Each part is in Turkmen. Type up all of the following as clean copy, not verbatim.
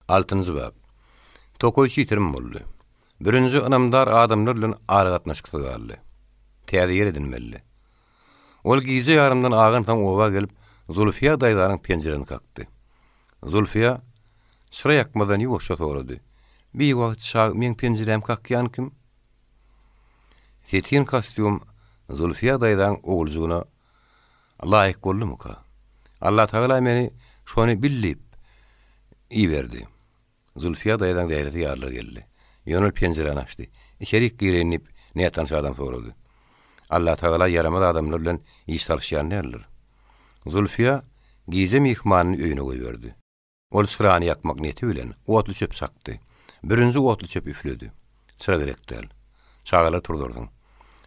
Altıncı bab. Tokoyçy ýitirim boldy. Birinji ynamdar adamlar bilen ara gatnaşyksa galdy. Täze ýer edinmelli. Ol gize ýarymdan agan taň oba gelip Zulfiya daýlaryň penjereni kakdy. Zulfiya sıra ýakmadan ýoşa torady. Bir wagt şag men penjerem kakýan kim? Setin kostyum Zulfiya daýlaryň oguljugyna laýyk boldymy ka? Allah Taala meni şonu billip iýerdi. Zulfiya daýlaryň daýreti ýarlar geldi. Ýönül penjereni açdy. İçeri girenip ne tanış adam sorady. Allah Taala yaramaz adamlar bilen iş tarşýan derler. Zulfiya gize mihmanyny öýüne goýberdi. Ol sırany ýakmak niyeti bilen otly çöp sakdy. Birinji otly çöp üfledi. Sıra gerekdäl. Çagalar turdurdyň.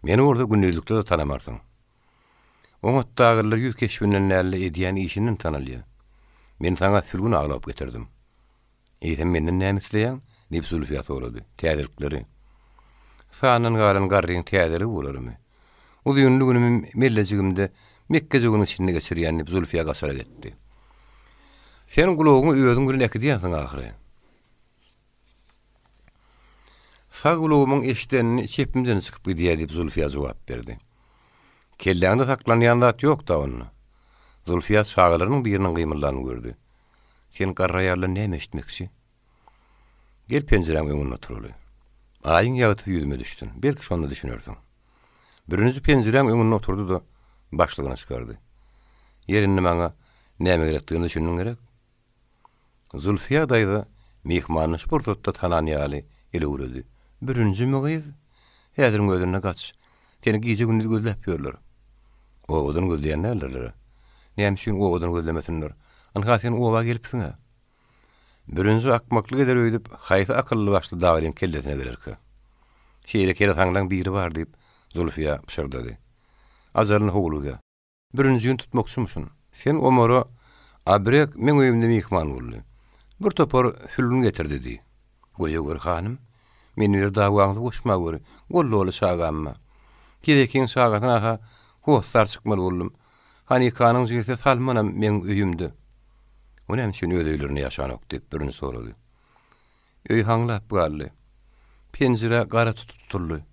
Meni orada günnüzlükde de tanamarsyň. Oňa dagyrlar ýüz keşbinden näle edýän işinden tanalýar. Men saňa sürgün aglap getirdim. Eýsem menden näme isleýän? Dip Zulfiya sorady. Täzelikleri. Sanyň galan garryň täzeleri bolarmy? O ýünlü günüm mellejigimde Mekkejiginiň içinde geçirýän dip Zulfiya gasara getdi. Sen gulagyň öýüň bilen ekdi ýasyň ahyry. Sagulugymyň eşdenini çepimden çykyp gidýär dip Zulfiya jogap berdi. Kelläňde saklanýan zat ýok da onu. Zulfiya sagalarynyň biriniň gymyllaryny gördü. Sen garraýarly näme eşitmekçi? Gel penjerem öňünde oturuly. Aýyň ýagyty ýüzüme düşdün. Belki şonu düşünürsiň. Birinji penjerem öňünde oturdy da başlygyna çykardy. Ýerini maňa näme gerekdigini düşündiň gerek. Zulfiya daýda mihmanyny sportda tananýaly ele uredy. Birinji mügiz, häzir gözüne gaç. Seni gize gündüz gözläp ýörler. Owadan gözleýänler. Näme üçin owadan gözlemesinler? Anha sen owa gelipsiň ha. Birinji akmaklyk eder öýdüp, haýsy akylly başly dawalyň kelletine gelerki. Şeýle kere taňdan biri bar diýip Zulfiya pişirdidi. Azaryny howluga. Birinjiň tutmokçymyşyn? Sen omara abrek men öýümde mihman boldy. Bir topar fülün getirdi di. Goýa hanım, men bir dawaňyzy goşma göre, gollary şagamma. Gidekin şagatyna aha, howsar çykmaly boldum. Hani kanyň jigese salmanam men öýümde. O näme üçin öýlerini ýaşanok diýip birini sorady. Öý haňlap galdy. Penjere gara tutuldy.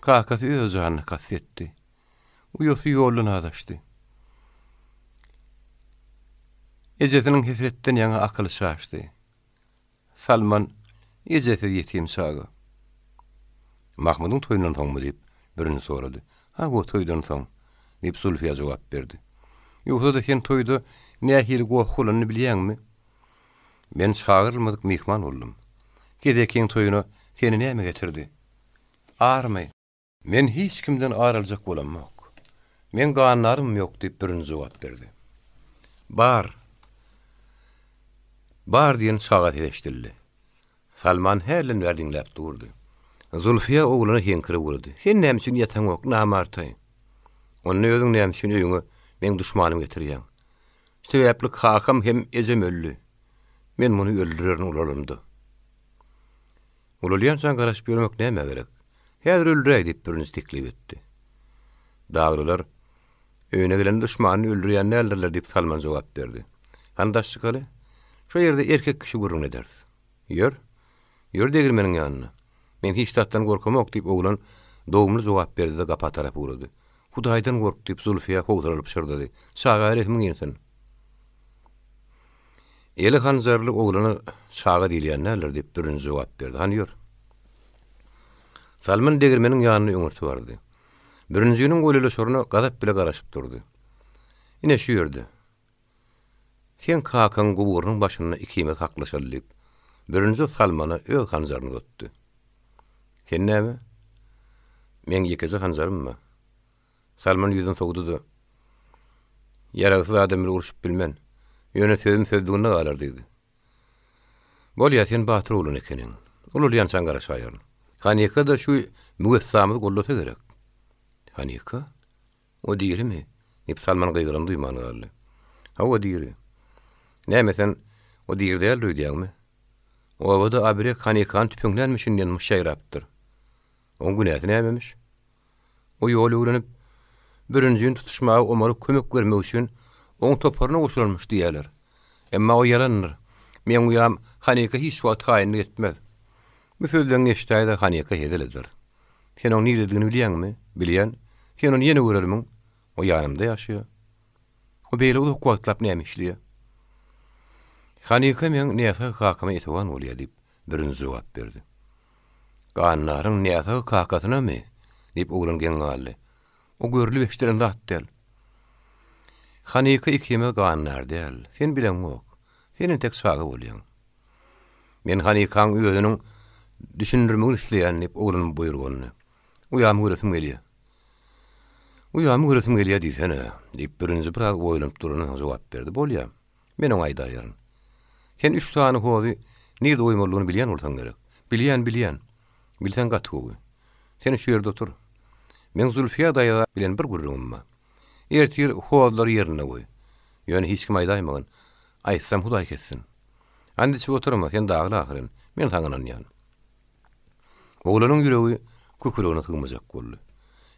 Kakasy öz janyny kassetdi. Uýosy ýoluny adaşdy. Ejetiniň hesretden ýaňa akyly şaşdy. Salman ejeti ýetim şagy. Mahmudyň toýundan soňmy diýip birini sorady. Ha, o toýdan soň diýip Zulfiya jogap berdi. Ýogsa da sen toýda nähir goýulyny bilýärmi? Men çagyrylmadyk mihman boldum. Gidekiň toýuna seni näme getirdi? Army. Men hiç kimden araljak bolamok. Men ganlarym ýok diýip birini jogap berdi. Bar diýen sagat eşdildi. Salman herlen berdiňläp durdy. Zulfiya ogluny henkire urdy. Sen näme üçin ýataň ok, namarty? Onu özüň näme üçin öýüňe men düşmanym getirýän? Sebäpli hakam hem ezem öldü. Men muny öldüren ulalymdy. Ulalýan saň garaşyp ýörmek näme gerek? Häzir öldürek diýip birini teklip etdi. Dagrylar öýüne gelen düşmanyny öldürýän nälerler diýip Salman jogap berdi. Handaşçykaly? Şu ýerde erkek kişi gurrun ederdi. Ýör degir meniň ýanyna. Men hiç tatdan gorkamok diýip oglan dogumly jogap berdi de gapa tarapy urady. Hudaýdan gork diýip Zulfiya howduralyp şyrdy. Şaga rehmiň ýensen. Eli hanzarly oglany şaga diýilýänler diýip birini jogap berdi. Han ýör. Salman degir meniň ýanyna öňürti bardy. Birinjiniň golele şoruna gadap bile garaşyp durdy. Ine şu ýerde. Sen kakan guburynyň başyna ikimet haklaşalyp, birinji Salmana öz hanzaryny tutdy. Sen näme? Men ýekezi hanzarymmy? Salman ýüzüni sogdudy. Ýaragsız adam uruşyp bilmen. Ýöne sözdiginde galar diýdi. Bolýa sen batyr bolan ekeniň. Ululýan saň garaşaýar. Hanika da şu müwessamyzy gollasa gerek. Hanika? O diýermi? Ip Salman gaýgyran duýmany galdy. Ha, o diýeri. Näme sen o diýerde ýaldyýarmy? O wada abrek Hanikan tüpüňlenmişin ýan müşaýrapdyr. On günäti nämemiş? O ýoly öwrenip birinjiň tutuşmagy omary kömek bermek üçin oň toparyna goşulmuş diýerler. Emma o yaranır. Men uýam Hanika hiç wagt taýin etmez. Müsölden geçtäýde Hanika hedeledir. Sen onu nirediğini bilýänmi? Bilýän. Sen onu ýene görelmiň. O ýanymda ýaşaýar. O beýle uzak wagtlap nämişliýär. Hanika men näse kakama ýetewan bolýar diýip birinji jogap berdi. Ganlaryň näse kakasyna mı? Diýip oğlan geňňaly. O görli beşderen datdyl. Hanika ikime ganlar däl. Sen bilen ok. Senin tek sagy bolýan. Men Hanikaň özüniň düşündirmegini isleýän diýip oğlanyň buyrugany. Uýamy göresim gelýär. Uýamy göresim gelýär diýsene. Diýip birinji bir az oýlanyp duranyň jogap berdi. Bolýar. Men oňa aýdaýaryn. Sen 3 tane hozy nirde oýmalygyny bilýän bolsaň gerek. Bilýän. Bilsen gatygy. Sen şu ýerde otur. Men Zülfiýa daýa bilen bir gurrugum bar. Ertir hozlary ýerine goý. Ýöne hiç kim aýdaýmagyn. Aýtsam Hudaý kessin. Andi çy oturma, sen dagly ahyryn. Men taňynan ýan. Oğlanyň ýüregi köküregine tygmajak boldy.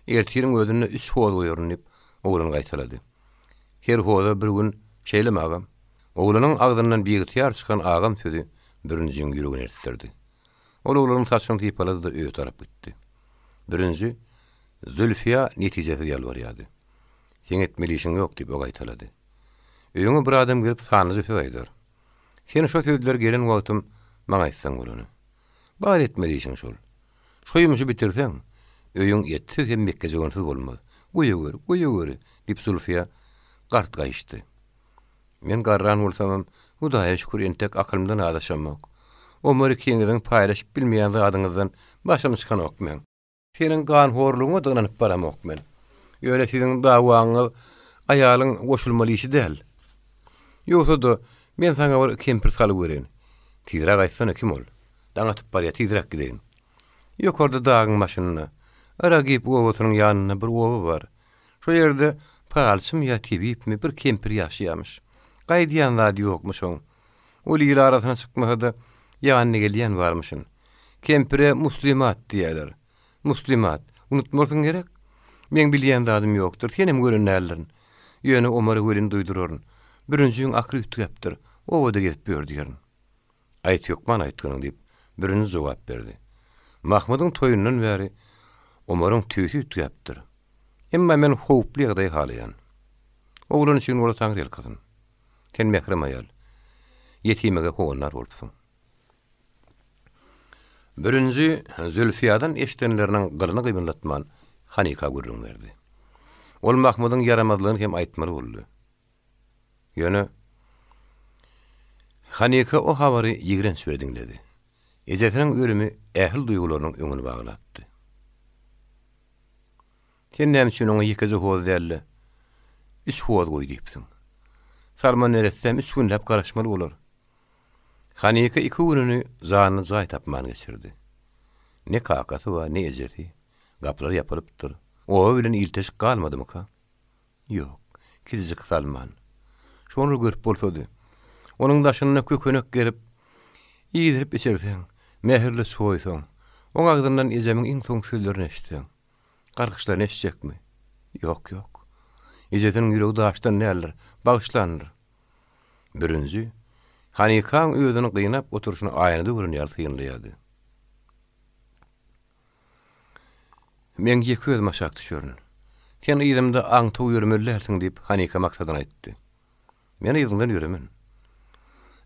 Ertiriň özüne 3 hoz goýarnyp oğlan gaýtalady. Her hoza bir gün şeýlem agam. Oğlanyň agdyndan biýigtýar çykan agam sözi birinjiň ýüregine ertdirdi. Ol oğlanyň saçyny typalady da öýe tarap gitdi. Birinji Zülfiýa netijesi ýalbarýardy. Sen etmeli işin yok diýip o gaýtalady. Öýüňe bir adam gelip sanyjy söýder. Sen şo sözler gelen wagtym maňa aýtsaň bolany. Bar etmeli işin şol. Şoýumyşy bitirseň, öýüň ýetsiz hem mekkejegönsiz bolmaz. Goýa gör diýip Zülfiýa gart gaýşdy. Men garran bolsam, Hudaýa şükür entek akylymdan adaşamak. Omary kiňiň paýlaşyp bilmeýän zadyňyzdan başymy çykan ok men. Senin gan horluğuna dağınıp baramak men. Öyle sizin dawaňyz aýalyň goşulmaly işi däl. Ýoksa da men sana bir kempir salyp berýän. Tizrak aýtsana kim ol? Daňatyp barýar tizrak gideýin. Ýokarda dagyň maşynyna. Ara gip owasynyň ýanyna bir owa bar. Şo ýerde palçym ýa tebipmi bir kempir ýaşaýarmyş. Gaýdýan zady ýokmuş oň. Ol ýyl arasyna çykmagda ýanyna gelýän barmyşyn. Kempire muslimat diýerler. Muslimat. Unutmasaň gerek. Men bilýän zadym ýokdur. Senem görenlerlerin. Ýöne Omary welin duýduraryn. Birinjiň akly üýtgäpdir. O da gelip berdiýär. Aýt ýokman aýtgynyň diýip birinji jogap berdi. Mahmudyň toýundan bäri Omaryň tüýsi üýtgäpdir. Emma men howply ýagdaý halyan. Oğlan üçin ola taňry ýelkasyn. Sen mehrem aýal. Ýetimege howanlar bolupsyň. Birinji Zülfiýadan eşdenleriniň gylyny gymylatman Hanika gurrun berdi. Ol Mahmudyň yaramazlygyny hem aýtmaly boldy. Ýöne Hanika o habary ýigren söýdiňledi. Ezetiniň ölümi ähli duýgularynyň öňüne baglapdy. Sen näme üçin oňa ýekezi hoz dälle? 3 hoz goý diýipsiň. Sarman neretsem 3 günläp garaşmaly bolar. Hanika 2 gününi zanyny jaý tapmany geçirdi. Ne kakasy we ne ejeti. Gaplar ýapalypdyr. O bilen iltiş galmadymy ka? Ýok, kizik salman. Şonu görüp bolsady. Onuň daşyna kökenek gerip, ýydyryp içerseň, mehirli soýsaň, oň agdyndan ejemiň iň soň sözlerini eşitseň, garkyşlaryny eşitjekmi? Ýok. Ejetiniň ýüregi daşdan näler, bagışlandyr. Birinji, Hanikaň özüni gynap oturuşyny aýanyda görünýär syýynlaýardy. Men ýeköz maşak düşürün. Sen ýerinde aňta ýürmellersiň diýip Hanika maksadyny aýtdy. Men ýerden ýüremen.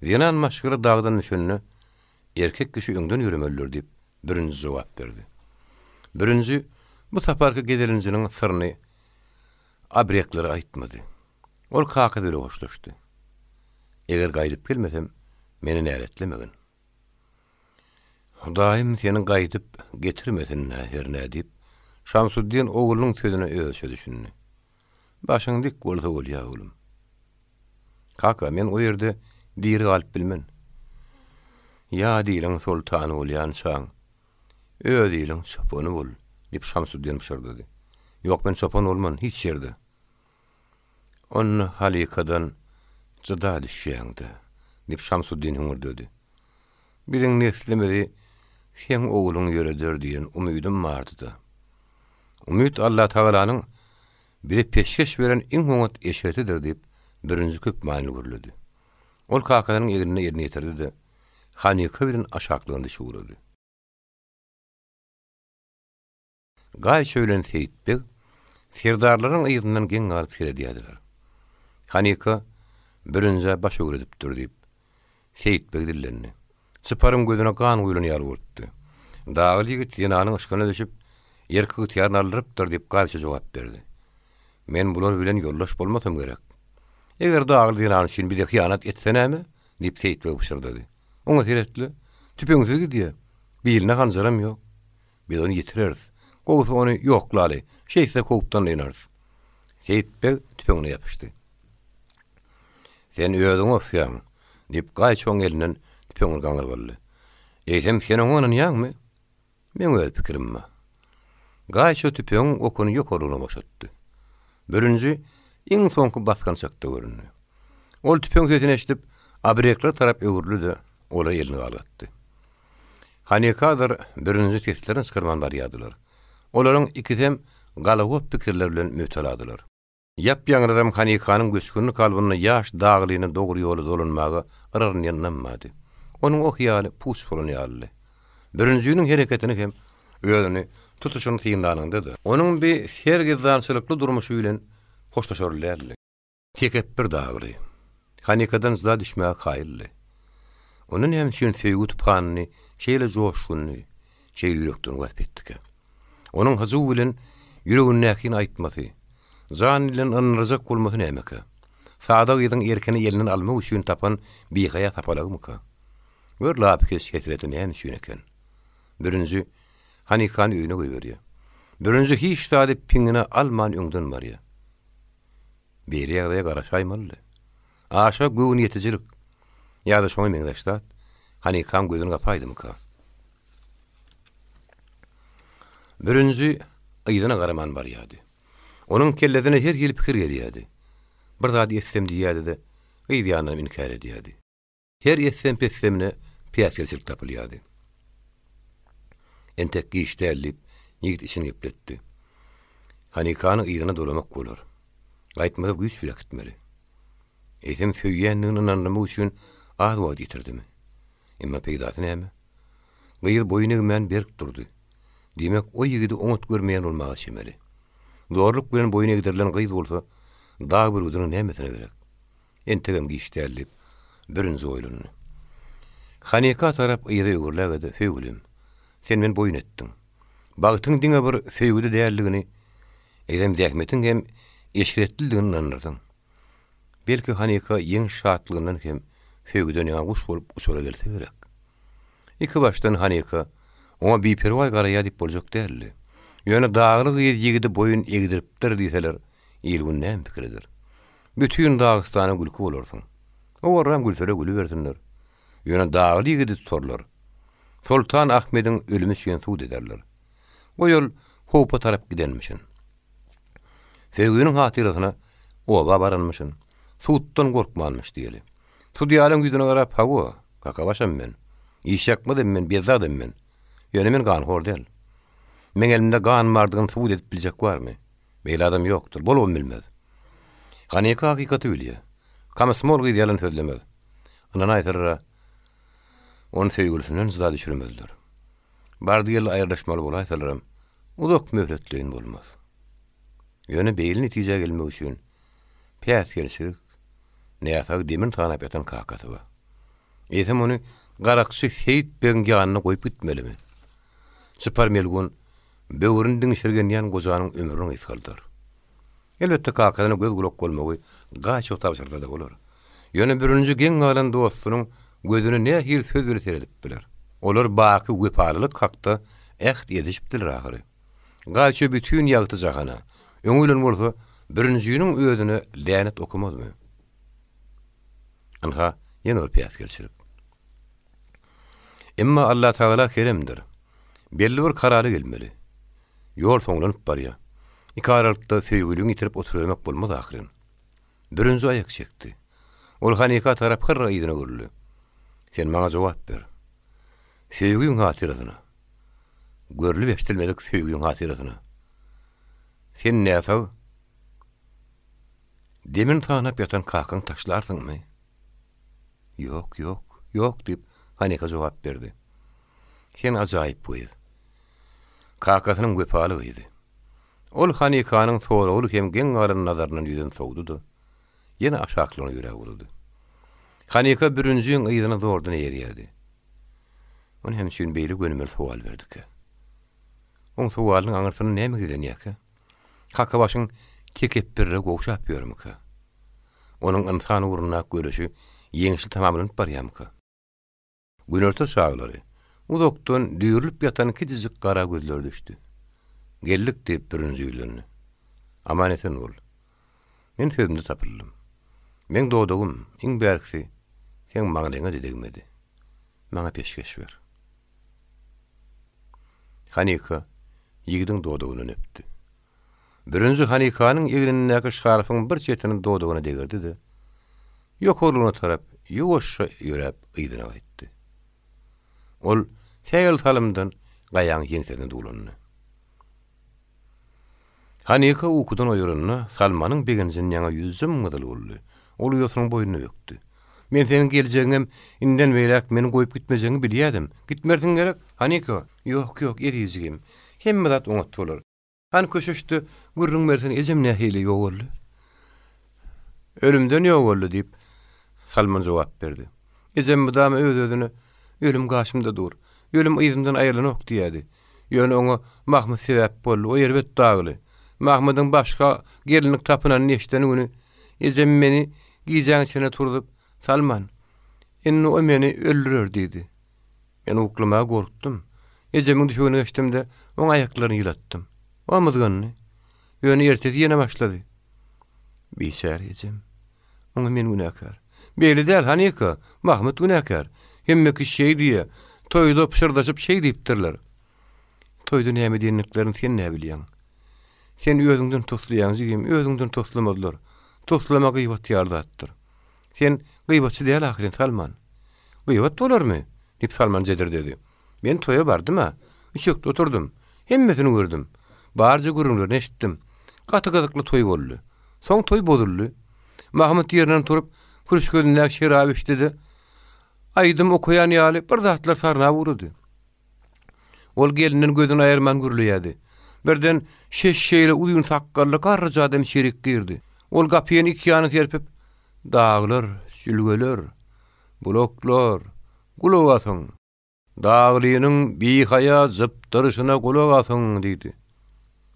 Ýenan maşgyry dagdan düşünni erkek kişi öňden ýüremeller diýip birinji jogap berdi. Birinji bu saparka gedelinjiniň syryny abrekleri aýtmady. Ol kaka dile hoşlaşdy. Eger gaýdyp gelmesem, meni näretlemegin. Daim seni gaýdyp getirmesin herne diýip Şamsuddin oğlunyň sözüne öýse düşündi. Başyň dik bolsa bolýar oğlum. Kaka, men o ýerde diri galyp bilmen. Ya diýilen sultany bolýan şaň. Öz diýilen çopany bol, diýip Şamsuddin pişirdi. Ýok, men çopan bolman hiç ýerde. Onu halikadan jyda düşýäňdi, diýip Şamsuddin hüňürdi. Bileň neslemedi, sen oğluň ýöredir diýen umydym bardy. Umyt Allah Taalanyň biri peşkeş beren iň hoňat eşeretidir diýip birinji köp maňly görüldi. Ol kakanyň ýerine ýerine ýetirdi de Hanika bilen aşaklığında şuurladı. Gay söylen Seyitbek, serdarlaryň ýygynyň geň galyp serediýärler. Hanika birinje baş öwredip dur diýip Seyitbek dillenni. Sıparym gözüne kan guyulyny ýalyp Dağıl ýigit ýananyň ışkyna düşüp, ýerki ýarny aldyrypdyr diýip gaýça jogap berdi. Men bular bilen ýoldaş bolmasam gerek. Eger dağıl ýanany üçin bir hyýanat etsenämi? Diýip Seyitbek pişirdi. Oňa seretli, tüpeňizi gidýär. Biline hanjaram ýok. Biz onu ýetireriz. Gowsa onu ýoklaly. Şeýse kowupdan ýanarys. Seyitbek tüpeňine ýapyşdy. Sen öýüň ofýan, diýip gaýça oň elinden tüpeňini gaňyrbaldy. Eýsem sen oňan ýagmy? Men öz pikirimmi? Gaýça tüpeň okuny ýokaryna başatdy. Birinji iň soňky baskan çakda göründi. Ol tüpeň sesini eşitip, abrekler tarap öwürlüdi, ola elini galatdy. Hanikadyr birinji teslerini çykyrman barýadylar. Olaryň ikisem galawap pikirler bilen mütaladylar. Ýap-ýaňraram Hanikanyň göçkünlük kalbyny ýaş daglyny dogry ýoly dolanmagy yrarynýanmady. Onuň o hyýaly puç bolany. Birinjiniň hereketini hem özüni tutuşuny tyýyndanyndady. Onuň bir sergizdançylykly durmuşy bilen hoşlaşarlarly. Tekep bir dagly. Hanikadan zda düşmäk haýyrly. Onun hem şün söýgü tupanyny, şeýle joşgyny, şeýle ýürekden wapetdik. Onuň hazuw bilen ýüreginiň näkin aýtmasy, zan bilen anrazak bolmasy nämeki? Saada ýygyň erkeni elinden almak üçin tapan bihaýa tapalagmyka? Gör lapkes hetretini hem şün eken. Birinji Hanikany öýüne goýberýär. Birinji hiç sady piňine alman öňden barýar. Beri ýagdaýa garaşaýmaly. Aşa göwün ýetijilik. Ýa-da şoňa meňdeşdat, Hanikam gözüni gapaýdymyka? Birinji ýygyna garaman barýardy. Onuň kelledine her ýyl pikir gelýärdi. Bir zat ýetsem diýýärdi-de, ýygyny inkar edýärdi. Her ýetsem pessemine piýasçylyk tapylýardy. Entek gişdärlip, ýigit içini gepletdi. Hanikany ýygyna dolamak bolar. Gaýtmasa güýç bile gitmeli. Eýsem söýýänligini anlamak üçin az wagt ýetirdimi? Emma peýdasy näme? Gyýyl boýuny men berk durdy. Demek o ýigidi oňat görmeýän bolmagy şemeli. Zorluk bilen boyuna giderilen gyýyl bolsa, daha bir güdüniň nämetine gerek? Entegem gişdärlip, birinji oýlanyny. Hanika tarap ýygy öwürlägedi, söýgülim. Sen men boyun etdiň. Bagtyň diňe bir söýgüde däldigini, edem dähmetiň hem eşiretdiligini anlardyň. Belki Hanika ýeň şatlygyndan hem söýgüden ýa guş bolup uçura gelse gerek. Iki baştan Hanika ona bir perwa garaýa diýip boljak däldi. Ýöne daglyk ýigidi boyun egdiripdir diýseler, ýylgyn näme pikiridir. Bütün Dagystana gülki bolarsyň. Owaram gülsere gülü bersinler. Ýöne dagly ýigidi tutarlar. Sultan Ahmediň ölümi üçin suud ederler. O ýol hopa tarap gidenmişin. Sevginiň hatyrasyna oba baranmışyn. Suuddan gorkmanmış diýeli. Sudiýalyň ýüzüne garap hawa, kaka başam men. İş ýakmadym men, bezadym men. Ýöne men ganhor däl. Men elimde gan bardygyny suud edip biljek barmy? Beýle adam ýokdur, bolawym bilmez. Hanika hakykaty bilýär. Kamasmol gyýalan sözlemez. Anana aýtyrra, onu söýgülsünden zda düşürmezler. Bardy ýyl aýyrlaşmaly bolaýsalarym, uzak möhletleýin bolmaz. Ýöne beýil netije gelmek üçin piýas gelşik, näýasag demin tanap ýatan kakasy bar. Eýsem onu garaksy Seyitbek ýanyna goýup gitmelimi? Sıpar melgun, böwrüň diňşirgen ýan gojanyň ömrüni ýykaldyr. Elbetde kakasyna göz gulak bolmagy gaýça tabşyrda da bolar. Ýöne birinji geň galan dostunyň gözüne ne hil söz bilen seredip biler. Olar baky wepalylyk hakda ähd edişipdir ahyry. Gaýça bütün ýagty jahana, öňülen bolsa birinjiniň özüne länet okumazmy? Anha ýene piýas gelşirip. Emma Allah Taala keremdir. Belli bir karary gelmeli. Ýol soňlanyp barýar. İkaralykda söýgüliňi ýitirip oturmak bolmaz ahyryn. Birinji aýak çekdi. Ol Hanika tarap hyrra ýygyna görüldü. Sen maňa jogap ber. Söýgüň hatyrasyna. Görülip eşitilmedik söýgüň hatyrasyna. Sen näsag? Demin tanap ýatan kakyň taşlarsyňmy? Ýok, ýok, ýok diýip Hanika jogap berdi. Sen ajaýyp goýdy. Kakatynyň göpalygydy. Ol Hanikanyň soragy hem geň garan nazaryndan ýüzen sowdudy. Ýene aşaklaryna ýüregi uruldy. Hanika bürünjüň ýygyny zordan ýerýärdi. Onu hem şün beýle gönümel sowal berdik. On sowalyň aňyrsyny näme dilenýär? Haka başyň kekep birre gowşap ýörmükä? Onuň insan uruna görüşi ýeňişli tamamlanyp barýarmykä? Günorta çaglary uzakdan düýrülip ýatan kiçijik gara gözler düşdi. Gellik diýip bürünjüýlerini. Amaneten ol. Men sözümde tapyldym. Men doğdugum, iň bärkisi sen maňa dedegmedi. Maňa peşkeş ber. Hanika ýigdiň doğdugyny öpdi. Birinji Hanikanyň ýegrindäki şarfyň bir çetini doğdugyna degirdi-de. Ýokurlygyna tarap ýuwaşça ýörep ýydyna gaýtdy. Ol täýel talymdan gaýan ýeňseni dulandy. Hanika ukudan oýuryny Salmanyň begenjin ýaňa ýüzüm gydyl boldy. Ol ýosunyň boýnuny öpdi. Men seniň geljegiňem inden beýlek meni goýup gitmejegiňi bilýärdim. Gitmerdiň gerek, Hanika. Ýok, erýizigim. Hemme zat oňat bolar. Han köşüşdi, gürrüň mersen ejem nähili ýok boldy. Ölümden ýok boldy diýip Salman jogap berdi. Ejem budam öz-özüne ölüm gaşymda dur. Ölüm ýüzümden aýrylanyp diýdi. Ýöne oňa Mahmud sebäp boldy. O ýerbet dagly. Mahmudyň başga gelinlik tapynan neşdenigini ejem meni giýjäň içine turdup, Salman, enni o meni öldürür diýdi. Men uklama gorkdum. Ejemiň düşügini geçtimde oň aýaklaryny ýylatdym. Amazgany. Ýöne ertesi ýene başlady. Biçär ejem. Oňa men günäkär. Beýle däl Hanika, Mahmud günäkär. Hemmeki şey diýe, toýda pişirdaşyp şey diýipdirler. Toýda näme diýenliklerini sen näme bilýän? Sen özüňden toslaýan jigim, özüňden toslamadylar. Toslama gıýbat ýardatdyr. Sen gıýbatçy däl ahyrin Salman. Gıýbat bolarmy? Dip Salman jedir dedi. Men toýa bardym-a? Üçekde oturdum. Hemmesini gördüm. Barja gürüňlerini eşitdim. Gaty-gatykly toý boldy. Soň toý bozuldy. Mahmud ýerinden turup, pürüşgönlär şerap içdi. Aýdym okuyan ýaly bir zatlar sarna vurdy. Ol gelinin gözüni aýyrman gürleýärdi. Birden şeşşeýle uýun sakkally garryja adam şerik girdi. Ol gapyny iki ýanyna terpip, daglar, sülgeler, bloklar, gulak asyň. Daglynyň bihaýa zıpdyryşyna gulak asyň diýdi.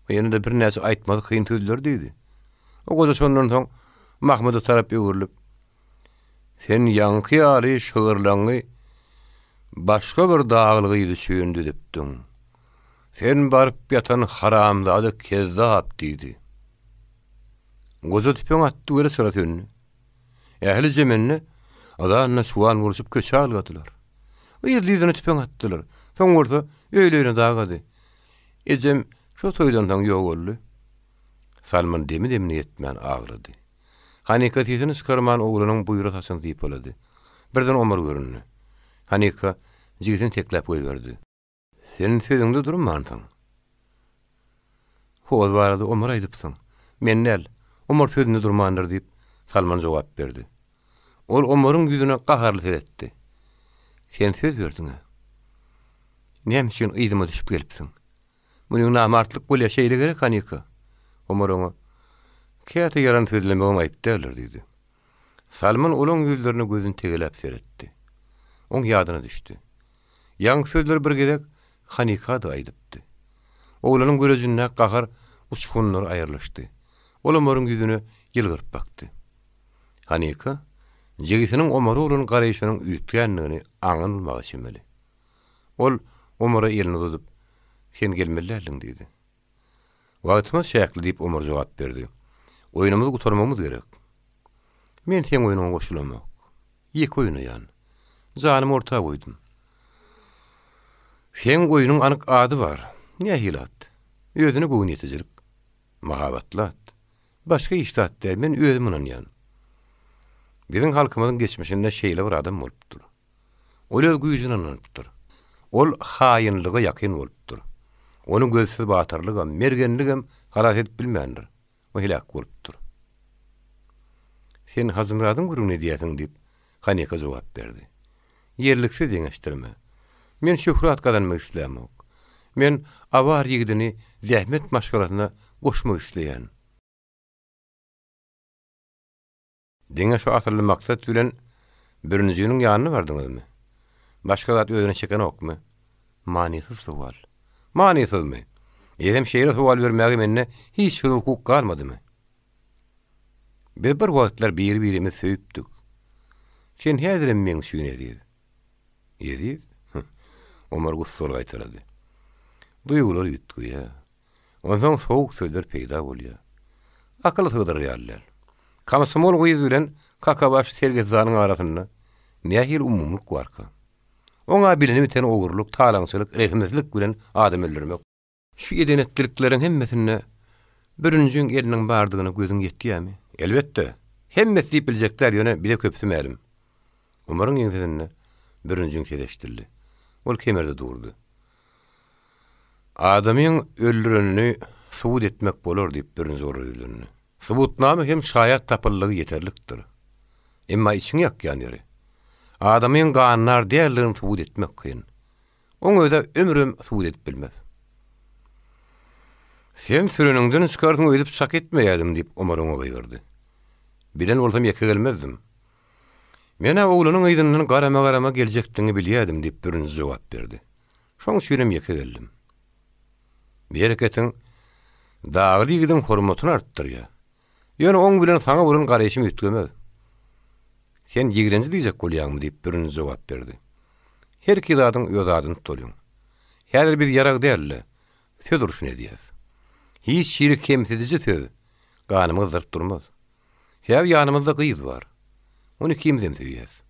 Ýene-de bir näçe aýtmady kyn sözler diýdi. O goza şondan soň Mahmuda tarap ýöwürilip, sen ýanky ýaly şygyrlaňy başga bir daglygy düşündi dipdiň. Sen barıp ýatan haramzady kezzap diýdi. Goza tipeň atdy göre sırat önüne. Ähli jemenni adanyna suwan vurup köçe algadylar. Ýerliýden tipeň atdylar. Soň orda öýleýine dagady. Ejem şo toýdan soň ýok boldy. Salman demini etmän aglady. Hanika tiýetini çıkarman oğlunyň buýra taşyn diýip bolady. Birden Omar göründy. Hanika jigitini teklep goýberdi. Senin sözüňde durmandyň. Hoz barada Omar aýdypsyň. Men näl? Omar sözünde durmandyr diýip Salman jogap berdi. Ol Omaryň ýüzüne gaharly seretdi. Sen söz berdiň. Näme üçin ýygyma düşüp gelipsiň? Munyň namartlyk bolýa şeýle gerek Hanika. Omar oňa "Käte yaran sözleme olmaýyp däler" diýdi. Salman olaň ýüzlerini gözüni tegelep seretdi. Oň ýadyna düşdi. Ýaňy sözler bir gezek Hanika da aýdypdy. Oğlanyň görejinde gahar uçkunlar aýrylışdy. Ol Omaryň ýüzüne ýylgyryp bakdy. Hanika jigitiniň Omar oglunyň garaýşynyň üýtgänligini aňlamagy şemeli. Ol Omara elini tutup, "Sen gelmelärliň" diýdi. "Wagtymyz şäkli" diýip Omar jogap berdi. "Oýunymyzy gutarmamyz gerek. Men sen oýunyňa goşulamak. Ýeki oýuny ýan. Janym orta goýdum. Sen oýunyň anyk ady bar. Nähilat? Özüni goýun ýetijik. Mahabatlat. Başga işdat der, men özüm onan ýan. Biziň halkymyzyň geçmişinde şeýle bir adam bolupdyr. Ol öz güýjüne inanıpdyr. Ol haýynlyga ýakyn bolupdyr. Onu gözsiz batyrlygam, mergenligem galat edip bilmändir. O helak bolupdyr. Sen hazımradyň gurune diýäsiň diýip Hanika jogap berdi. yerlikse deňeşdirme. Men şöhrat kazanmak islämok. Men avar ýigidini zähmet maşgalatyna goşmak isleýän. Diňe şu asyrly maksat bilen birinjiniň ýanyna bardyňyzmy? Başga zat özüne çeken okmy? Manysyz sowal. Manysyzmy? Edem şeýle sowal bermäge menne hiç hukuk galmadymy? Bir wagtlar bir-birimiz söýüpdik. Sen häzirem meň şüýün edýär. Edýär? Omar gussur gaýtarady. Duýgular ýetdi. Ondan soğuk sözler peýda bolýar. Akıl sığdyr ýalylar. Kamsymol goýuz bilen kakabaş sergezanyň arasynda nähil umumlyk barka. Oňa bilini biten ogurluk, talaňçylyk, rehimsizlik bilen adam öldürmek. Şu edenetlikleriň hemmesine birinjiň eliniň bardygyny gözüň ýetdiýärmi? Elbetde. Hemmesi biljekler ýöne bile köpsümälim. Umaryň ýeňsizinde birinjiň sedeşdirdi. Ol kemerde durdy. Adamyň öldürenini subut etmek bolar diýip birinji öýlendi. Subutnamy hem şaýat tapyllygy ýeterlikdir. Emma içiň ýakýan ýeri. Adamyň ganlar däerligini subut etmek kyn. Oň öýde ömrüm subut edip bilmez. Sen sürünüňden çykardyň öýdüp şak etmeýärdim diýip Omar oňa gaýyrdy. Bilen bolsam ýeke gelmezdim. Mena oğlunun ýygynyň garama-garama geljekdigini bilýärdim diýip birinji jogap berdi. Şoň şüýrem ýeke geldim. Berketiň dagly ýygydyň hormatyny artdyrýar. Ýöne oň bilen saňa burun garaýşym ýetgemez. Sen ýigrenji diýjek bolýarmy diýip birinji jogap berdi. Her iki zadyň öz adyny tutulýar. Her bir ýarag däl. Söz urşun edýäs. Hiç şirik kemsedici söz. Ganymyz zırt durmaz. Häw ýanymyzda gyýyz bar. Onu kimden söýýäs?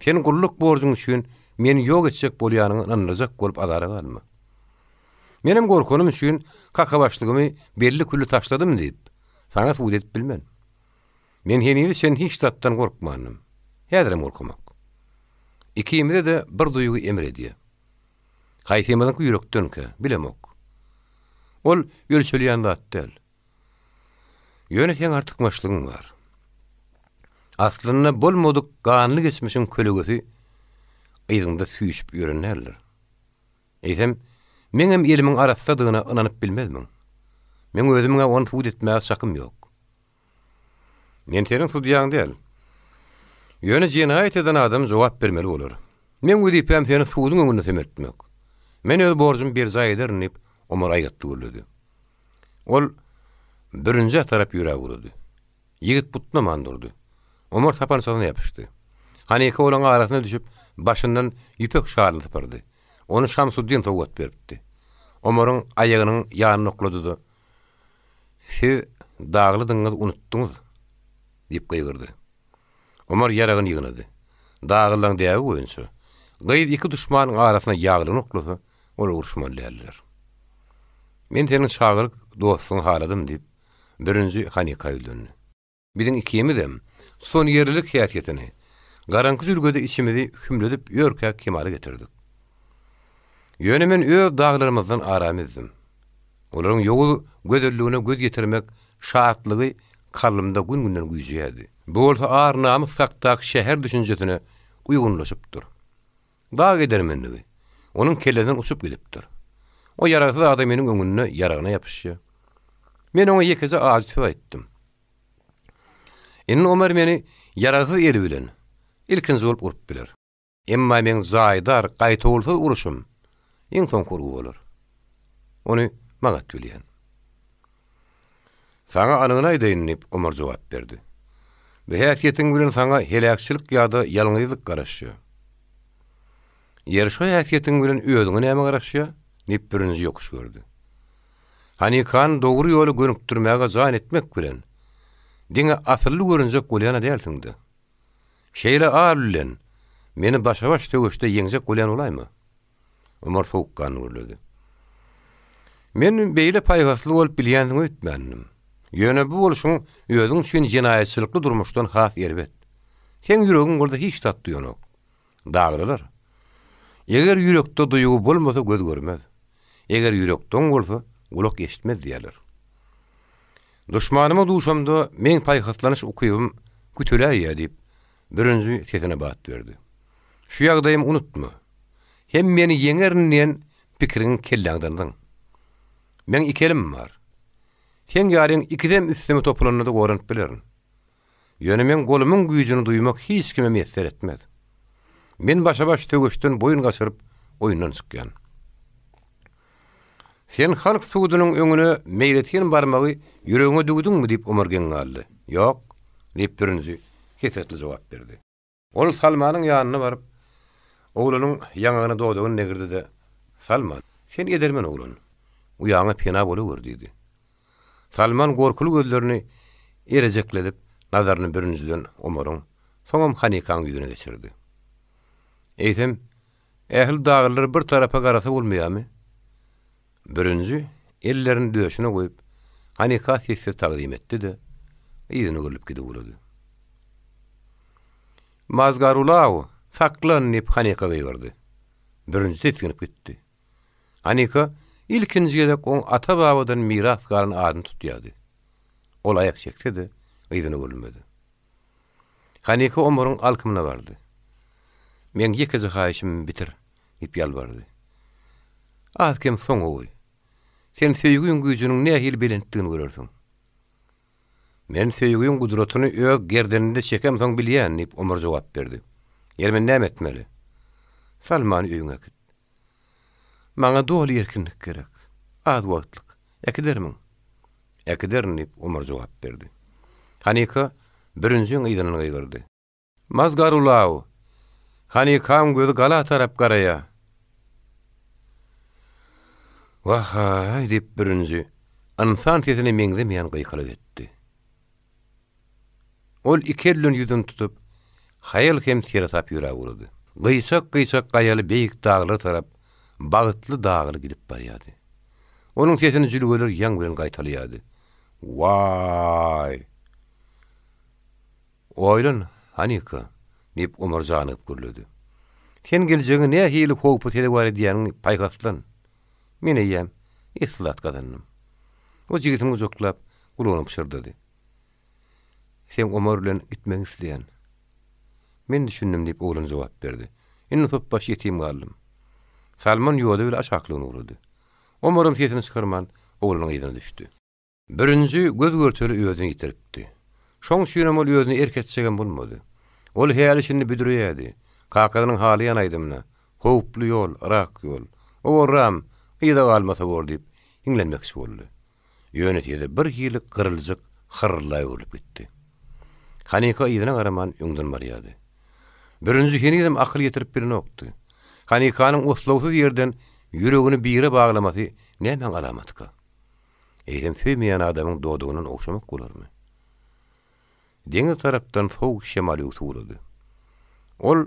Sen gulluk borjun üçin meni ýok etjek bolýanyny anlajak bolup adara galma. Menim gorkunum üçin kakabaşlygymy belli külli taşladym diýip saňa subut edip bilmän. Men henüýi sen hiç tatdan gorkmanym. Häzirem gorkmak. İkimize de bir duýgu emredýär. Haýsymyzyň ýürekdenki bilemok. Ol ýölçelýän zat däl. Ýöne sen artykmaşlygyň bar. Aslynda bolmadyk ganly geçmişiň kölegesi ýygynda süýüşip ýörenlerler. Eýsem, meňem elimiň arasadygyna inanyp bilmezmiň. Men özüme onu subut etmäge şakym ýok. Men senin sudyýaň däl. Ýöne jinayet eden adam jogap bermeli bolar. Men öýdipem seni suwdyň öňünde semertmek. Men öz borjum bir jaý ederim diýip Omar aýgatdy görledi. Ol birinji tarap ýürä urdy. Ýigit butuna mandurdy. Omar tapançasyna ýapyşdy. Haneke olaň arasyna düşüp başyndan ýüpek şalyny typardy. Onu Şamsuddin togat beripdi. Omaryň aýagynyň ýanyna oklady. "Siz daglydyňyzy unutduňyz" diýip gaýgyrdy. Omar ýaragyny ýygnady. Daglyň däbi goýunça. Gaýdy iki duşmanyň arasyna ýaglyny oklasa, ol urşmalýarlar. Men senin şagyryk dostuň haladym diýip birinji Haneka öýlendi. Biziň ikimizem son ýerlik häsiýetini, garanky jürgede içimizi hümledip ýörkä kemale getirdik. Ýöne men öz daglarymyzdan aram etdim. Olaryň ýoly gözelligine göz getirmek şatlygy kalbymda gün-günden güýjýärdi. Bu bolsa arnamy saktak şäher düşünjesine uýgunlaşypdyr. Dag edermenligi onuň kelleden uçup gidipdir. O yaragyzy adam meniň öňüne yaragyna ýapyşýar. Men oňa ýekeze azyp aýtdym. Indi Omar meni yaragyzy eli bilen ilkinji bolup urup biler. Emma men zaýdar gaýta bolsa uruşum iň soň kurgu bolar. Onu magat bilýän. Saňa anyny aýdaýyn diýip Omar jogap berdi. Bu häsiýetiň bilen saňa helakçylyk ýa-da ýalňyzlyk garaşýar. Ýer şu häsiýetiň bilen özüňe näme garaşýar? Diýip birinji ýokuş gördü. Hanikan dogry ýoly gönükdirmäge zaýan etmek bilen diňe asylly görünjek bolýan dälsiňdi. Şeýle aýlyň meni başa-baş töweşde ýeňjek bolýan olaýmy? Omar sowukkan görledi. Men beýle paýgasly bolup bilýändiňi öýtmändim. Ýöne bu boluşyň özüň üçin jinayetçilikli durmuşdan has ýerbet. Sen ýüregiň bolsa hiç tatdy ýok. Daglylar. Eger ýürekde duýgu bolmasa göz görmez. Eger ýürekden bolsa gulak eşitmez diýerler. Düşmanyma duşamda men paýgaslanyş ukybym kütüläýär diýip birinji sesine bat berdi. Şu ýagdaýymy unutma. Hem meni yeňerniň pikiriň kelläňden. Men ikelim bar. Sen ýaryň ikidem üstüme toplanýanda goranyp bilerin. Ýöne men golumyň güýjüni duýmak hiç kime mesel etmez. Men başa-baş tögüşden boyun gaçyryp oýundan çykýan. Sen halk suudynyň öňüne meýletýän barmagy ýüregiňe dügdüňmi diýip ömergen galdy. Ýok, diýip birinji kesretli jogap berdi. Ol Salmanyň ýanyna baryp, oğlunyň ýaňagyna dodugyny negirdi de, "Salman, sen edermen oğlun. Bu ýaňa pena boluwer" diýdi. Salman gorkulu gözlerini erejekledip, nazaryny birinjiden Omaryň, soňam Hanikaň ýüzüne geçirdi. "Eýtem, ähli daglylar bir tarafa garasa bolmaýarmy?" Birinji ellerini döşüne goýup, Hanika sesli taqdim etdi de, ýygyny görüp gidip "Mazgarulaw, saklan" diýip Hanika gyrdy. Birinji tesginip gitdi. Hanika ilkinji gezek oň ata babadan miras galan adyny tutýardy. Ol aýak çekdi de, ýygyny görmedi. Hanika Omaryň alkymyna bardy. "Men ýekezi haýyşym bitir" diýip ýalbardy. "Azkem soň oý. Sen söýgüň güýjüniň nähil belentdigini görersiň." "Men söýgüň gudratyny öz gerdeninde çekem soň bilýän" diýip Omar jogap berdi. "Ýer men näme etmeli?" "Salman öýüňe git. Maňa doly erkinlik gerek. Az wagtlyk. Ekidermiň?" "Ekiderin" diýip Omar jogap berdi. Hanika birinjiň ýygynyny gyrdy. "Mazgarulaw, Hanikam gözü gala tarap garaya." "Wahay" diýip birinji ansan tesini meňzemeýän gıykaly getdi. Ol ikellün ýüzüni tutup, hayal hem teratap ýürä urdy. Gıyçak gaýaly beýik daglar tarap, bagytly dagly gidip barýardy. Onuň tesini jülgeler ýaň bilen gaýtalýardy. "Why?" "Oýlan, Hanika" diýip Omar janyp gürledi. "Sen geljegiňe nähili howpy tele bary diýäniň paýgaslan. Men eýem, islat gadanynym." O jigitini uzaklap, ulanyp şyrdy. "Sen Omar bilen gitmek isleýän." "Men düşündim" diýip oğlan jogap berdi. "Indi topbaş ýetim galdym." Salman ýoda bile aşaklygyny urdy. Omarym tesini çykarman, oğlanyň ýygyna düşdi. Birinji göz görteli özüni ýitiripdi. Şoň şüýnem ol özüni erketçegen bolmady. Ol heýal işini büdürýärdi. Kakagynyň haly ýanaýdymna. Howply ýol, rak ýol. Ogram, ýyda galmasa bor diýip iňlenmekçi boldy. Ýönetýede bir ýylyk gyryljyk hyrlaý bolup gitdi. Hanika ýygyna garaman ýüňden barýardy. Birinji henidem akyl ýetirip birini okdy. Hanikanyň oslawsuz ýerden ýüregini bire baglamasy näme alamatka? Eýdem söýmeýän adamyň dodugynyň okşamak bolarmy? Deňiz tarapdan sowuk şemal ýuturdy. Ol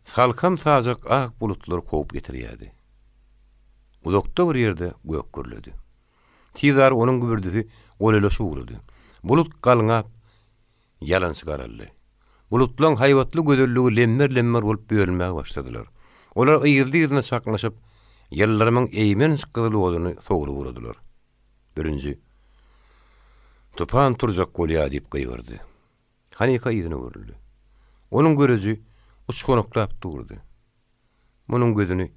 salkam sajak ak bulutlar kopup getirýärdi. Uzakda bir ýerde gök gürledi. Tizar onuň gübürdisi olele şuwurdy. Bulut galňap ýalansy garaldy. Bulutlaň haýwatly gözelligi lemmer bolup bölünmäge başladylar. Olar ýyldy-ýylyna saklaşyp, ýellaryň eýmen çykyly oduny sowurup urdular. Birinji "Tupan turjak bolýar" diýip gıýgyrdy. Hanika ýygyny görüldi. Onuň görüji uçkonaklap durdy. Munyň gözüni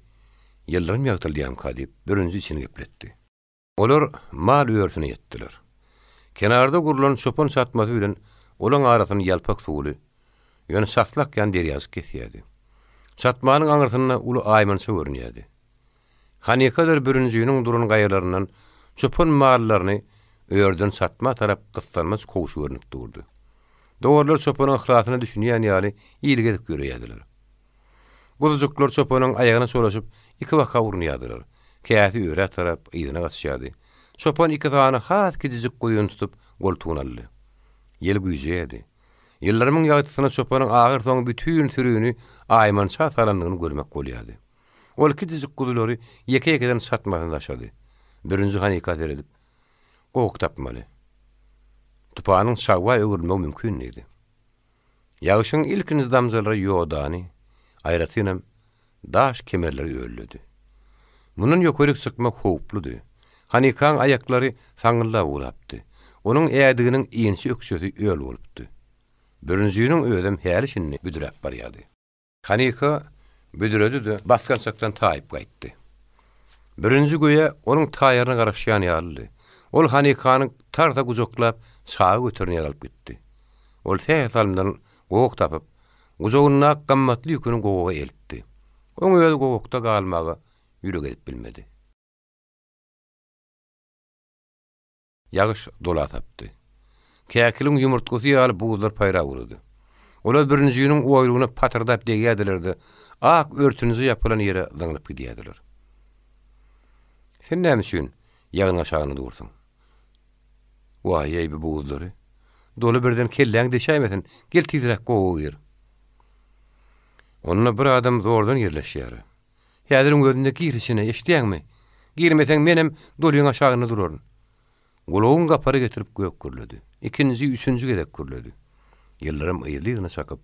ýellarym ýagtylýan diýip birinji içini gepletdi. Olar mal öýürsüne ýetdiler. Kenarda gurulan çopon satmasy bilen olaň arasyny ýalpak suwly ýöne satlak ýan derýasy kesýärdi. Satmanyň aňyrtyna uly aýmança görünýärdi. Hanikalar birinjiýiniň durun gaýalaryndan çopon mallaryny öýerden satma tarap gyssanmaz kowşy görünip durdy. Dogorlar çoponyň hylatyny düşünýän ýaly ýylyk edip görýärdiler. Gozujuklar çoponyň aýagyna solaşyp iki waka urunýardylar. Käsi öýre tarap ýygyna gaçýardy. Çopon iki tany has gidijik goýun tutup goltugyny aldy. Ýel güýjedi. Ýellaryň ýagtysyna çoponyň agyr soň bütün sürüni aýmança salandygyny görmek bolýardy. Ol gidijik gudulary ýeke-ýekeden satmadan daşady. Birinji Hanika edip gowuk tapmaly. Tupanyň şagwa ögürmek mümkin idi. Ýaşyň ilkiniz damjalary ýodany, aýratynam daş kemerleri öýledi. Munun ýokaryk çykmak howpludy. Hanikaň aýaklary saňyllap ulapdy. Onuň äýdiginiň iňsi ökçesi öýl bolupdy. Birinjiýiniň öýdem häl işini büdüräp barýardy. Hanika büdürödü baskançaktan taýyp gaýtdy. Birinji göýe onuň taýaryna garaşýan ýaly. Ol Hanikanyň tarta gujoklap sağa götürni alyp gitdi. Ol täýtalmdan gowuk tapyp, gujogyna gammatly ýüküni gowaga eltdi. Oň öýde gowukda galmagy ýüreg edip bilmedi. Ýagyş dola tapdy. Käkiliň ýumurtgasy ýaly buğzlar paýra boldy. Olar birinjiniň oýlugyny patırdap degýärdiler-de, ak örtünüzi ýapylan ýere zyňlyp gidýärdiler. Sen näme üçin ýagyň aşagyny dursun? Why ýa-da buğzlary? Doly birden kelläň deşämesin, gel tizrek gowy gir. Onunla bir adam zordan yerleşýär. Häziriň gözünde girişine eşdiýäňmi? Girmeseň menem dolyň aşagyny duraryn. Gulagyň gapary getirip göýük gürledi. Ikinji, üçünji gedek gürledi. Ýyllaram ýylygyna çakyp,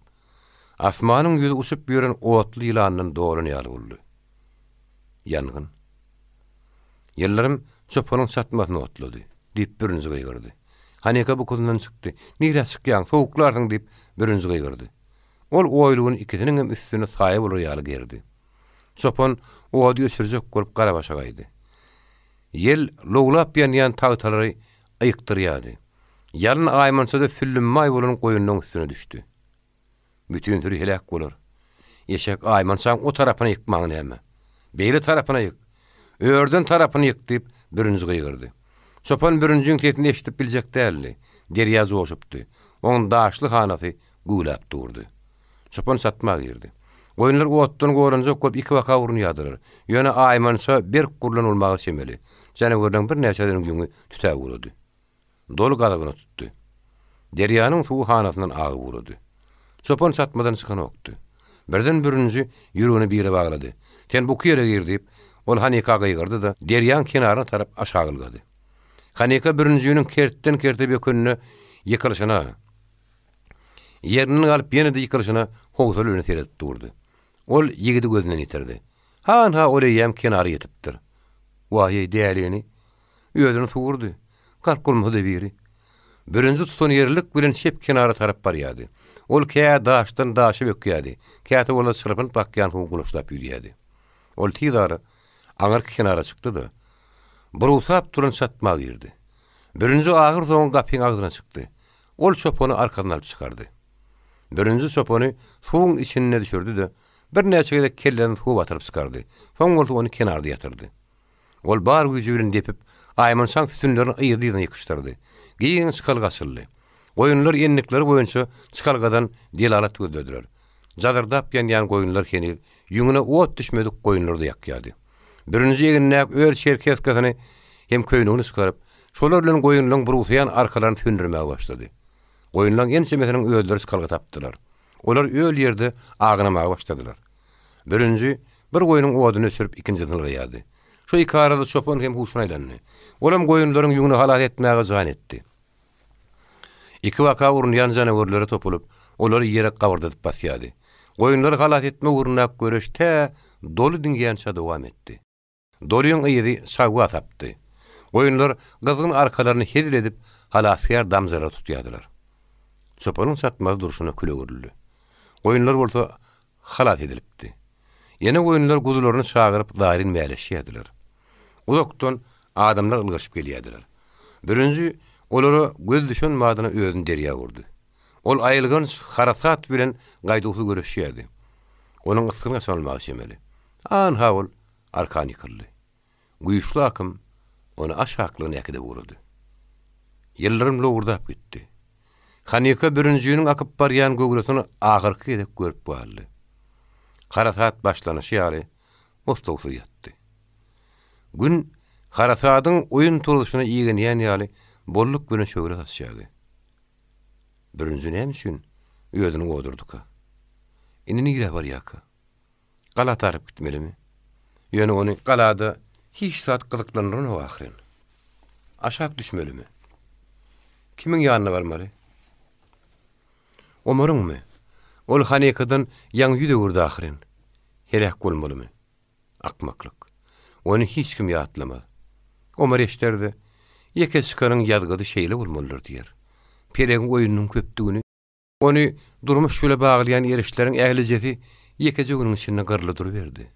asmanyň ýüzi uçup ýören otly ýylanyň doruny ýaly boldy. Ýangyn. Ýyllaram çopanyň çatmasyny otlady. Dip birinji gaýgyrdy. Hanika bu kuzundan çykdy. Nire çykýan sowuklardyň dip birinji gaýgyrdy. Ol oýlugyny ikisiniň hem üstüne saýa bolar ýaly gerdi. Çopan o ady ösürjek görüp gara başa gaýdy. Yel loglap ýanýan tagtalary aýykdyrýady. Ýalyn aýmançada süllünmäý bolan goýunyň üstüne düşdi. Bütün türi helak bolar. Eşek aýmançaň o tarapyna ýykmagy näme? Beýle tarapyna ýyk. Öýerden tarapyny ýyk diýip birinji gaýgyrdy. Çopan birinjiň tetini eşitip biljek däldi. Derýa joşupdy. Oň daşly hanasy gulap durdy. Çopan satmagy girdi. Goýunlar otdan gorunja köp iki waka urunýardylar. Ýöne aýmança bir gurlan bolmagy semeli. Janagörden bir näçeden güňü tütäp boldy. Dolu gadagyny tutdy. Derýanyň suw hanasyndan agy boldy. Çopan satmadan çykan okdy. Birden birinji ýüregini bire baglady. Sen bu ýere gir diýip, ol Hanika gaýgyrdy da derýanyň kenaryna tarap aşagylgady. Hanika birinjiniň kertden kerte bökünni ýykylyşyna, ýeriniň galyp ýene-de ýykylyşyna howsal öňe seredip durdy. Ol ýigidi gözünden ýitirdi. Ha ol ýem kenary ýetipdir. Wahy dälini ýödüni suwurdy. Garkulmady biri. Birinji tutan ýerlik bilen şep kenary tarap barýady. Ol kä daşdan daşy bökýärdi. Käte bola çyrpyp bakýan suw guluşlap ýürýärdi. Ol tydary aňyr kenara çykdy-da. Burusap turan satmagy girdi. Birinji agyr soň gapyň agzyna çykdy. Ol çopony arkadan alyp çykardy. Birinji çopony suwun içine düşürdi-de bir näçe gedek kellen suw batyryp çykardy. Soň ol ony kenarda ýatyrdy. Ol bar güýji bilen depip aýmançaň tütünlerini ýyrdydan ýykışdyrdy. Giýin çykal gasyldy. Goýunlar ýenlikleri boýunça çykalgadan delalat gözlediler. Jadardap ýanýan goýunlar kenip, ýüňüne ot düşmedik goýunlarda ýakýardy. Birinji ýeginäk öl şerkeskasyny hem köýnüni çykaryp, şolar bilen goýunlaryň burusyan arkalaryny tündürmäge başlady. Goýunlar ýençemesiň öýleri çykalga tapdylar. Olar öl ýerde agnamaga başladylar. Birinji bir goýunyň oduny sürüp ikinjisini gaýady. Şu iki arada çopan hem huşuna aýlandy. Olam goýunlaryň ýüňüni halat etmäge jan etdi. İki waka urunýan janawyrlary topulup, olary ýere gawrdatyp basýady. Goýunlar halat etme urunak göreşte dolu diňýänçe dowam etdi. Dolyň ýeri sawa tapdy. Goýunlar gyzyň arkalaryny hedil edip halasyar damzara tutýardylar. Çopanyň satmagy duruşuna külegürlü. Goýunlar bolsa halat edilipdi. Ýene goýunlar gudularyny çagyryp daýryn mäleşýärdiler. Uzakdan adamlar ılgaşyp gelýärdiler. Birinji olara göz düşenmädine özüni derýä gurdy. Ol aýylgan harasat bilen gaýdusy göreşýärdi. Onuň yskyna salmagy şemeli. Anha ol arkany kıldy. Güýçli akym onu aşaklygyna ýakide vurdy. Ýyllarym lowurdap gitdi. Hanika birinjiniň akyp barýan göwresini agyrky edip görüp bardy. Harasat başlanyşy ýaly mostowsy ýatdy. Gün harasadyň oyun turuluşyna ýegenýän ýaly bolluk bilen şöwre taşýardy. Birinji näme üçin öýdüni godurdyk. Inini gire bar ýaka. Gala taryp gitmelimi? Ýöne ony galada hiç saat gyzyklanryň wagtyn. Aşak düşmelimi? Kimiň ýanyna barmaly? Omaryňmy? Ol Hanikadan ýaň ýüde gurdy ahyryn. Herek bolmalymy? Akmaklyk. Onu hiç kim ýatlamady. Omar eşderdi. Ýeke çykanyň ýadgady şeýle bolmalydyr diýer. Peregen oýunyň köpdügini, onu durmuş şöyle baglayan erişlerin ählijeti Ýekece günüň içinde gyrly duruberdi.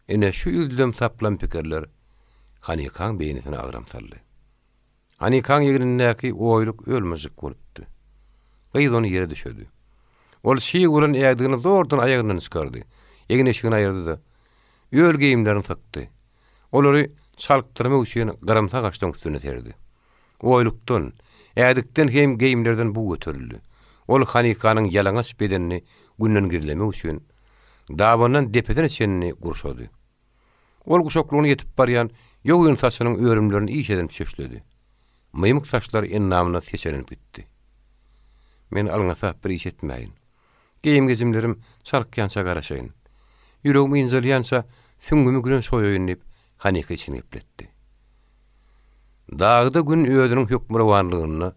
Ene şu üldüm saplan pikirler Hanykaň beýnitine agramsaldy. Hanykaň ýeginindäki oýluk ölmejik bolupdy. Gyýdy ony ýere düşedi. Ol şiý ulan ýagdygyny zordan aýagyndan çykardy. Ýegin eşigini aýyrdy da öl geyimlerini takdy. Olary çalktyrmak üçin gyrymta gaçdan üstüne terdi. Oýlukdan, ýagdykdan hem geyimlerden bu götürildi. Ol Hanykaň ýalaňaç bedenini günden girlemek üçin dabandan depeden içenini gurşady. Ol guşoklugyny ýetip barýan ýoğun saçynyň örümlerini iýşeden çöşledi. Mymyk saçlar ennamyna seçelenip gitdi. Men alňasa bir iş etmäýin. Geyim gezimlerim çarkýança garaşaýyn. Ýüregim injelýänçä süňgümi gülen soýaýyn diýip Hanyka içini epletdi. Dağda gün öýdüniň hökmürwanlygyny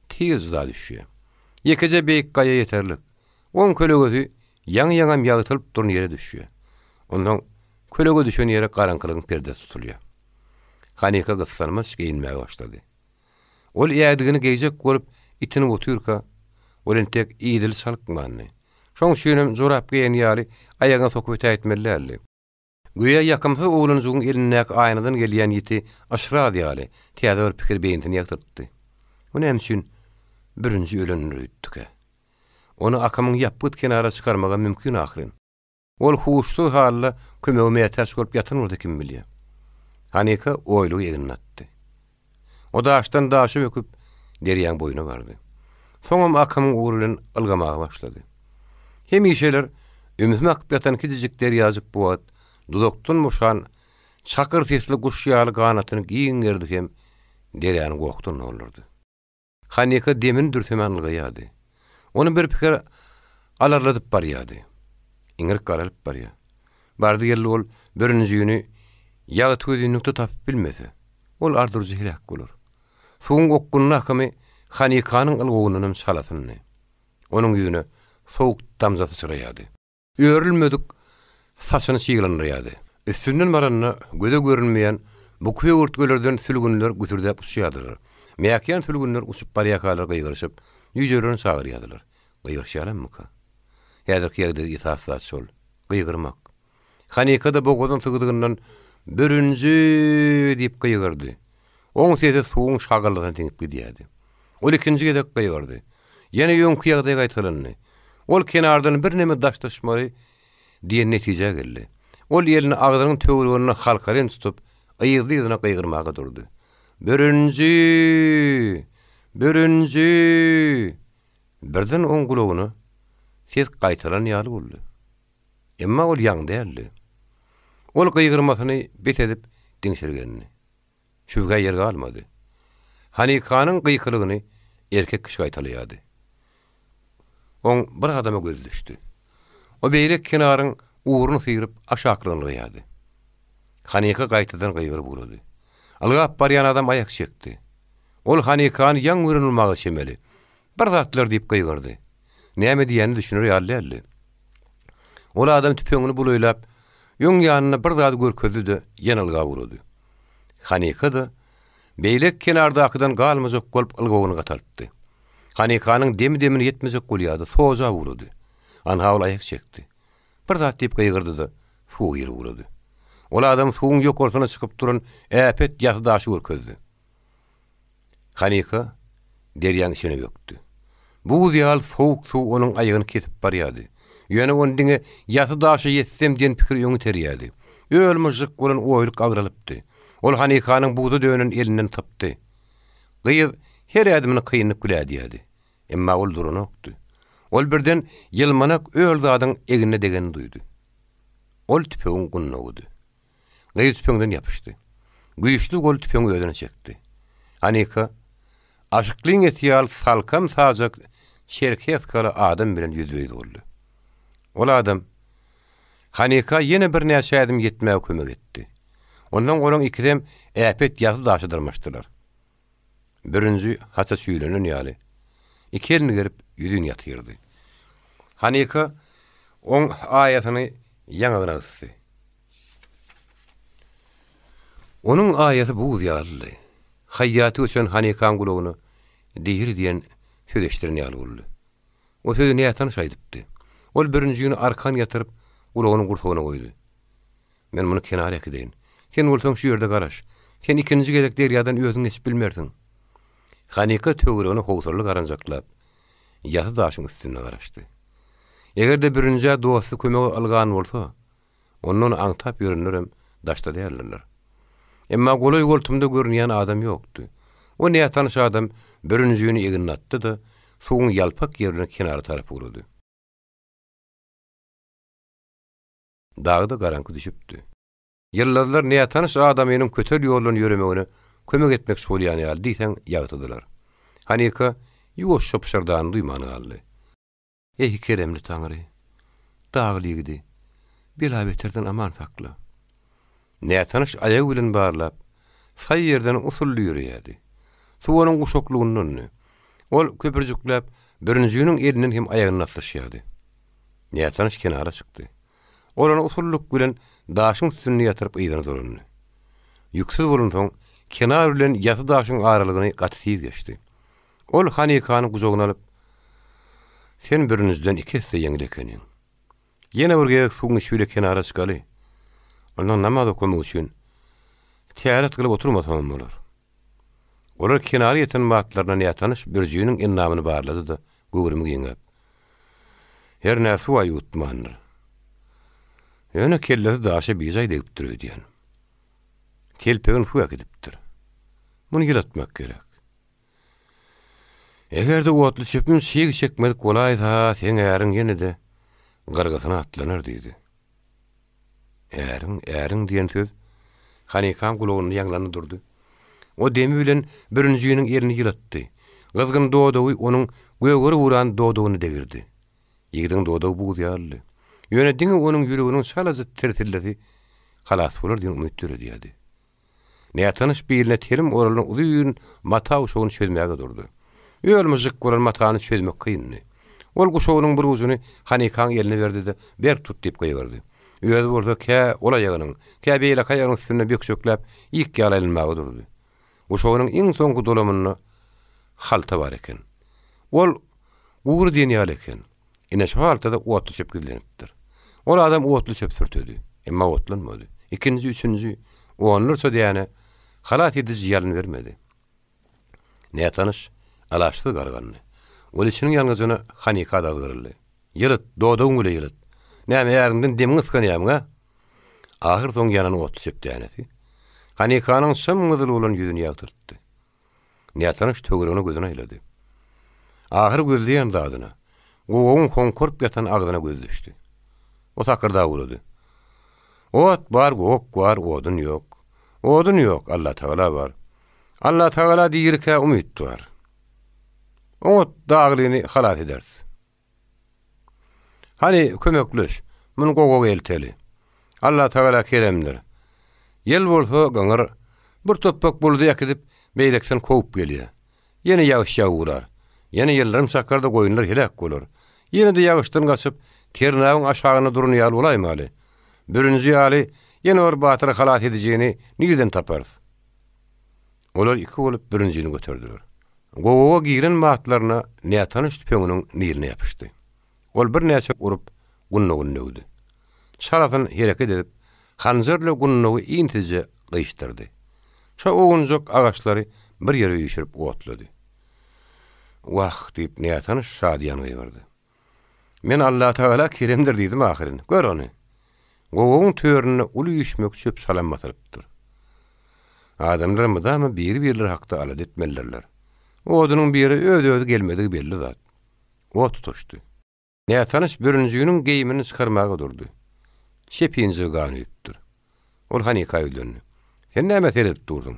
tiz da düşýär. Ýekece beýik gaýa ýeterlik. On kölegözi yaň-yaňam ýagytylyp duran ýere düşýär. Ondan kölege düşen ýere garaňkylygyň perdesi tutulýar. Hanyka gyslanmaz geyinmäge başlady. Ol ýagdygyny geýjek bolup itini otyrka, olen tek iýdil salykmandy. Şoň üçin zorap geýen ýaly aýagyna sokup ätmellerli. Güýä ýakymsy oğlunjugyň elindäki aýnadan gelýän ýiti aşra diýaly, täze bir pikir beýintini ýagtyrdy. Ony hemçin birinji ölenini rüýtdük. Onu akamyň ýapyt kenara çykarmaga mümkin ahyryn. Ol huşly halla kömegime ýetäs bolup ýatynyrdy kim bilýär. Hanyka oýlugy ýegini atdy. O daşdan daşy öküp derýäň boýuna bardy. Soňam akamyň uğru bilen ylgamaga başlady. Hem işeler ümidime akıp ýatan kidijik derýazyk buwat, dudakdan muşan çakır sesli guş ýaly ganatyny giňerdi hem derýäň gokdan olurdy. Hanyka demin dürtemenligi ýady. Onu bir pikir alarladyp barýady. Iňir garalyp barýar. Bardy ýerli ol birinjiýini ýagy töýdüňi tapyp bilmese, ol ardyrjy helak bolar. Suwun okkunyň hakamy Hanykaň ylgynyň çalasyny. Onuň ýüzüne sowuk damzasy çyraýady. Öýrilmedik saçyny çygylanýardy. Üstünden baranyna göze görünmeýän bu köýürtgelerden sülgünler götürdäp uçýardylar. Mäkýän sülgünler uçup barýakalar gyýgyryşyp, ýüzlerini sagyrýardylar. Gyýgyrşýarmyka? Häzirki ýerde ýetasat şol, gyýgyrmak. Hanyka da bogodan tygdygyndan birinji diýip gyýgyrdy. Oň sesi suwuň şagyrlygyny tiňip gidýärdi. Ol ikinji gedek gyýgyrdy. Ýene ýöňki ýagdaý gaýtarylandy. Ol kenardan bir neme daşdaşmary diýen netije geldi. Ol ýelini agdaryň töweregini halkaryn tutup, ýygyna gyýgyrmaga durdy. Birinji. Birden oň gulagyny ses gaýtaran ýaly boldy. Emma ol ýaň däldi. Ol gyýgyrmasyny betedip diňşirgenini. Şübhä ýerge almady. Hanykaň gyýkylygyny erkek kişi gaýtalýardy. On bir adama göz düşdü. O beýlek kenaryň uğruny syýryp aşakrynlygyýady. Hanyka gaýtadan gyýgyryp gurady. Algap barýan adam aýak çekdi. Ol Hanykaň ýaň görünilmäge çemeli. Bir zatlar diýip gyýgyrdy. Näme diýeni düşünür ýaly. Ol adam tüpeňini bulaýlap, ýöň ýanyna bir zat görkezdi de ýanylga gurady. Hanyka da beýlek kenardakydan galmazak bolup ylgyny gatalypdy. Hanykaň demini ýetmezek bolýardy, soza gurady. Anhawl aýak çekdi. Bir zat diýip gyýgyrdy da suw ýeri gurady. Ol adam suwuň ýokarsyna çykyp duran äpet ýazdaşy görkezdi. Hanyka derýäň içine ýökdi. Bu diýal sowuk suw onuň aýagyny kesip barýardy. Ýöne ondiňe ýazdaşy ýetsem diýen pikir ýöňü terýärdi. Ölmejik bolan oýlyk agralypdy. Ol Hanykaň buğda dönen elinden tapdy. Gyýyz her adamyny kynnyk bilädi. Emma ol duranokdy. Ol birden ýylmanak öl zadyň egine degeni duýdy. Ol tüpegiň gunnogdy. Gyýyz tüpeginden ýapyşdy. Güýçli ol tüpegiň ödüne çekdi. Hanyka aşyklyň etýal salkam sajak şerket kara adam bilen ýüzbeýdi boldy. Ol adam Hanyka ýene bir näçe adım ýetmäge kömek etdi. Ondan goraň ikidem äpet ýazy daşydyrmaşdylar. Birinji haça süýlenen ýaly. İki elini gerip ýüzüni ýatyrdy. Hanyka oň aýatyny ýaňyna ysdy. Onuň aýaty bu ýaly. Haýaty üçin Hanykaň gulagyny diýir diýen söýleşdiren ýaly boldy. O sözü näme tanış aýdypdy. Ol birinciyini arkan yatırıp ulağının gurtağına koydu. Men bunu kenara ekideyin. Sen bolsaň şu ýerde garaş. Sen ikinji gezek derýadan özüň esip bilmersiň. Hanika töwrüni howsarly garanjaklap, ýaty daşyň üstüne garaşdy. Egerde birinji dosty kömegi algan bolsa, ondan aňtap ýörenlerem daşda dällerler. Emma golay goltumda görünýän adam ýokdy. O näme tanış adam birinjiyini eginnatdy da suwuň ýalpak ýerine kenara tarap urudy. Dağda garanky düşüpdi. Yıllarlar näme tanış adam ýeňim kötel ýoldan ýöremegine kömek etmek bolýan ýaly diýsen ýagtydylar. Hanika ýuwaş şopşardan duýmany aldy. Ey keremli Taňry, dağlygdy. Bila beterden aman sakla. Näme tanış aýagy bilen barlap, say ýerden usully ýürýärdi. Suwanyň guşoklugyndan ol köpürjüklep birinjiyiniň elinden hem aýagyny atlaşýardy. Näme tanış kenara çykdy. Olany usulluk bilen daşyň üstüne ýatyryp ýygyny durundy. Ýüksel bolunsoň kenar bilen ýaty daşyň aralygyny gaty geçdi. Ol Hanikany gujogyna alyp, sen birinizden iki hisse ýeňilekeniň. Ýene bir gezek suwuň şüýle kenara çykaly. Ondan namaz okumak üçin tiýaret kılıp oturmasam bolar. Olar kenara ýeten wagtlaryna näme tanış birjiginiň innamyny barlady da göwrümi giňep. Her näse wa ýutmandyr. Ýöne kellesi daşa bizaý diýip durýan. Kelpegin fuýa gidipdir. Muny ýylatmak gerek. Egerde otly çepim şeýgi çekmedik bolaýsa, sen äriň ýene-de gargasyna atlanar diýdi. Äriň diýen söz Hanikan gulagyny ýaňlany durdy. O demi bilen birinjiyiniň erini ýylatdy. Gızgın dodowy onuň göwgüri uran dodowyny degirdi. Ýigdiň dodow buğdýarly. Ýönediňi onuň ýüreginiň şalazy tertilledi. Halas bolar diýen umytdyr diýdi. Näme tanış biline terim oralyny uzun mata uşagyny çözmäge durdy. Ölmüzik bolan matany çözmek kynny. Ol guşagynyň bir uzuny Hanikan eline berdi de ber tut diýip goýardy. Öýde bolsa kä olaýagynyň, kä beýle kaýagynyň üstüne bökşöklep ilk ýalanmagy durdy. Guşagynyň iň soňky dolamyny halta bar eken. Ol uğur diýen ýaly eken. Ine şu haltada otly çöp gidilenipdir. Ol adam otly çöp sürtedi. Emma otlanmady. İkinji, üçünji onlurça diýene halat edici ýalyn bermedi. Näme tanış alaşdy gargany. Ol içiniň ýalňyzyny Hanika da gyrly. Ýylyt, dodow gule ýylyt. Näme ýaryndan demiň ıskanýam ga? Ahir soň ýanyny otly çöp diýenesi. Hanikanyň symgydyl bolan ýüzüni ýagtyrtdy. Näme tanış töweregini gözüne aýlady. Ahir gözleýän zadyna gowagyň konkorp ýatan agdyna göz düşdi. O takyrda urudy. Ot bar, gok var, odun ýok. Odun ýok, Allah Taala bar. Allah Taala diýirkä umyt bar. Ot daglyny halat edersi. Hani kömekleş, mun gogog elteli. Allah Taala keremdir. Yel bolsa gaňar bir toppak boldy ýakydip beýlekden kowup gelýär. Ýene ýagyş ýagurar. Ýene ýellerim sakarda goýunlar helak bolar. Ýene de ýagyşdan gaçyp ternagyň aşagyna durunýar bolaýmaly. Birinji ýaly ýene bir batyr halat edijini nirden taparys? Olar iki bolup birinjini götürdiler. Gogoga giren wagtlaryna näme tanış tüpeňiniň niline ýapyşdy. Ol bir näçe urup gunnogun nöwdi. Şarafyn hereket edip hanzerle gunnogu intije gyşdyrdy. Şo ogunjak agaçlary bir ýere ýüşürip otlady. Wah diýip näme tanış şadýan ýerdi. Men Allah Taala keremdir diýdim ahyryny. Gör ony. Gogogyň törüne uly ýüşmek çöp salam batyrypdyr. Adamlar mydamy bir-birleri hakda alad etmellerler. Odunyň biri öýde gelmedigi belli zat. O tutuşdy. Näme tanış birinjiginiň geýimini çykarmaga durdy. Şepinji ganypdyr. Ol Hanika öýlendi. Sen näme terip durdun?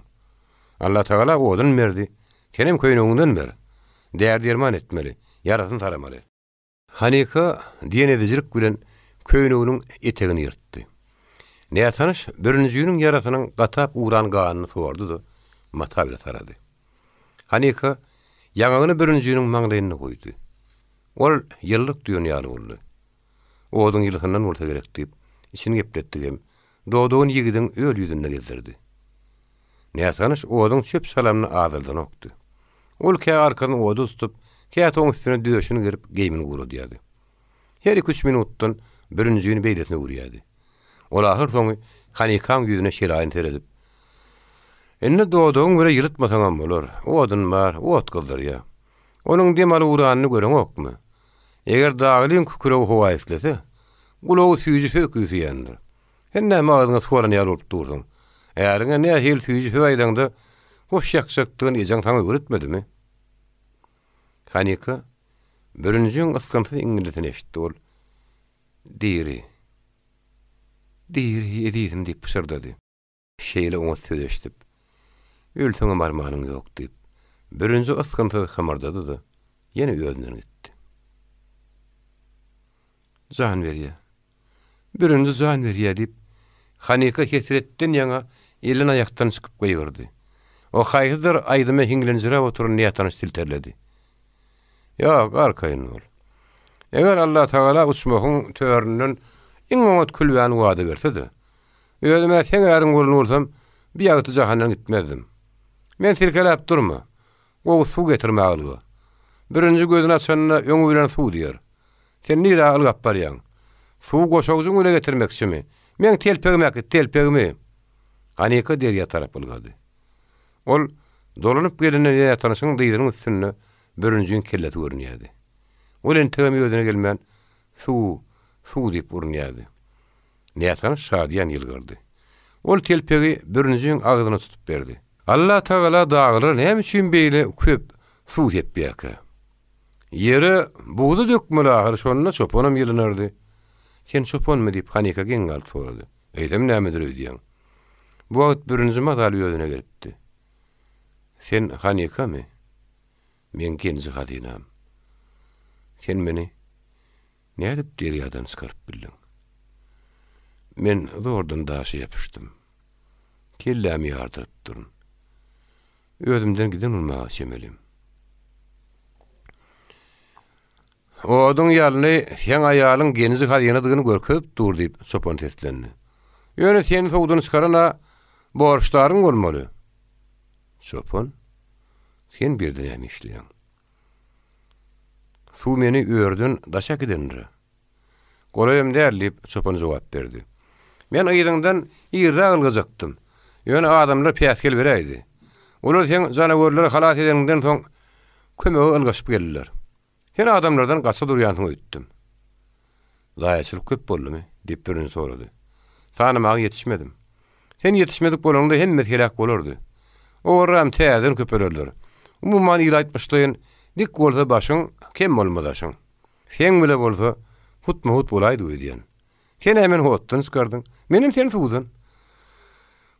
Allah Taala odun berdi. Kenem köýnüňden ber. Där derman etmeli. Yaratyn taramaly. Hanika diýen edijilik bilen köýnüňiň etegini ýyrtdy. Näme tanış birinjiginiň yaratynyň gatap uğran ganyny sordy da mata bilen tarady. Hanika ýaňagyny birinjiginiň maňdaýyna goýdy. Ol ýyllyk dünýäli boldy. Oduň ýylgyndan bolsa gerek diýip içini gepletdigem dodowyň ýigidiň öl ýüzünde gezdirdi. Näme tanış oduň çöp salamyny azaldan okdy. Ol kä arkany odu tutup kä toň üstüne döşüni girip geýmini gurdy ýady. Her 2-3 minutdan birincini beýlesine urýardy. Ol ahir soňy Hanikam ýüzüne şeraýyn teredip, "Enne doğduğun göre yırtmasaňam bolar. O adyn bar, o at kıldır ya. Onuň demaly uranyny göreň okmy? Eger daglyň küküregi howa eslese, gulagy süýji söküýändir. Henne magyňy soran ýar bolup durdyň. Äriňe ne hel süýji höýdäňde hoş ýakşakdygyny ejaň taňa göretmedimi?" Hanika birinjiň ıskantysy iňilesini eşitdi ol. "Diri edýän" diýip pysyrdy. Şeýle oňa söýleşdip, "Ölseňem armanyň ýok" diýip birinji ıskantysy hamardady-da, ýene özünden gitdi. "Jan berýär. Birinji jan berýär" diýip Hanika kesretden ýaňa elin aýakdan çykyp goýurdy. O haýhydyr aýdyma hiňlenjirä oturan niýatany silterledi. "Ýok, arkaýyn bol. Eger Allah Taala uçmagyň töründen iň oňat külbäni wada berse-de, özüme sen äriň bolany bolsam, bir ýagty jahannam gitmezdim. Men silkeläp durma. O su getirmäli. Birinji gözüni açanna öňü bilen su diýer. Sen nire alyp barýaň? Su goşagyny öle getirmekçimi? Men telpegimi?" Hanika derýä tarap bolgady. Ol dolanyp gelene ýatanyşyň diýdiň üstüne birinjiň kelleti görünýärdi. Ol entegem ýödüne gelmän su diýip urunýardy. Näçe şadyan ýylgyrdy. Ol telpegi birinjiň agyzyna tutup berdi. Allah Taala dağlar näme üçin beýle köp su hepýäkä? Ýere buğda dökmeli ahir şonuna çopanam ýylanardy. Sen çopanmy diýip Hanika geňgal sorady. Eýdem nämedir öýdýäň? Bu wagt birinji madal ýödüne gelipdi. "Sen Hanikamy? Men genji hadynam. Sen meni nädip derýadan çykaryp bildiň? Men zordan daşy ýapyşdym. Kellämi ýardyryp durun. Özümden giden ulmaga şemelim. Oduň ýalyny sen aýalyň genji hadynadygyny görkep dur" diýip çopan teslendi. "Ýöne sen sowdan çykarana borçlaryň bolmaly." "Çopan, sen birden hem işleýän. Su meni ördün daşak edendir." "Golayım däl" diýip çopan jogap berdi. "Men aýdyňdan ýyra algajaktym. Ýöne adamlar päskel beräýdi. Olar sen janawörleri halat edenden soň kömegi algaşyp geldiler. Sen adamlardan gaça durýansyň öýtdim." "Zaýaçylyk köp boldymy?" diýip birini sorady. "Tanamagy ýetişmedim. Sen ýetişmedik bolanda hemme helak bolardy. Oram täzen köpelerler. Umumyň ýyl aýtmyşdyň, dik bolsa başyň kem bolmadaşyň. Sen bile bolsa hut bolaýdy öýdýän. Sen hemen hotdan çykardyň. Menim sen suwdan."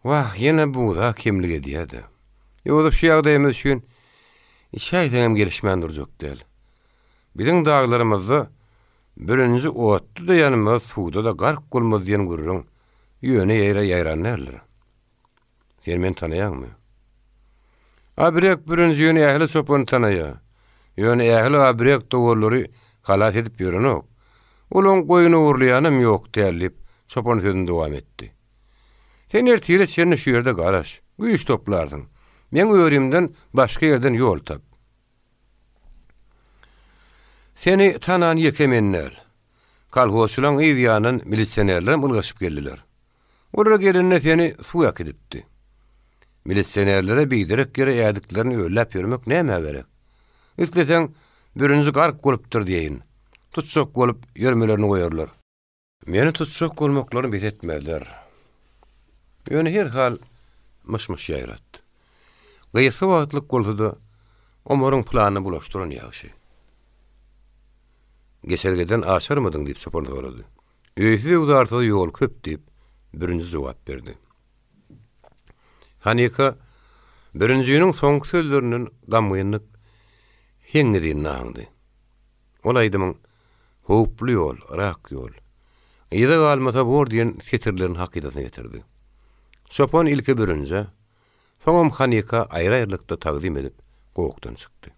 "Wah, ýene buda kimlik edýärdi. Ýöwde şu ýagdaýymyz üçin işäýdäňem gelişmän durjak däl. Biziň daglarymyzda birinji otdy da ýanymyz suwda da gark bolmaz diýen görüň. Ýöne ýaýranlarlar. Sen men tanaýarmy? Abrek birinji ýöne ähli çopan tanaýar. Ýöne ähli abrek dowurlary halat edip ýörenok. Olaň goýuny urlaýanym ýok dälip çopan sözüni dowam etdi. "Sen ertire çenne şu ýerde garaş, güýç toplardyň. Men öýrimden başga ýerden ýol tap. Seni tanan ýekemenler. Kalhosulaň ýa-da milisionerler bulgaşyp geldiler. Olara gelende seni suýak edipdi. Milisionerlere biderek gere ýadyklaryny öýläp ýörmek näme gerek? Isleseň birinji gark bolupdyr diýin. Tutsak bolup ýörmelerini goýarlar. Meni tutsak bolmaklaryny biletmezler. Ýöne her hal myş ýaýratdy. Gaýsy wagtlyk bolsa-da omaryň planyny bulaşdyran ýaşy. "Geçergeden aşarmadyň" diýip çopan sorady. "Öýsü udartyda ýol köp" diýip birinji jogap berdi. Hanika birinjiniň soňky sözleriniň gamgynyk heňidiň naňdy. Olaýdymyň howply ýol, rak ýol. Ýa-da galmasa bor diýen fikrlerini hakykatyna getirdi. Çopan ilki birinji, soňam Hanika aýry-aýrylykda tagdim edip gowukdan çykdy.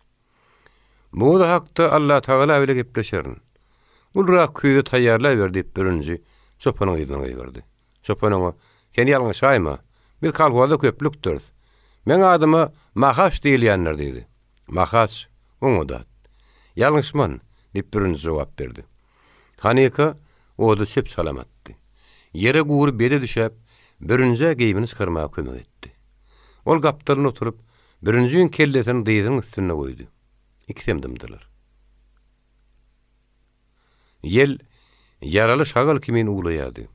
Bu da hakda Allah Taala bile gepleşerin. Ul rak küýde taýýarlar berdi birinji çopanyň ýygyna ýerdi. Çopan oňa "Sen ýalňyş aýma. Bir kalwada köplükdir. Men adymy Mahaş diýilýänler" diýdi. "Mahaş, oňa da. Ýalňyşman" diýip birinji jogap berdi. Hanika oda söp salamatdy. Yere gurup bede düşäp, bürünje geýbini çykarmaga kömek etdi. Ol gapdalyna oturup, bürünjüň kellesini dyýdyň üstüne goýdy. İkisem dymdylar. Yel yaraly şagal kimin uglaýady.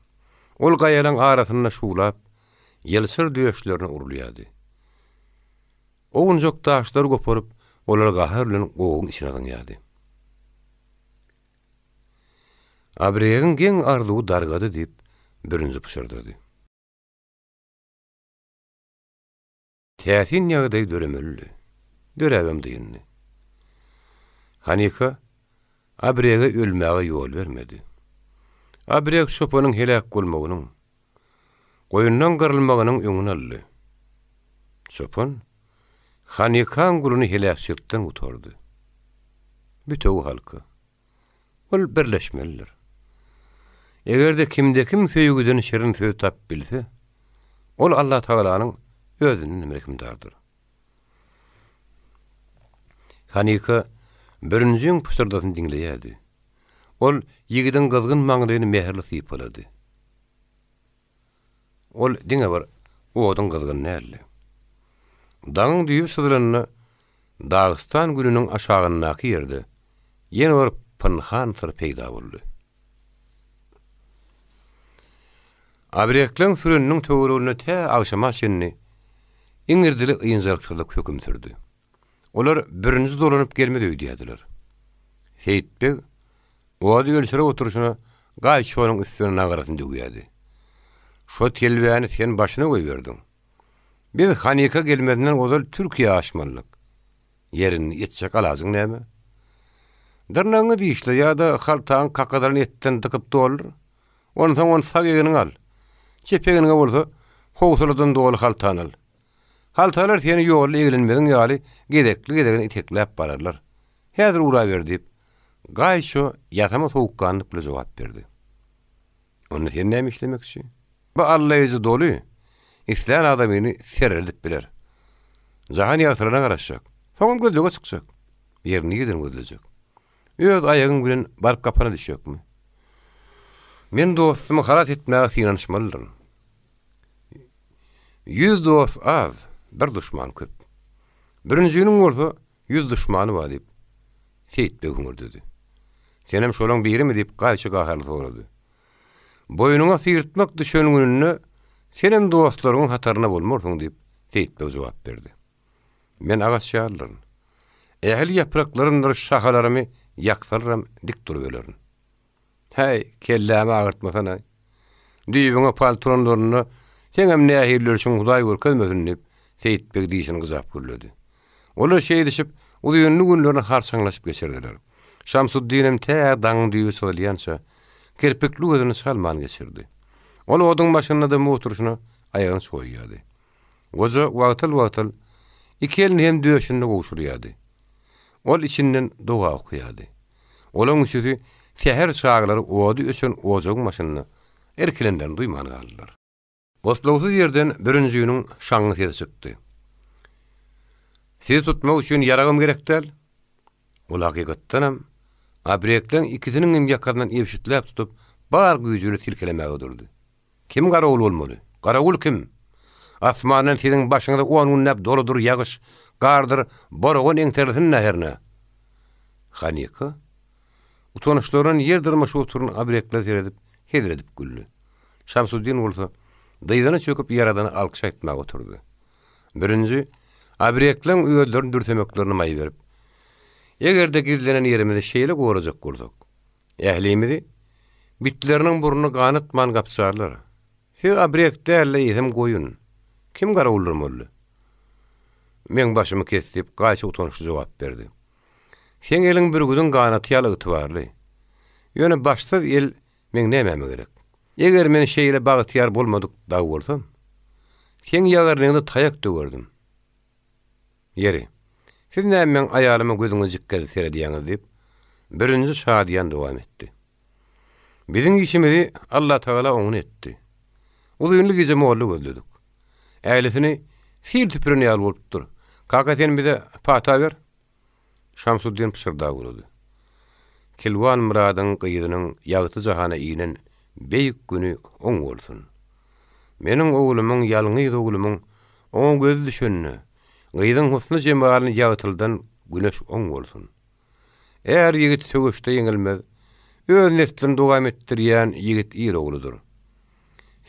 Ol gaýalaň arasyna şulap, yelsir düýeşlerini urulaýady. Oňjok taşlar goparyp, olar gahar bilen oğun içine ýady. Abreýegiň geň arzuwy dargady diýip bürünji pişirdi. Täsin ýagdaý döremeli. Dörebem diýindi. Hanika Abreýege ölmäge ýol bermedi. Abreýeg şopanyň helak bolmagynyň, goýundan gyrylmagynyň öňüne aldy. Şopan Hanikan guluny helakçykdan utardy. Bütün halka. Ol birleşmelidir. Egerde kimde kim söýgüden şerin söýüp tap bilse, ol Allah Taalanyň özünün emrikindardyr. Hanika bürünjüň pysyrdasyny diňleýärdi. Ol ýigidin gyzgyn maňlygyny meherli syp alady. Ol diňe bar, oduň gyzgyn näli. Daň düýüp sydylanyny Dagestan gününiň aşagynaky ýerde ýene bir pynhan syr peýda boldy. Abreýekleň sürüniniň töweregine tä agşama şenni iňirdili ýynjakçylyk höküm sürdi. Olar birinji dolanyp gelmedi öýdýärdiler. Seyitbek oady ölçere oturuşuna gaýçynyň üstüne nagarasyny döwýärdi. Şo telbäni sen başyna goýberdiň. Bir Hanika gelmedinden ozal Türkiýe aşmanlyk. Yerini ýetjek alazyň näme? Dırnaňy diýişle ýa-da haltaň kakadaryny etden dıkyp dolur. Ondan on sagegyny al. Çepegini bolsa, howsuladan dolu haltan al. Haltalar seni ýolly egilenmediň ýaly gedekli itekläp bararlar. Häzir ura berdi. Gaýşo ýatama sowukkanlyk bilen jogap berdi. Onu sen näme işlemekçi? Bu Allah ýüzi dolu. İslam adamyny sereldip biler. Jahan ýatyryna garaşjak. Soňam gözlege çykjak. Ýerini ýeden gözlejek. Öz aýagyň bilen baryp kapana düşýekmi? Men dostumy harat etmäge finanşmalydyr. 100 dost az, bir düşman köp. Birinjiniň bolsa 100 düşmany bar diýip Seyitbek öňürdi. Senem şolaň birimi diýip gaýçy gaharly sorady. Boýnuňa syrtmak düşen gününe senem dostlaryň hataryna bolmarsyň diýip Seyitbek jogap berdi. Men agaçýarlym. Ähli ýapraklaryny şahalarymı ýaksalyram dik durup Hey, kellämi agyrtmasana. Düýbüňe paltoronlaryny seňem nähirler üçin Hudaý görkezmesin diýip Seyitbek diýişini gyzap gürledi. Olar şeýdişip, ulyny günlerini harçaňlaşyp geçirdiler. Şamsuddinem tä daň düýü söylýänçä, kirpikli gözüni salman geçirdi. Ol oduň başynda da oturuşyna aýagyny soýýardy. Goza wagtyl iki elini hem döşünde gowşurýardy. Ol içinden doga okuýardy. Olaň üçin seher çağlary ody üçün ojagyň maşynyny erkelenden duýmany aldylar. Goslawsuz ýerden birinjiniň şaňy sesi çykdy. Sizi tutmak üçin yaragym gerekdir. Ol hakykatdanam Abreýekleň ikisiniň hem ýakardan ýepşitläp tutup bar güýjüni tilkelemäge durdy. Kim garawul bolmaly? Garawul kim? Asmandan siziň başyňyza 10 günnäp doludur ýagyş, gardyr, borogun eňterlisin näherne. Hanika utanışlaryň ýerdirme şu oturun Abreýekle seredip, hedredip güldü. Şamsuddin bolsa dyýdana çöküp ýaradany alkyş aýtmaga oturdy. Birinji Abreýekleň öýlerini dürtemeklerini maý berip, egerde gizlenen ýerimizi şeýle gorajak bolsak, ählimizi bitleriniň burnu ganatman gapsarlar. Siz Abreýekde elle ýetim goýun. Kim garawuldurmaly? Men başymy kesip gaýçy utanışly jogap berdi. Sen eliň bir güdün ganaty ýaly ýytybarly. Ýöne başda el men näme gerek? Eger men şeýle bagtyar bolmadyk da bolsam, sen ýagarlygyny taýak dögerdim. Yeri. Siz näme men aýalymy gözüňizi jikkel serediýäňiz diýip, birinji şadiýan dowam etdi. Biziň işimizi Allah Taala oňun etdi. Ulyny gije molly gözledik. Älisini fil tüpürüne ýaly bolupdyr. Kaka sen bize pata ber. Şamsuddin pişirda guruldy. Kilwan Muradyň gyýdynyň ýagty jahana inen beýik güni oň bolsun. Meniň oglumyň ýalňyz oglumyň oň göz düşenni, gyýdyň husny jemalyny ýagtyldan güneş oň bolsun. Eğer ýigit tögüşde ýeňilmez, öz neslini dowam etdirýän ýigit ir ogludur.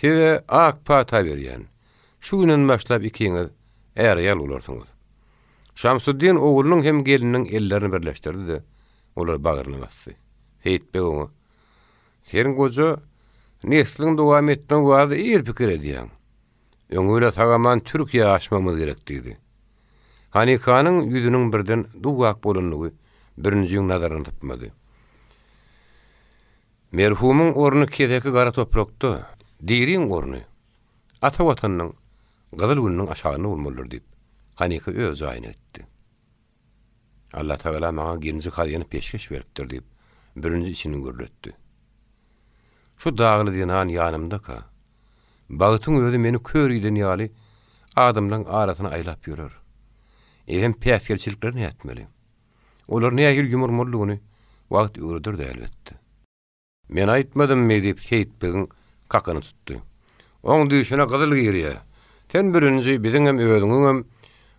Size ak pata berýän, şu günden başlap ikiňiz ýal bolarsyňyz. Şamsuddin oglunyň hem geliniň ellerini birleşdirdi-de, olar bagyryna bassy. Seyitbek oňa: "Sen goja neslini dowam etmek wagty ir pikir edýäň. Öňüle tagaman Türkiýe aşmamyz gerek" diýdi. Hanikanyň ýüzüniň birden duwak bolanlygy birinjiň nazaryny tutmady. Merhumyň orny kedeki gara toprakda, diýriň orny ata watanyň gyzyl gününiň aşagyny bolmalydyr diýip Hanika öz aýyn etdi. Allah Taala maňa genji hadyny peşkeş beripdir diýip birinji içini görletdi. Şu dagly diýen ýanymda-ka, bagytyň özü meni körýden ýaly adamlaryň arasyna aýlap ýörer. Eýem päsgelçiliklerini ýetmeli. Olar nähir ýumurmurlygyny wagt öwrüdir elbetde. Men aýtmadym me diýip Seyitbegiň kakyny tutdy. Oň düşüne gyzyl giriýär. Sen birinji biziň hem özüňiň hem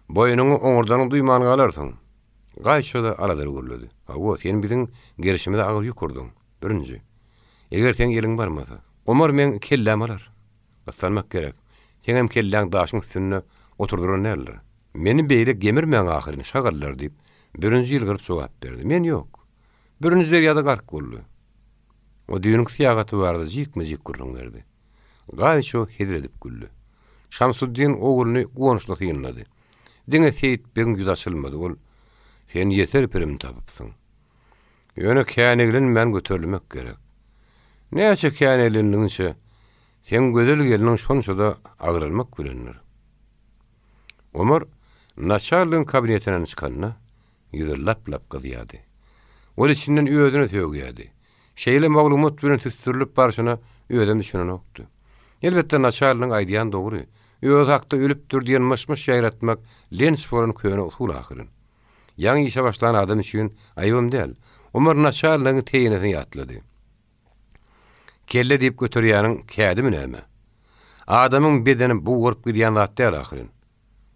boýunyňy oňurdan duýman galarsyň. Gaýşada aladar görledi. Hawa sen biziň gerişimde agyr ýokurdyň. Birinji. Eger sen ýeriň barmasa, Omar men kellem alar. Gassanmak gerek. Sen hem kelläň daşyň üstüne oturduran näler? Meni beýle gemirmeň ahyryny şagallar diýip birinji ýyl gyryp jogap berdi. Men ýok. Birinji derýada gark boldy. O düýüniň syýagaty bardy, jikme-jik gurrun berdi. Gaýşo hedir edip güldü. Şamsuddin ogluny gowunçly ýynlady. Diňe Seyitbegiň ýüzi açylmady. Ol: "Sen ýeter pirim tapypsyň. Ýöne känegilin men göterilmek gerek. Näçe känegiliniňçe sen gözel geliniň şonçada agyrylmak bilenler." Omar naçarlyň kabinetinden çykanyna ýüzi lap-lap gyzýady. Ol içinden özüne tögýärdi. Şeýle maglumat bilen tüstürilip barşyna öýdem düşünen okdy. Elbetde naçarlyň aýdýan dogry. Öz hakda ölüpdir diýen myş-myş ýaýratmak Lensforun köýüne usul ahyryn. Ýaňy işe başlayan adam üçin aýbym däl. Omar naçarlygyň teýinini ýatlady. Kelle diýip göterýäniň kädimi näme? Adamyň bedeni bu gorup gidýän zat däl ahyryn.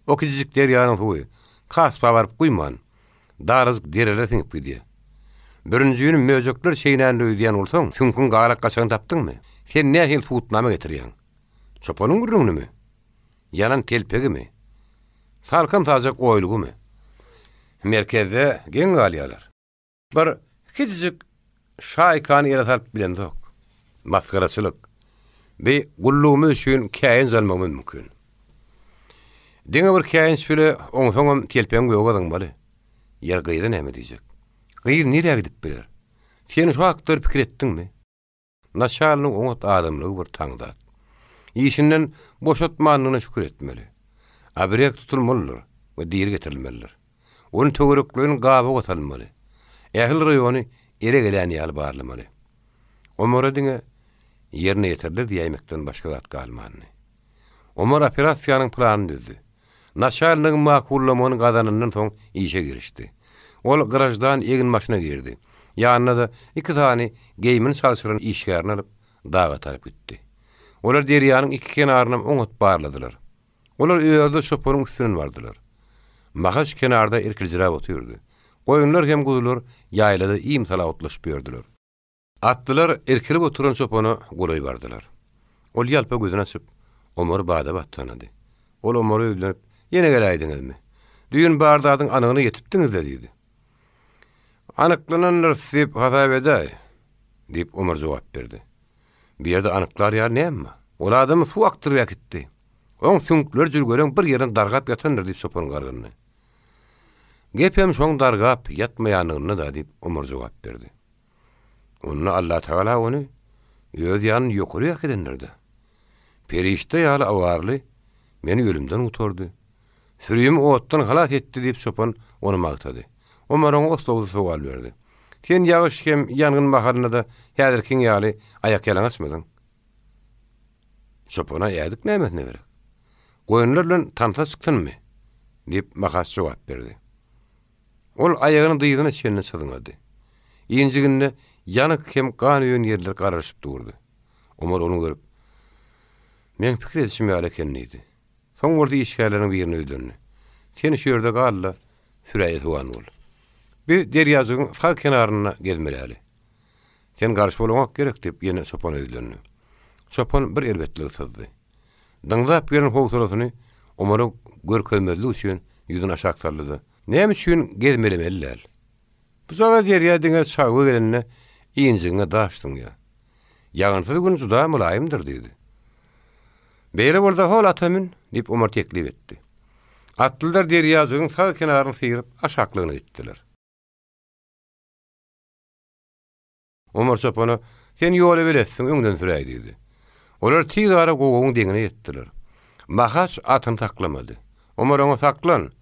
O kijik derýanyň suwy kaspa baryp guýman. Daryzyk derele siňip gidýär. Birinji günü möjekler şeýnäni öýdýän bolsaň, sünkün galak gaçan tapdyňmy? Sen nähil suwutnama getirýän? Çopanyň gurrunymy? Yanan telpegimi? Salkam tazak oýlugymy? Merkezde geň galýalar. Bir kijik şaýkany ýere salyp bilen tok. Maskaraçylyk. Be gullugmy üçin käýin zalmak mümkin. Diňe bir käýin şöyle oňsoňam telpeň goýgadyň bary. Ýer gyýda näme diýjek? Gyýr nereye gidip biler? Sen şu hakda pikir etdiňmi? Naçarlyň oňat adamlygy bir taňdat. İşinden boşatmanlygyna şükür etmeli. Abirek tutulmalydyr we diýer getirilmelidir. Onu töwereklerini gaba gotalmaly. Ähli raýony ere gelen ýaly barlamaly. Omar diňe ýerine ýetirler diýmekden başga zat galmany. Omar operasiýanyň planyny düzdü. Naçarlygyň makullamagyny gazanyndan soň işe girişdi. Ol garajdan egin maşyna girdi. Ýanyna da iki tane geýmini çalşyran işgärni alyp daga tarap gitdi. Olar derýanyň iki kenaryna oňat barladylar. Olar öýerde şopanyň üstüne bardylar. Magaç kenarda erkiljirap oturdy. Goýunlar hem gudular ýaýlada iýim salawatlaşyp ýördiler. Atdylar erkilip oturan şopany golaý bardylar. Ol ýalpa gözüni açyp Omar bada battanady. Ol Omary öýlenip: "Ýene gelaýdyňyzmy? Düýün bardadyň anygyny ýetipdiňiz" diýdi. "Anyklananlar sip hasap edäý" diýip Omar jogap berdi. Bir ýerde anyklar ýa näme? Ol adamy suw aktyryp gitdi. Oň süňkler jürgelen bir ýerden dargap ýatandyr diýip şopany gargany. Gep hem şoň dargap ýatmaýanyny da diýip Omar jogap berdi. Onu Allah Taala onu öz ýanyny ýokary edenlerdi. Perişte ýaly awarly meni ölümden utordy. Sürüýüm otdan halat etdi diýip şopan onu magtady. Omar oňa ostawdy sowal berdi. Sen ýagyş hem ýangyn mahalyna da häzirkiň ýaly ayak ýalan açmadyň. Şopana ýadyk nämetine gerek? Goýunlar bilen tansa çykdynmy? Diýip makas jogap berdi. Ol ayagyny dyýdyna çenine sadyňady. Iyinjiginde yanık hem kan öýen yerler garaşyp durdy. Omar onu görüp, "Men pikir etişim ýaly ekenidi. Soň boldy işgärleriň birini öýdürni. Seni şu ýerde galla, süraýet howan bol. Bir derýazyň sag kenaryna gezmeläli. Sen garşy bolmak gerek" diýip ýene Sopan öýdürni. Sopan bir elbetlik sazdy. Daňzap gelen howsalasyny Omara görkezmezlik üçin ýüzüni aşağı saldy. "Näme üçin gezmelemeliler? Bu zaga derýa diňe çağı gelenine iňjiňe daşdyň ýa. Ýagynty gün juda mulaýymdyr" diýdi. "Beýle bolsa hol atamyn" diýip Omar teklip etdi. Atlylar derýazyň sag kenaryny syýryp aşaklygyna gitdiler. Omar Sopana, "Sen ýola beletsiň, öňden süräý" diýdi. Olar tiz ara gogogyň deňine ýetdiler. Mahas atyny taklamady. Omar oňa "Saklan,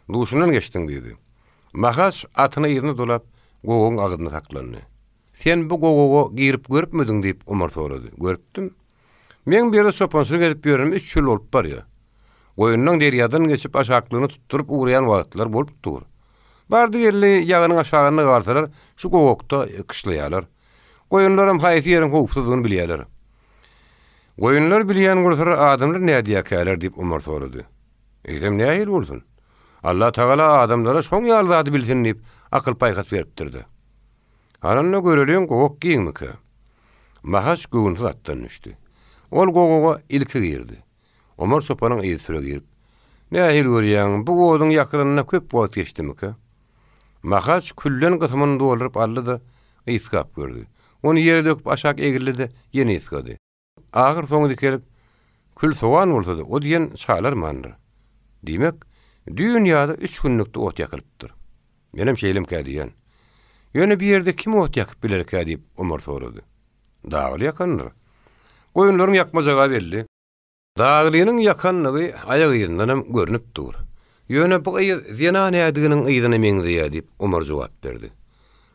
duşundan geçdiň" diýdi. Mahas atyny ýerine dolap gogogyň agydyna saklandy. "Sen bu gogogy girip görüpmüdiň" diýip Omar sorady. "Görüpdim. Men bir ýerde Sopansy gezip ýörerim, 3 ýyl bolup barýar. Goýundan derýadan geçip aşaklygyny tutturup uğrayan wagtlar bolup dur. Bardy ýerli ýagynyň aşagyna garsalar, şu gogokda kışlaýarlar. Goýunlarym haýsy ýeriň howpsuzlygyny bilýärler. Goýunlar bilýän bolsalar adamlar näde ýakarlar" diýip Omar sorady. "Eýlem nähil bolsun? Allah Taala adamlara şoň ýaly bilsin" diýip akyl paýgat beripdirdi. "Haranna görelýän gogok giňmiki?" Mahas göwünti atdan düşdi. Ol gogoga ilki girdi. Omar Sopanyň ýysyna girip, "Nähil görýän? Bu gogodyň ýakyryna köp wagt geçdimiki?" Mahas küllen gysmyny doldurup aldy da ýyskap gördü. Onu ýere döküp aşak egildi, ýene ýyskady. Ahyr soňuny kelip, "Kül sowan bolsa-da, o diýen çalar mandyr. Diýmek, dünýäde 3 günlükde ot ýakylypdyr. Menem şeýlim kädiýän. Ýöne bir ýerde kim ot ýakyp bilerek diýip Omar sorady. "Dagly ýakandyr. Goýunlaryň ýakmajaga belli. Daglynyň ýakanlygy aýagy ýerinden görünip dur. Ýöne bu ýer zina nädiginiň ýygyny meňzeýär" diýip Omar jogap berdi.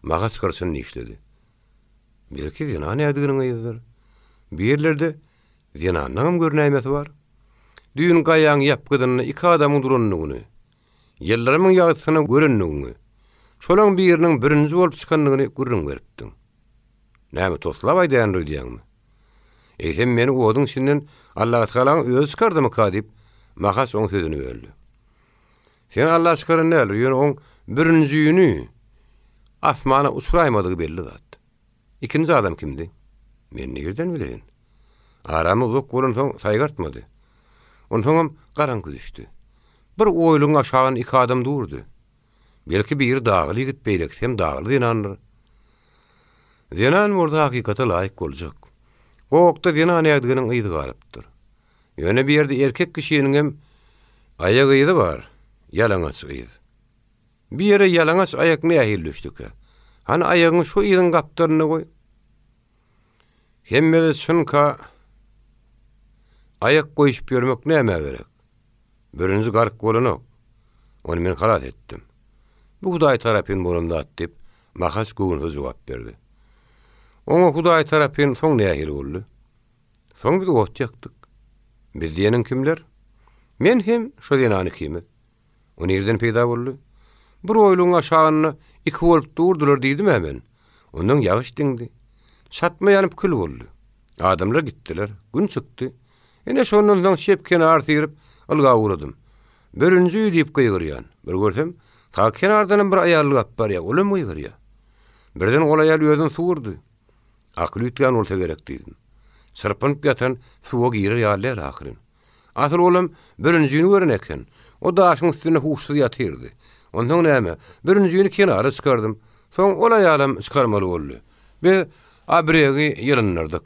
Magas kırsyny işledi. "Belki zina nädiginiň ýygydyr. Bir ýerlerde zinanyň görnämesi bar. Düýün gaýaň ýapgydyny 2 adamyň duranlygyny, ýellaryň ýagysyny görenligini, şolaň biriniň birinji bolup çykanlygyny görüň beripdiň. Näme toslap aýdýan diýýäňmi? Eýsem meni oduň içinden Allah Taala öz çykardymy ka diýip Magas oň sözüni berdi. "Sen Allah çykaran näler? Ýöne oň birinjiýini asmana uçuraýmadygy belli zat. İkinji adam kimdi? Men nerden bileýin? Aramy uzak bolan soň saýgartmady. Ondan garaňky düşdi. Bir oýluň aşagyna 2 adam durdy. Belki biri dagly git beýleksem dagly inandyr. Zenan murda hakykata laýyk boljak. Gogokda zenan ýagdyginiň ýygy galypdyr. Ýöne bir ýerde erkek kişiniň hem aýagy ýygy bar, ýalaňaç ýygy. Bir ýere ýalaňaç aýak nähil düşdük. Hani aýagyň şu ýygyň gapdaryna goý. Hemmede çynka ayak goýup ýörmek näme gerek? Birinji gark bolanok. Onu men galat etdim. Bu Hudaý tarapyn bolanda diýip Magas göwünti jogap berdi. Oňa Hudaý tarapyn soň nähili boldy? Soň biz ot ýakdyk. Biz diýeniň kimler? Men hem şo diýeni kimid? O nerden peýda boldy? Bir oýluň aşagyna 2 bolup durdular diýdim hemen. Ondan ýagyş diňdi. Çatma ýanyp kül boldy. Adamlar gitdiler. Gün çykdy. Ene şondan soň şep kenar ýerip ylga uradym. Birinji diýip gyýgyrýan. Bir görsem, ta kenardan bir aýarly gap bar ýa, olam gyýgyrýa. Birden ol aýal ýöden suwurdy. Akly ýetgen bolsa gerek diýdim. Sırpynyp ýatan suwa girer ýalar ahyryn. Asyl olam birinjini gören eken. O daşyň üstüne huşsuz ýatyrdy. Ondan näme? Birinjini kenara çykardym. Soň ol aýalym çykarmaly boldy. Ve abregi ýyrynardyk.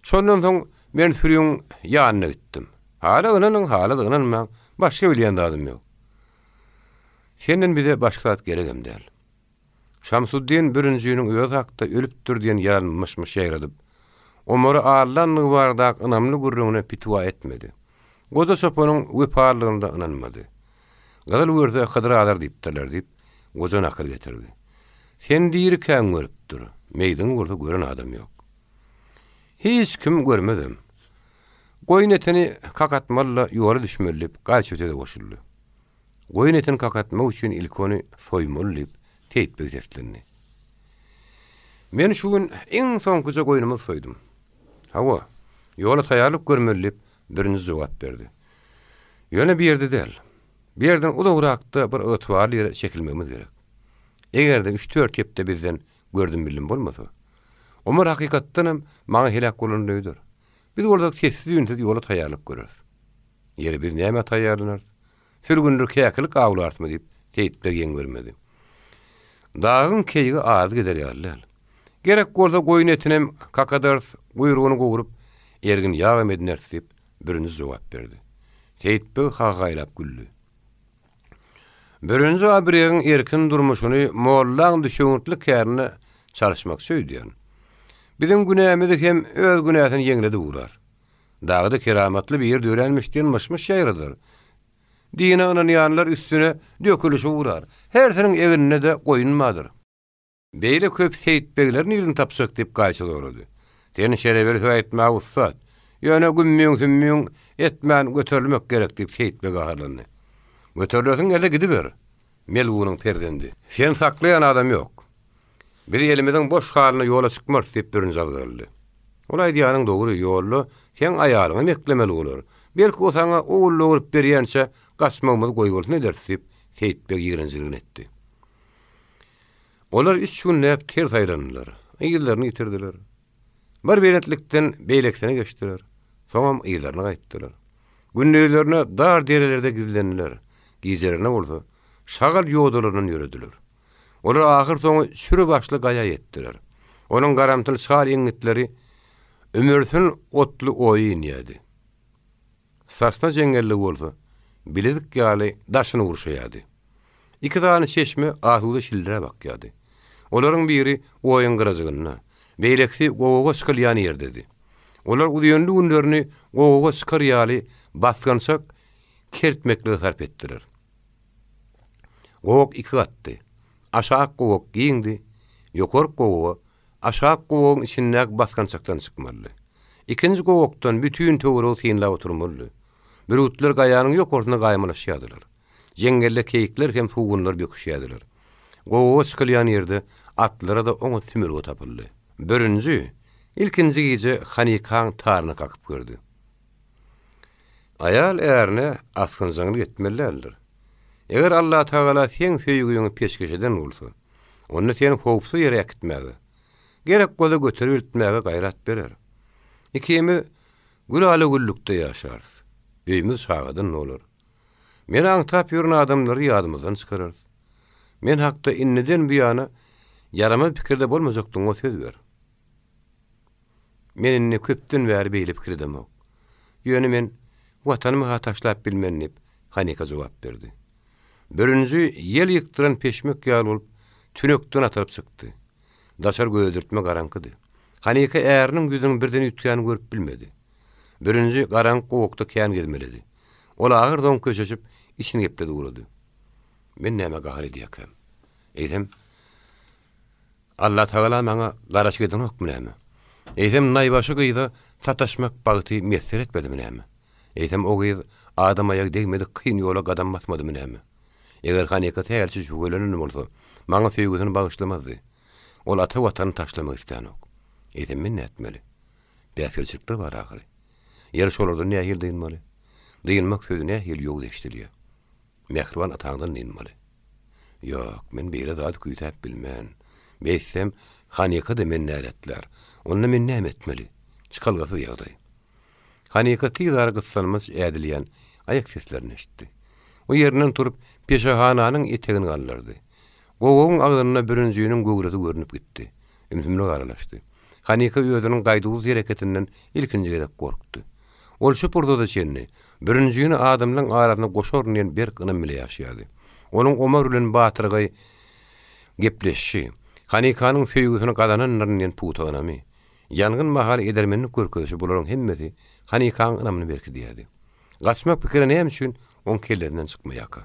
Şondan soň men sürüň ýanyna gitdim. Hala ynanyň haladygyny men başga bilýän adam ýok. Senden bir de başka geregem däl. Şamsuddin birinjiniň öz hakda ölüpdir diýen ýalanmyşmy şeýradyp, Omary ağlanlygy bardak ynamly gurruna pitwa etmedi. Goza Sopanyň weparlygynda ynanmady. Gadal wurda Hydralar diýipdiler diýip, goza nakil getirdi. Sen diýirken görüpdir. Meýdiň wurda gören adam ýok. Hiç kim görmedim. Goýun etini kakatmalla ýory düşmelip, gaýç ötede goşuldy. Goýun etini kakatmak üçin ilk ony soýmaly diýip teýip bezetlendi. Men şu gün en sonkuca goýnumy soýdum. Hawa, ýola taýýarlyk görmelip birinji jogap berdi. Ýöne bir ýerde däl. Bir ýerden ulagrakda bir ötwarly ýere çekilmemiz gerek. Egerde 3-4 kepde bizden gördüm bildim bolmasa. Omar hakykatdanam maňa helak bolandydyr. Biz orada sessiz ýönde ýola taýýarlyk göreriz. Ýere bir näme taýýarlanar? Sürgünlük käkilik awlartmy diýip teýitbergen görmedi. Dağın keýigi az gider ýaly. Gerek bolsa goýun etinem kakadar guyrugyny gogurup ergin ýagam ediners diýip birinji jogap berdi. Teýitbe hagaýlap güldü. Birinji abiregiň erkin durmuşyny mollaň düşünýetlik kärine çalışmak söýdýän. Bizim günämiz hem öz günäsini ýeňledi bular. Dağda keramatly bir ýer dörenmişden mışmış ýaýradyr. Dine ynanýanlar üstüne dökülüşi uğrar. Her senin eginine de koyunmadır. Beýle köp seýitbeglerin ýerine tapşyk diýip gaýçylary. Seni şereber höýetmäge ussat. Ýöne gümmüň etmän göterilmek gerek diýip seýitbeg aharlandy. Göterilýän elde gidiber. Melwunyň perdendi. Sen saklayan adam ýok. Bir elimizden boş halyna ýola çykmaz diýip birinji algyryldy. Olay diýanyň dogry ýolly, sen aýalyňy meklemeli bolar. Belki o sana oğullu olup berýänçe gaçmamyzy goýup ne dersi seýitbeg ýigrençiligini etdi. Olar 3 gün näp ter taýlandylar. Ýyllaryny ýitirdiler. Bir beýletlikden beýleksene geçdiler. Soňam ýyllaryna gaýtdylar. Günnüýlerine dar derelerde gizlendiler. Gizelerine bolsa şagal ýodalaryndan ýörediler. Olar ahyr soňy sürü başly gaýa etdiler. Onuň garamtyl şal ýeňitleri ömürsün otly oýyn ýady. Saçna jengelli bolsa, biledik ýaly daşyny urşaýady. Iki tane çeşme ahuda şildire bakýady. Olaryň biri oýun gyrajygyna, beýlekli gogoga çykylýan ýerdedi. Olar uýunly günlerini gogoga çykyrýaly basgançak kertmekle sarp etdiler. Gogok iki gatdy. Aşağı gogok giňdi, ýokary gogoga aşağı gogogyň içindäki basgançakdan çykmaly. İkinji gogokdan bütün töwre synla oturmaly. Birutlar gaýanyň ýokaryna gaýmalaşýadylar. Jengelle keýikler hem suwgunlar böküşýädiler. Gogoga çykylýan ýerde atlara da oňa tümürge tapyldy. Birinji, ilkinji gece Hanikaň taryny kakyp gördü. Aýal erne asgynjaňlyk etmelidir. Eger Allah Taala sen söýgüňi peşkeş eden bolsa, onu sen howpsy ýere gitmeli. Gerek bolsa göterip gitmäge gaýrat berer. Ikimi gulaly güllükde ýaşarys. Öýümüz şagadan olur. Men aňtap ýörän adamlary ýadymyzdan çykarar. Men hakda inneden bir ýana yarama pikirde bolmajakdyň söz ber. Meninni köpden bäri beýle pikirdemok. Ýöne men watanymy hataşlap bilmenip Hanika jogap berdi. Birinji ýel ýykdyran peşmek ýaly bolup tünekden atyryp çykdy. Daşar göýdirtme garankydy. Hanika äriniň ýüzüni birden ýütkän görüp bilmedi. Birinji garanky gowokda kän gelmelidi. Ola agyrdan köşeşip işini gepledi urady. Men näme gahry diýekem? Eýdem Allah Taala maňa garaş gedin hukm näme? Eýdem naýbaşy gyýda tataşmak bagyty mesir etmedimi näme? Eýdem o gyýy adam aýagy degmedi kyn ýola gadam basmadymy näme? Eger Hanika täýärçi şugulanyny bolsa, maňa söýgüsini bagyşlamazdy. Ol ata watany taşlamak islenok. Eýdem men näetmeli? Bäfirçikdir bar ahyry. Yer şolarda nähil diýilmeli? Diýilmek sözüne nähil ýok deşdilýär. Mehriban ataňdan diýilmeli. Ýok, men beýle zat güýtäp bilmän. Beýsem Hanika da men näretler. Onu men näme etmeli? Çykalgasy ýagdaý. Hanika týdar gyssalmaz ädilýän aýak seslerini eşitdi. O ýerinden turup peşahananyň etegini gallardy. Gogogyň agdaryna birinjiýiniň gögreti görünüp gitdi. Ümsümle garalaşdy. Hanika özüniň gaýdygy hereketinden ilkinjide gorkdy. Ol şu purda da çenni. Birinjiýini adamlaryň arasyna goşarnyan bir gynym bile ýaşaýdy. Onuň Omar bilen batyrgy gepleşşi. Hanikanyň söýgüsini gadananlaryndan putagynamy. Ýangyn mahaly edermenlik görkezişi bularyň hemmeti Hanikaň ynamyny berki diýdi. Gaçmak pikirine hem üçin on kellerinden çykmaýaka.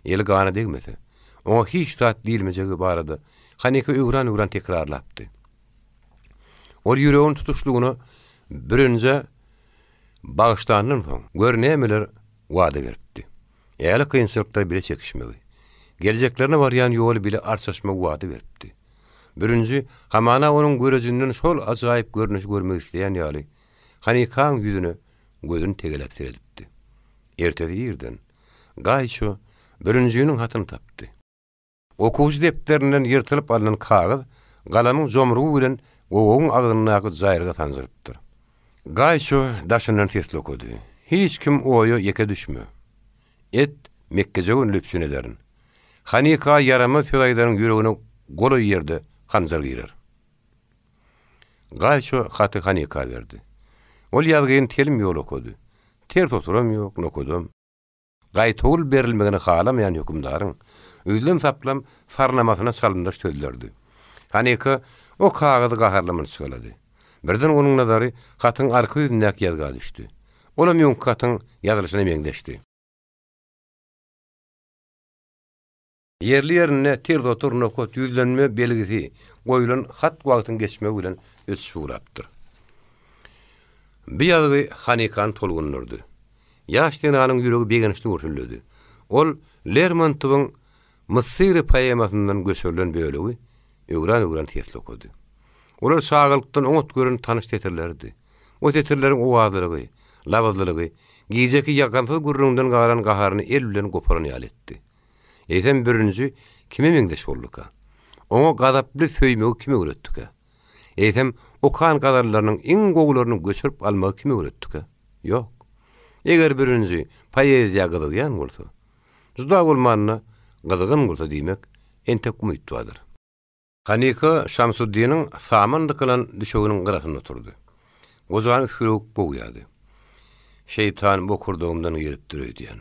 Ýeli gana degmese, oňa hiç tat diýilmejegi barada Hanika ugran tekrarlapdy. Ol ýüregiň tutuşlugyny birinji bagyşdandan soň görnemeler wada beripdi. Ýaly kynçylykda bile çekişmegi. Geleceklerine barýan ýoly bile arçaşma wada beripdi. Birinji, hamana onun görejinden şol ajaýyp görnüş görmek isleýän ýaly. Hanikan ýüzüne gözüni tegelep seredipdi. Ertedi ýerden gaýço birinjiniň hatyny tapdy. Okuwçy depterinden ýyrtylyp alynan kagaz galamyň jomrugy bilen gogogyň agynyňy jaýrga tanjyrypdyr. Gaýço daşyndan tesli okudy. Hiç kim oýa ýeke düşmü. Et Mekkeje lüpsün ederin. Hanika yaramaz Hüdaýdaryň ýüregine goly ýerde hanjar girer. Gaýço haty Hanika berdi. Ol ýazgyn telim ýol okudy. Ters oturam ýok, nokudum. Gaýtol berilmegini halamaýan hökümdaryň özlem saplam sarnamasyna çalyndaş sözlerdi. Hanika o kagazy gaharlamany çykylady. Birden onuň nazary hatyň arka ýüzündäki ýazga düşdi. Olam ýoň hatyň ýazylyşyna meňdeşdi. Yerli yerine ters otur nokot ýüzlenme belgisi goýulan hat wagtyň geçmegi bilen ötüş urapdyr. Bir ýazgy Hanikan tolgunurdy. Ýaşdyň anyň ýüregi begenişli ursuldy. Ol Lermontowyň Mysyr poemasyndan göçürilen bölegi öwran tesli okudy. Olar şagylykdan oňat gören tanyş tetirlerdi. O tetirleriň owazlygy, lawazlygy, gijeki ýakansyz gurrundan garan gaharyny el bilen goparan ýal etdi. Eýsem birinji kime meňdeş bolduka? Oňa gadaply söýmegi kime öğretdika? Eýsem o kan gadarlarynyň iň gowlaryny göçürip almagy kime öğretdika? Ýok. Eger birinji poeziýa gyzygýan bolsa, juda bolmanyna gyzygyn bolsa diýmek entek umytdyr. Hanika Şamsuddinin saman dıkılan düşogünün gırasyna oturdy. Gozany sürük boýady. Şeytan bu kurduğumdan gelip durýar diýen.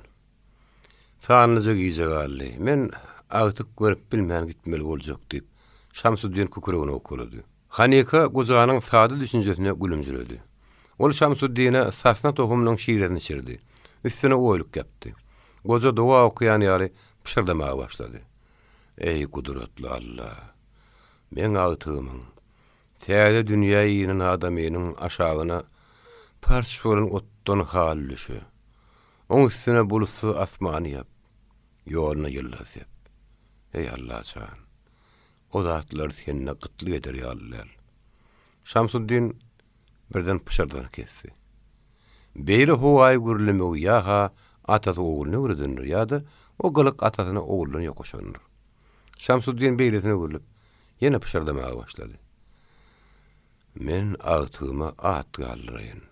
Sanyjy giýjegally. Men agtyk görüp bilmän gitmeli boljak diýip Şamsuddin kukuregini okulady. Hanika gozanyň sady düşünjesine gülümjüredi. Ol Şamsuddin'e sasna tohumnyň şiirini çirdi. Üstüne oýluk yapdy. Goza dowa okuyan ýaly pişirdemaga başlady. Ey kudretli Allah! Men agtymyň täze dünýä ýynyň adamynyň aşagyna parç bolan otdan hallüşü. Oň üstüne bulusy asmany ýap. Ýoluna ýyllas ýap. Ey Allah çan! O zatlar seni gytlyk eder ýalylar. Şamsuddin birden pışardan kesdi. Beýle howaý gürlemegi ýa-ha atasy oğluny öwredindir ýa-da o gylyk atasyna oğluny ýokaşandyr. Şamsuddin beýlesine gürlep ýene pışardamaga başlady. Men agtyma at galdyrayyn.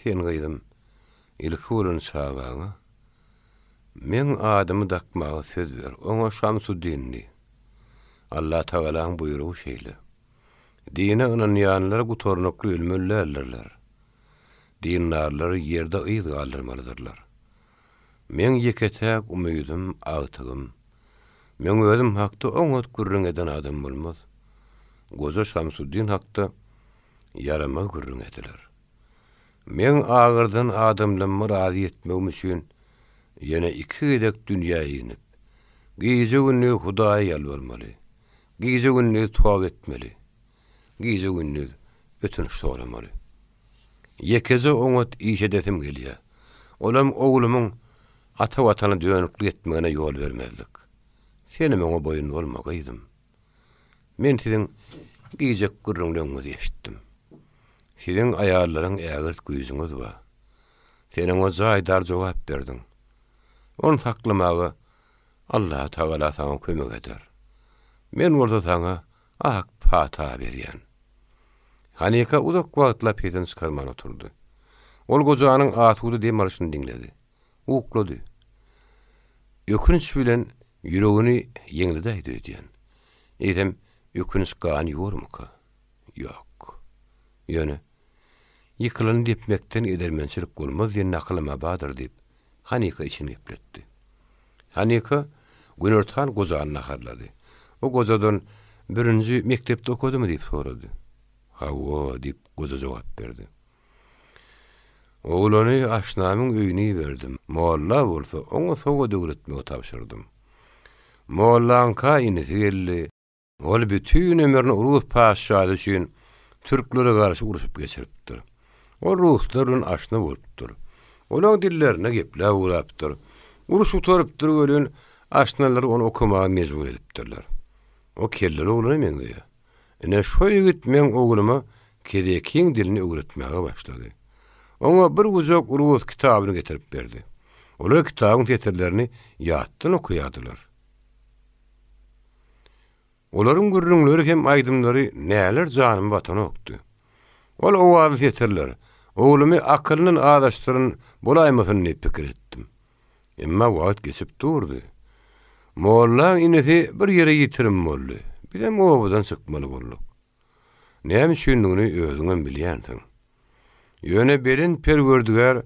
Sen gaýdym ilki bolan çagaňa. Men adamy dakmaga söz ber. Oňa Şamsuddinni. Allah Taala'nın buyruğu şeýle. Dine ynanýanlar gutornukly ölmeliler. Dinlärleri ýerde ýyz galdyrmalydyrlar. Men ýeketäk umydym, agtygym. Men özüm hakda oňat gürrüň eden adam bolmaz. Goza Şamsuddin hakda yaramaz gürrüň ediler. Men agyrdan adamlamy razy etmegim üçin ýene iki gedek dünýä ýynip, gije günni Hudaýa ýalbarmaly, gije günni towap etmeli. Gije günni ötünç soramaly. Yekeze oňat iş edesim gelýär. Olam oglumyň ata watany dönükli etmegine ýol bermezlik. Seni meňe boyun bolmagyydym. Men siziň gijek gürrüňňizi eşitdim. Siziň aýallaryň ägirt güýjüňiz bar. Seniň o jaýdar jogap berdiň. Onu saklamagy Allah Taala saňa kömek eder. Men bolsa saňa ak pata berýän. Hanika uzak wagtla peden çykarman oturdy. Ol gojanyň atygy demarşyny dinledi. Uklady. Ýökünç bilen ýüregini ýeňlidi diýen. Edem ýökünç gany ýormuka? Ýok. Ýöne ýykylan depmekden edermençilik bolmaz diýen aklyma badyr diýip Hanika içini epletdi. Hanika Günörtan gozanyna harlady. O gozadan birinji mektepde okudymy diýip sorady. Hawa diýip goza jogap berdi. Oğlany aşnamyň öýüne berdim. Molla bolsa oňa soňa döwretmegi tapşyrdym. Mollan kaýny geldi. Ol bütün ömrüni Urus paşşahy üçin türklere garşy uruşup geçiripdir. O ruhlaryň aşna bolupdyr. Olaň dillerine gepler urapdyr. Uruş utarıpdyr bolýan aşnalary onu okumaga mejbur edipdirler. O kelleri oğluna men diýär. Ene şo ýigit men oğluma kedekiň dilini öwretmäge başlady. Oňa bir uzak urus kitabyny getirip berdi. Olar kitabyň tetirlerini ýatdan okuýadylar. Olaryň gürrüňleri hem aýdymlary näler janymy batany okdy. Ol owazy tetirler. Oğlumy akylynyň adaşdyryn bolaýmasyny diýip pikir etdim. Emma wagt geçip durdy. Molla ineti bir yere ýitirim boldy. Bizem owadan çykmaly bolduk. Näme üçindigini özüňem bilýänsiň. Ýöne berin perwerdigar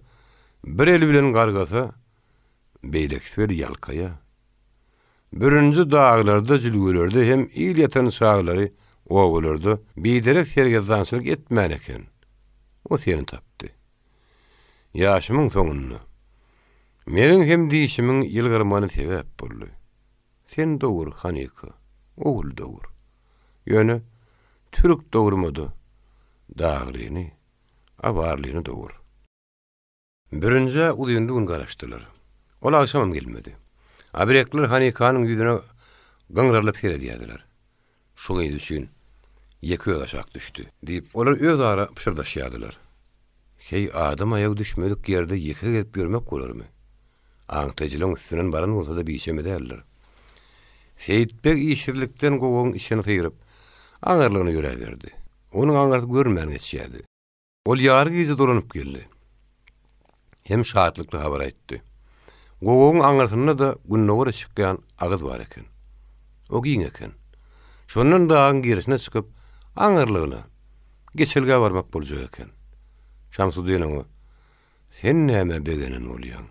bir el bilen gargasa, beýlekler ýalkaya. Birinji dağlarda jülgülerde hem il yatan sağlary owalarda biderek sergezdançylyk etmän eken. O seni tapdy. Ýaşymyň soňuny. Meniň hem diýişimiň ýylgyrmany sebäp boldy. Sen dogry Hanyka, oğul dogry. Ýöne türk dogurmady. Daglyny, awarlyny dogry. Birinji uzundy gün garaşdylar. Ol akşamam gelmedi. Abirekler Hanykanyň ýüzüne gaňralyp seredýärdiler. Şu gyzy üçin ýeki ýaşak düşdi diýip olar öz ara pişirdaşýardylar. Hey adam aýagy düşmedik ýerde ýeki gelip görmek bolarmy? Aňtajylyň üstünden baran bolsa da biçeme derler. Seyitbek işirlikden gowaň işini tyryp, aňarlygyny görä berdi. Onuň aňarty görmän geçýärdi. Ol ýary gizi dolanyp geldi. Hem şahatlykly habar aýtdy. Gowaň aňartyna da günnogora çykýan agyz bar eken. O giň eken. Şondan dağın gerisine çykyp, aňarlygyna geçelge barmak boljak eken. Şamsuddin oňa, sen näme begenen bolýan?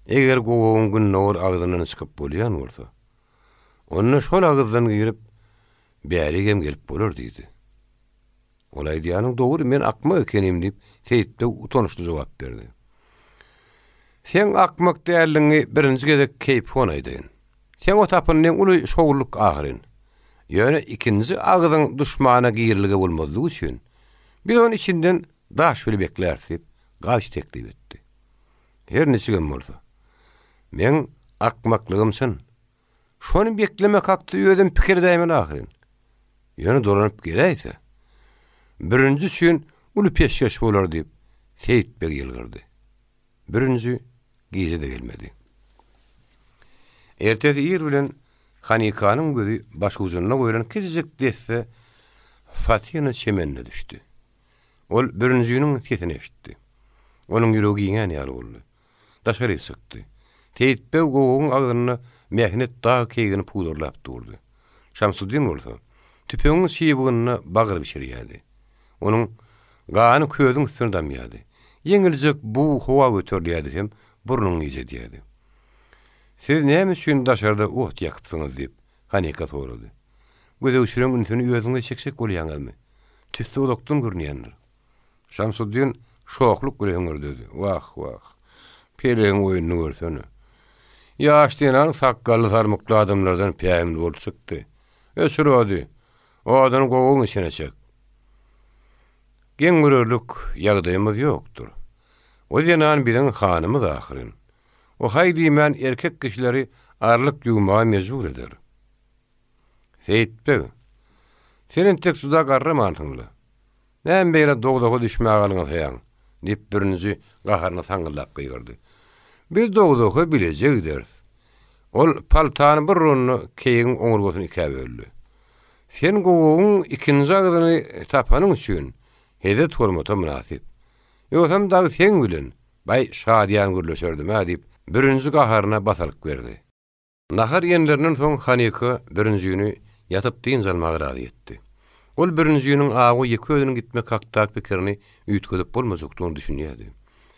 Eger gowaň günnogor agyzynyň çykyp bolýan bolsa, onu şol agyzdan girip, bäregem gelip bolar diýdi. Olay diýanyň dogry men akmak ekenim diýip, Seyitbek utançly jogap berdi. Sen akmak dälliňi birinji gezek keýip honaýdyn. Sen o tapynyň uly şowurluk ahyryn. Ýöne ikinji agyzyň duşmana giýirlige bolmadygy üçin biz onuň içinden daş bile beklersip gaş teklip etdi. Her neçigem bolsa. Men akmaklygymsyn. Şonu beklemek hakdy ýöden pikir däýmen ahyryn. Ýöne dolanyp gelýse. Birinji üçin uly peşkeş bolar diýip Seyitbek ýylgyrdy. Birinji gizi de gelmedi. Ertesi ýer bilen Hanykanyň gözi baş uzunyna goýulan kizjek desse Fatyny çemenne düşdi. Ol birinjiniň sesini eşitdi. Onuň ýüregi ýene ýaly boldy. Daşary çykdy. Seyitbek gowaň agyny mehnet dağ keýgini pudurlap durdy. Şamsuddin bolsa tüpeňiň şiýbugyny bagyr bişirýärdi. Onuň gany köýüň üstüne damýardy. Ýeňiljek bu howa götürýärdi hem burnuny ýejedýärdi. Siz näme üçin daşarda oht ýakypsyňyz diýip Hanyka sorady. Göze uçuran üntüni ýözüňde çeksek bolýanmy? Tüsde ulakdan görnýändir. Şamsuddin şokluk bilen dedi. Wah wah. Peleň oýuny görsene. Ýaşdynan sakgally sarmykly adamlardan päýmli bolup çykdy. Ösürödi. O adam gowaň içine çek. Geňgürlük ýagdaýymyz ýokdur. O ýanan bilen hanymyz ahyryn. O haýdy men erkek kişileri arlyk ýugmaga mejbur eder. Seyitbek, senin tek suda garramantyňly. Näme beýle dogdaga düşmäginiň saýan, diýip birinji gaharyna saňgyllap gyrdy. Biz dogdaga bilejek ders. Ol paltany bir ronu keýiň oňurgasyny ikä böldi. Sen gowaň ikinji agyny tapanyň üçin hede tormata münasip. Ýönem dagy sen bilen bay şadýan gürleşerdim diýip birinji gaharyna basalyk berdi. Nahar ýenlerinden soň Hanyka birinjini yatıp diýin zalmagy razy etdi. Ol birinjiniň agy ýeki özüniň gitmek hakda pikirini üýtgedip bolmazykdygyny düşünýärdi.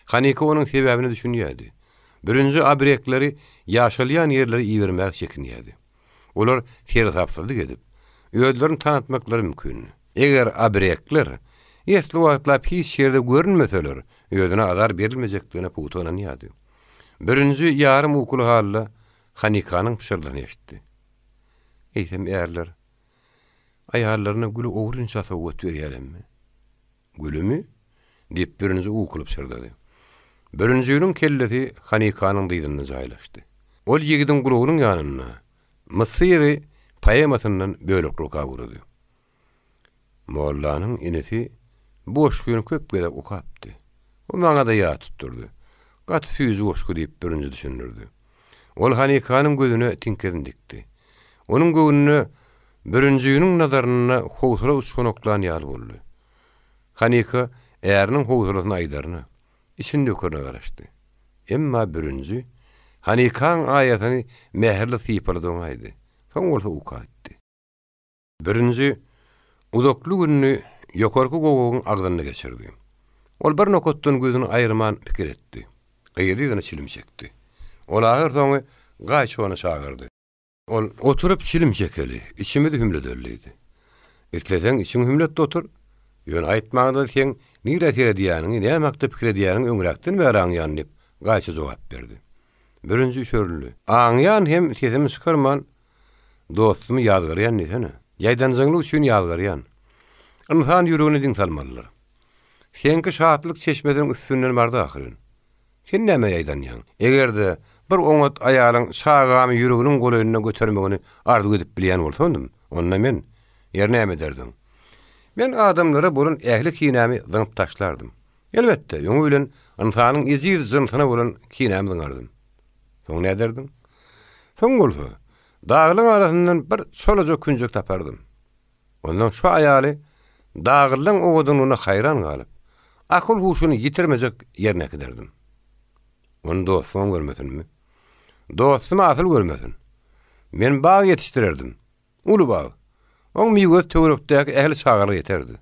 Hanyka onuň sebäbini düşünýärdi. Birinji abrekleri ýaşalýan ýerleri iýermek çekinýärdi. Olar fer tapsylyk edip öýdlerini tanıtmaklary mümkin. Eger abrekler ýetli wagtlap hiç ýerde görünmeseler, öýdüne azar berilmejekdigine putanýardy. Birinji ýarym ukul halla Hanykanyň pişirdiğini eşitdi. Eýsem erler aýallaryna gülü oğrun çasa götürýärmi? Gülümi? Diýip birinji ukulup çyrdy. Birinjiniň kellesi Hanykanyň dyýdyna jaýlaşdy. Ol ýigidin gulugynyň ýanyna Mysyry poemasından bölük roka vurdu. Mollanyň ineti boş gün köp gelip okapdy. O maňa da ýa tutturdy. Gat füýüzi boşku diýip birinji düşündirdi. Ol Hanikanyň gözüne tinkerin dikdi. Onuň göwnüne birinjiniň nazaryna howsala uçgan oklan ýaly boldy. Hanika äriň howsalasyny aýdaryny içinde ökürne garaşdy. Emma birinji Hanikan aýatyny mäherli sypaladyň aýdy. Soň bolsa ukatdy. Birinji uzakly günni ýokarky gowagyň agdyny geçirdi. Ol bir nokotdan gözüni aýyrman pikir etdi. Gyýdygyny çilim çekdi. Ol ahir soňy gaýçy ony çagyrdy. Ol oturup çilim çekeli, içimi de hümle dölleydi. Etleseň içiň hümlet otur. Ýön aýtmagyda sen nire tere diýäniň, näme pikir diýäniň öňräkden bäraň ýan dip gaýçy jogap berdi. Birinji şörlü. Aňyan hem sesimi çykarman dostumy ýadgaryan nesene. Ýaýdanjyňlyk üçin ýadgaryan. Insan ýüregine diň salmalylar. Senki şahatlyk çeşmeden üstünden barda ahyryn. Sen näme ýaýdanýan? Egerde bir oňat aýalyň şagamy ýüreginiň golaynyna götermegini arzu edip bilýän bolsandym, onda men ýerne derdim. Men adamlara burun ähli kinämi zyňyp taşlardym. Elbetde, ýöňü bilen insanyň ejir zyntyna bolan kinämi zyňardym. Soň ne derdim? Soň bolsa, dağlyň arasyndan bir çolaja künjek tapardym. Ondan şu aýaly dağlyň owadynyna haýran galyp, akıl huşuny ýitirmejek ýerine giderdim. Onu dostum görmesinmi? Dostum asıl görmesin. Men bağ yetiştirirdim. Ulu bağ. On miýöz töwerekdäki ähli çagaly ýeterdi.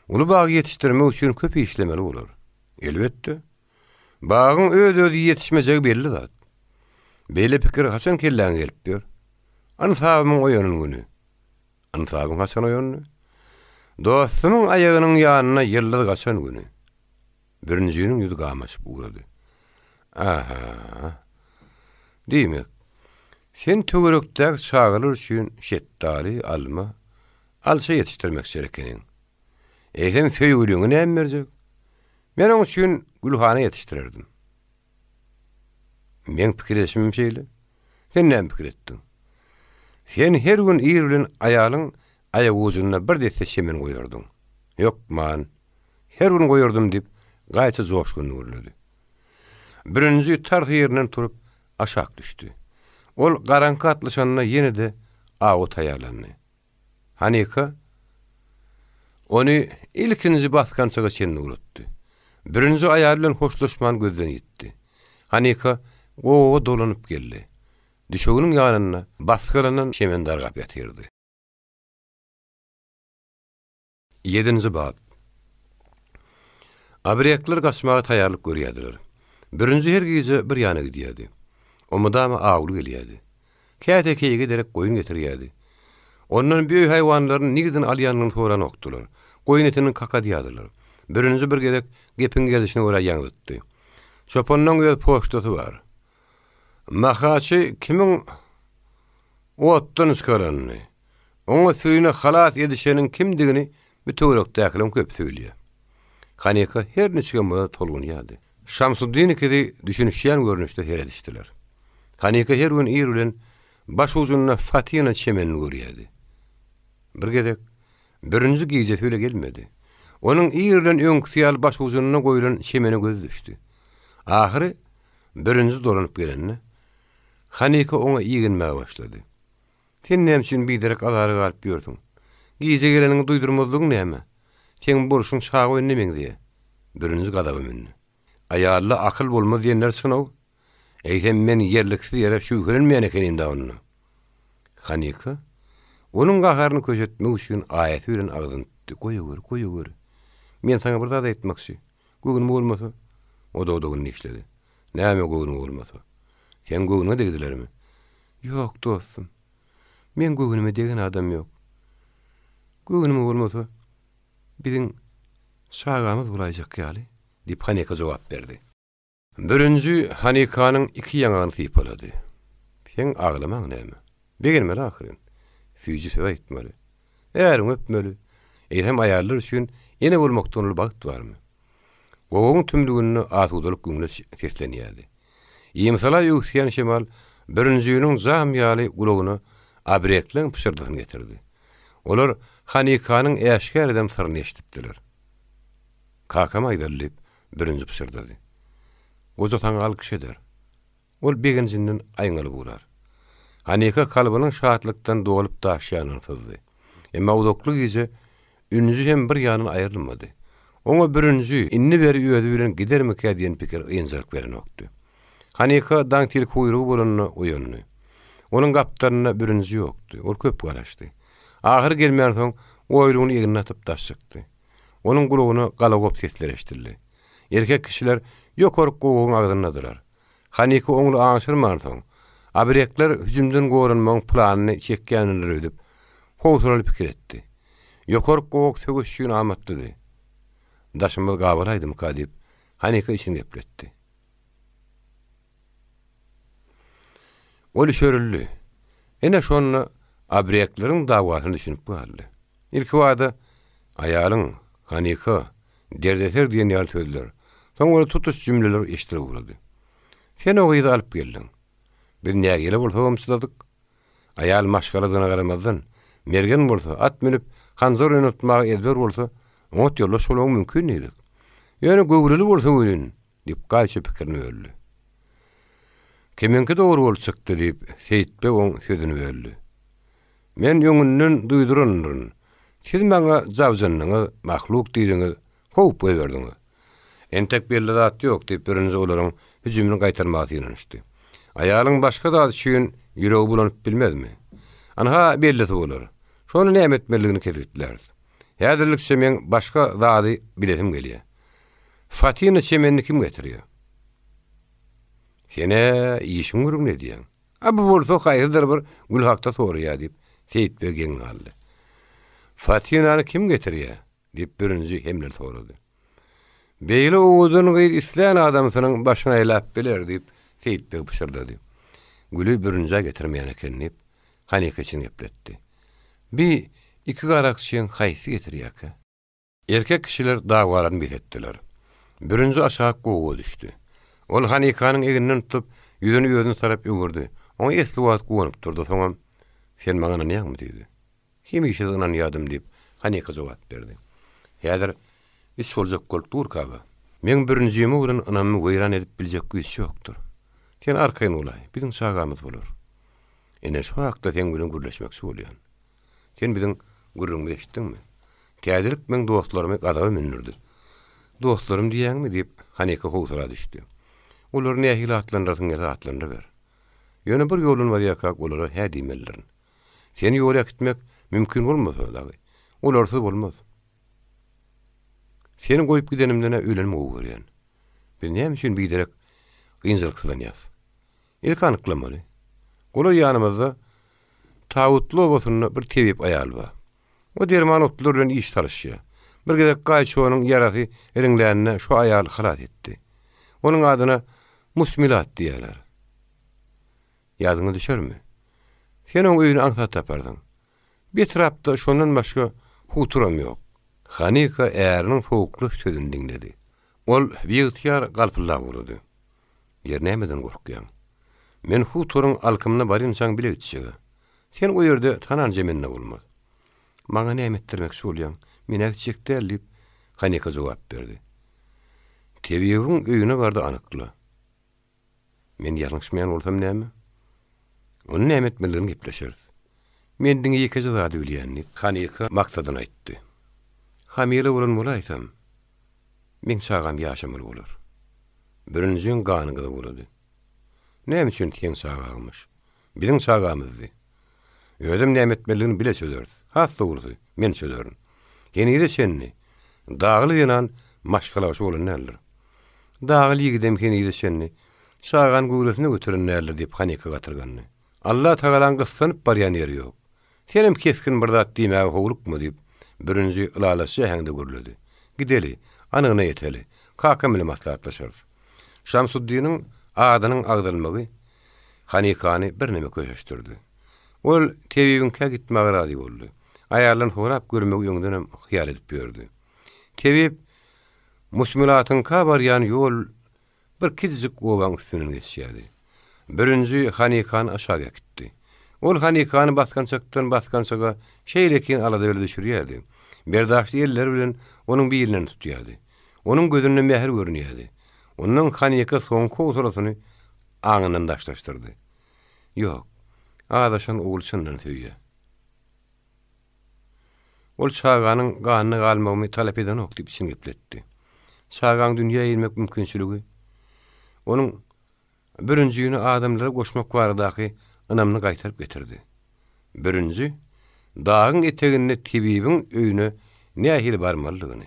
Ulu bağ yetiştirmek üçin köp işlemeli bolar. Elbetde. Bağın öz-özü yetişmejegi belli zat. Bele pikir haçan kelläň gelip ber. Ansabymyň oýanyň güni. Ansabyň haçan oýanyny? Dostumyň aýagynyň ýanyna ýyllar gaçan güni. Birinjiniň ýüzü gamaşyp ugrady. Aha. Diýmek. Sen töwerekdäki çagalar üçin şettali, alma, alça yetiştirmek gerekeniň. Sen söýgüliňi näme berjek? Men oň üçin gülhana yetiştirirdim. Men pikirleşmem şeýle. Sen näme pikir etdiň? Sen her gün ýer bilen aýalyň aýak ujunyna bir deste şemen goýardyň. Ýok man, her gün goýardym diýip gaýta joşgun görledi. Birinji tarh ýerinden turup aşak düşdü. Ol garanky atlyşanyna ýene-de awy taýarlandy. Hanika ony ilkinji baskançyga çenni uratdy. Birinji aýal bilen hoşlaşman gözden ýetdi. Hanika gowa dolanyp geldi. Düşeginiň ýanyna baskalanan şemen dargap ýatyrdy. 7-nji bab. Abriýaklar gaçmaga taýýarlyk görýärdiler. Birinji her gece bir ýana gidýärdi. O mudama agly gelýärdi. Kätekeye giderek goýun getirýärdi. Ondan büyük hayvanlaryň nigidin alýanyny soran okdular. Goýun etini kakadýardylar. Birinji bir gerek gepin gelişine göre ýaňytdy. Çopanyň göz poştaty bar. Mahaçy kimiň otdan çykaranyny, oňa süýüne halas edişeniň kimdigini bütürekdäkilim köp söýlýär. Hanika her neçe gün tolgunýardy. Şamsuddin kedi düşünüşýän görnüşde heredişdiler. Hanika her gün ýer bilen baş ujunyna Fatyna çemen görýärdi. Bir gerek birinji gije öyle gelmedi. Onun ýerden öňküsýal baş ujunyna goýulan çemeni göz düşdi. Ahyry birinji dolanyp gelende Hanika oňa ýyginmäge başlady. Sen näme üçin biderek alary galyp ýördiň? Gije geleniň duýdurmazlygyň näme? Sen bolşuň çagy önnemeň diýe. Birinji gadaba münni. Aýalla akyl bolmaz diýenler synaw. Eýsem men ýerliksiz ýere şüýrenmeýän ekenim da onu. Hanika onun gaharyny köjetmek üçin aýaty bilen agdyny goýuwer. Men saňa bir zat aýtmakçy. Gögün bolmasa, o da odugyny işledi. Näme gögün bolmasa? Sen gögüne degdilermi? Ýok dostum. Men gögünüme degen adam ýok. Gögünüm bolmasa, biziň şagamyz bulaýjak ýaly, diýip Hanika jogap berdi. Birinji Hanikanyň iki ýangyny sypalady. Sen aglamaň näme? Begenmeli ahyryn. Süýji söýtmeli. Ärim öpmeli. Hem aýallar üçin ene bolmakdan wagt barmy? Gowagyň tümlügini atudalyk güňle seslenýärdi. Ýemsala ýuksýan şemal birinjiniň zam ýaly gulagyny abrekleň pişirdiğini getirdi. Olar Hanikanyň äşkär edem syryny eşitipdiler. Kakam aýdyrlyp birinji pişirdi. Gozatan alkyş eder. Ol beginjinden aýňaly bular. Hanika kalbynyň şahatlykdan dolup daşýanyny sızdy. Emma udokly gije ünüji hem bir ýanyny aýrylmady. Oňa birinji inni beri ýözi bilen gidermek diýen pikir ýynjylyk beren okdy. Hanika daňtil kuyrugy bolanyny uýandy. Onun gaptaryna birinji ýokdy. Ol köp garaşdy. Ahyr gelmän soň oýlugyny ýerine atyp daşykdy. Onun gulagyny galagop sesler eşdildi. Erkek kişiler ýokark gowyň agdyndadylar. Hanika oňly aňşyrman soň abrekler hüjümden gorunmaň planyny çekýänler ödüp howsuraly pikir etdi. Ýokark gowyk tögüşýün amatdydy. Daşymyz gabalaydy mukadip Hanika için gepletdi. Ol şörüllü. Ene şonu abrekleriň dawatyny düşünüp galdy. İlki wada aýalyň Hanika derdeter diýen ýar sözler. Soň ola tutuş jümleler eşitip urdy. Sen o gyýdy alyp geldin. Biz näge gele bolsam aýal maşgaladyna garamazdan mergen bolsa at minip hanzar oýnatmagy edber bolsa ot ýolla şolaň mümkin edi. Ýöne göwreli bolsa öýün diýip gaýça pikirini berdi. Kiminki dogry bolsakdy diýip Seyitbe oň sözüni berdi. Men ýöňünden duýduranyň. Siz maňa jawjanyňy mahluk diýdiňiz, howp berdiňiz. Entek belli zat ýok diýip birinji olaryň hüjümini gaýtarmagy ýanışdy. Aýalyň başga zat üçin ýüregi bulanyp bilmezmi? Anha belli bolar. Şonu näme etmeligini kesitdiler. Häzirlikçe men başga zady bilesim gelýär. Fatyny çemenni kim getirýär? Sene işin gurun ne diýen? Bu bolsa haýyrdyr bir gülhakda soraýar diýip Seyitbe geň aldy. Fatyny kim getirýär? diýip birinji hemler sorady. Beýle owudun gyýy isleýän adamsynyň başyna eýlap biler diýip Seyitbe pişirdi. Gülü birinji getirmeýän eken diýip Hanika için gepletdi. Bir iki garakçyň haýsy getirýär? Erkek kişiler dagwalany biletdiler. Birinji aşağı gowy düşdi. Ol Hanikanyň eginden tutup ýüzüni ýöňüne tarap ýugurdy. Oňa esli wagt gowunyp durdy. Soňam sen maňa näme diýdi? Kim işiňden ýadym diýip Hanika jogap berdi. Häzir iş boljak bolup durkaga. Men birinjimi bilen anamy goýran edip biljek güýç ýokdur. Sen arkaýyn ulay, biziň şagamyz bolar. Ene şu hakda sen bilen gürleşmek söýleýän. Sen biziň gürrüňi eşitdiňmi? Kädirik men dostlarymy gadaba mindirdi. Dostlarym diýäňmi diýip Hanika howsura düşdi. Olar nähili atlandyrsyn ýa atlandyr ber. Ýöne bir ýolun bar ýakak olara hä diýmellerin. Sen ýola gitmek mümkin bolmasa da. Olarsy bolmaz. Seni goýup gidenimden ölenme görýän. Biz näme üçin biderek gynjylyk kılanyýas? Ilk anyklamaly. Gola ýanymyzda tawutly obasyny bir tebip aýal bar. O derman otlar bilen iş çalışýar. Bir gezek gaýçy onuň ýarasy eriňlärine şu aýaly halat etdi. Onuň adyna Musmilat diýerler. Ýadyňa düşermi? Sen oň öýüni aňsat tapardyň. Bir tarapda şondan başga huturam ýok. Hanika ääriniň sowukluk sözüni dinledi. Ol biýityar galpyla boldy. Ýer nämeden gorkýan? Men huturyň alkymyna barynçaň bilegitçigi. Sen o ýerde tananjy menne bolmaz. Maňa näme etdirmek söýleýän? Mene çekdirlip Hanika jogap berdi. Tebiýiň öýüne bardy anykly. Men ýalňyşmaýan bolsam näme? Onu näme etmeliň gepleşeriz. Mendiň iki zady bilýänni Hanika maksadyny aýtdy. Hamile bolan bolaýsam, men sagam ýaşamaly bolar. Birinjiň ganyny da bolady. Näme üçin sen sagamalyş? Biziň sagamyzdy. Ödüm näme etmeliň bile söýlerdi. Hasta boldy, men söýlerim. Ýene-de senni dagly ýanan maşgalaş bolan näler? Dagly gidem ýene-de senni sagan gowrasynda götüren näler diýip Hanika gatyrgany. Allah tagalan gysanyp barýan ýeri ýok. Senem keskin bir zat diýmäge howlukmy diýip birinji ulalasy häňde görledi. Gideli, anygyna ýeteli. Kakam bilen maslahatlaşarys. Şamsuddiniň adynyň agdalmagy Hanikany bir näme köşeşdirdi. Ol tebibiňke gitmäge razy boldy. Aýarlaryň horap görmek ýöňden hyýal edip berdi. Tebib Musmilatyň kabaryan ýol bir kizik owaň üstüne geçýärdi. Birinji Hanikan aşağı gitdi. Ol Hanikany baskançaga şeýlekin alada öyle düşürýärdi. Berdaşly eller bilen onuň biýilini tutýardy. Onuň gözüne mehr görünýärdi. Onuň Hanika soňky oturasyny aňynyň daşlaşdyrdy. Ýok, adaşan ogulçyndan söýýär. Ol çağanyň ganyny galmagymy talap eden ok diýip içine gepletdi. Çağan dünýä ilmek mümkinçiligi. Onuň birinji güni adamlara goşmak baradaky ynamny gaýtaryp getirdi. Birinji, dağın eteginde tebibiň öýüne nähili barmalygyny,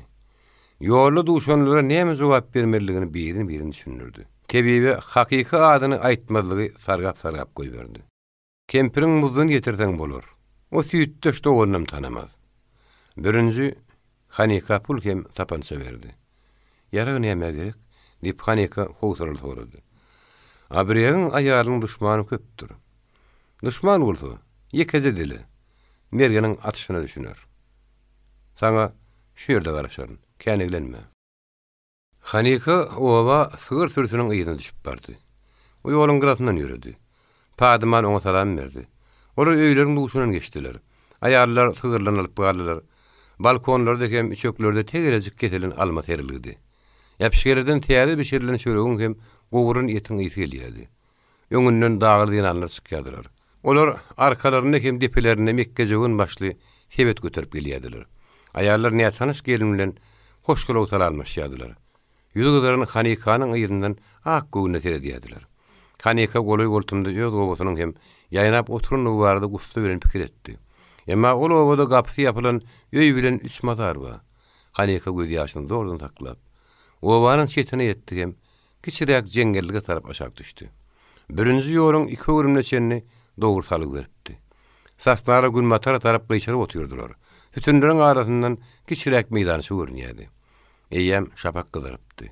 ýolly duşanlara näme jogap bermeligini birini düşünürdi. Tebibi hakyky adyny aýtmadygy sargap goýberdi. Kempiriň muzyny getirseň bolar. O süýtde şoňam tanamaz. Birinji, Hanika pul hem tapança berdi. Yara näme gerek? Diýip Hanika howsarly sorady. Abriýagyň aýalynyň duşmany köpdür. Duşman bolsa, ýekeze dili, mergeniň atyşyna düşünür. Saňa şu ýerde garaşaryn, käneglenme. Hanika owa sygyr sürüsiniň ýygyna düşüp bardy. O ýoluň gyrasyndan ýüredi. Padyman oňa salam berdi. Olar öýleriň duşunan geçdiler. Aýallar sygyrlanyp alyp galdylar. Balkonlarda hem üçöklerde tegerecik getelen alma terildi. Ýapyşgerden täze bişirilen çöregin hem gowurun ýetiň ýyfy gelýärdi. Öňünden dağıly ýanlar çykýardylar. Olar arkalaryny hem depelerine mekkejegin başly sebet götürüp gelýärdiler. Aýallar näme tanış gelin bilen hoş gulawtal almışýardylar. Ýüzülerini Hanikanyň ýerinden ak göwüne teredýärdiler. Hanika goly goltumda ýöz gowasynyň hem ýaýnap oturuny barada gusta bilen pikir etdi. Emma ol owada gapsy ýapylan öý bilen 3 mazar bar. Hanika göz ýaşyny zordan taklap, owanyň çetine ýetdi hem kiçirek jengellige tarap aşak düşdi. Birinji ýoruň 2 görümleçeni dogry salyp berdi. Sasnara gün matara tarap gyşyryp oturýardylar. Tütünleriň arasyndan kiçirek meýdan görünýärdi. Eýem şapak gyzyrypdy.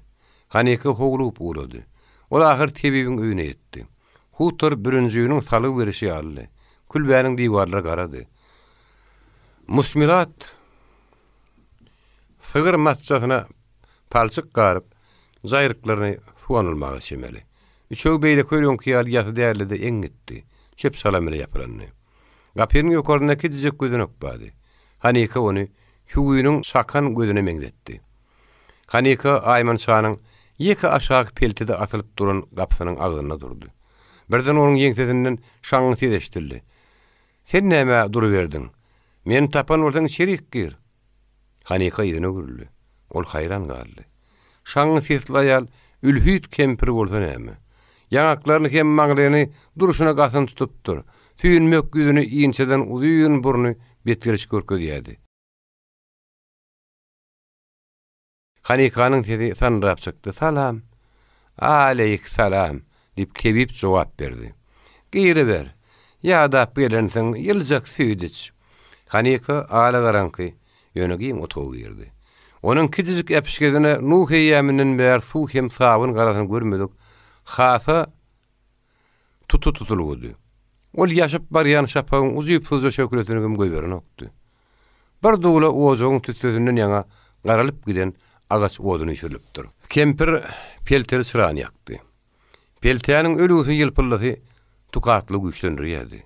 Hanika howlup urady. Ol ahir tebibiň öýüne ýetdi. Hutur birinji ýoruň salyp berişi aldy. Kulbäniň diwarlara garady. Musmilat sygyr matçasyna palçyk garyp, jaýryklaryny suwanylmaga şemeli. Üçöw beýle köýrüň kyýal ýaty därlide eň gitdi. Çep salamyla ýapylany. Gapynyň ýokaryndaky dizek gözüne okpady. Hanika ony hüwüniň sakan gözüne meňdetdi. Hanika aýman şanyň ýeki aşağı peltide atylyp duran gapynyň agzyna durdy. Birden onuň ýeňsesinden şaňy sezeşdirdi. Sen näme duruverdiň? Men tapan bolsaň şerik gir. Hanika ýygyna gürüldi. Ol haýran galdy. Şaňy sesli aýal ülhüt kempir bolsa näme? Ýanaklaryny hem maňlyny duruşuna gasyn tutupdyr. Süýünmek ýüzüni iňçeden uzun burny betgiriş görkezýärdi. Hanikanyň sesi sanrap çykdy. Salam. Aleyk salam diýip kebip jogap berdi. Gyry ber. Ýa-da belensiň ýyljak süýdiç. Hanika ala garanky ýönegiň otagy girdi. Onuň kiçik epişgedine Nuh eýäminiň bäri suw hem sabyň garasyny görmedik. Hasa tutulýardy. Ol ýaşap barýan şapagyň uzyp sözü şökületini güm goýberin okdy. Bir dogla ojogyň tüsünden ýaňa garalyp giden agaç oduny ýşürlüpdir. Kempir pelteri çyrany ýakdy. Peltäniň ölüsi ýylpyllasy tukatly güýçlendirýärdi.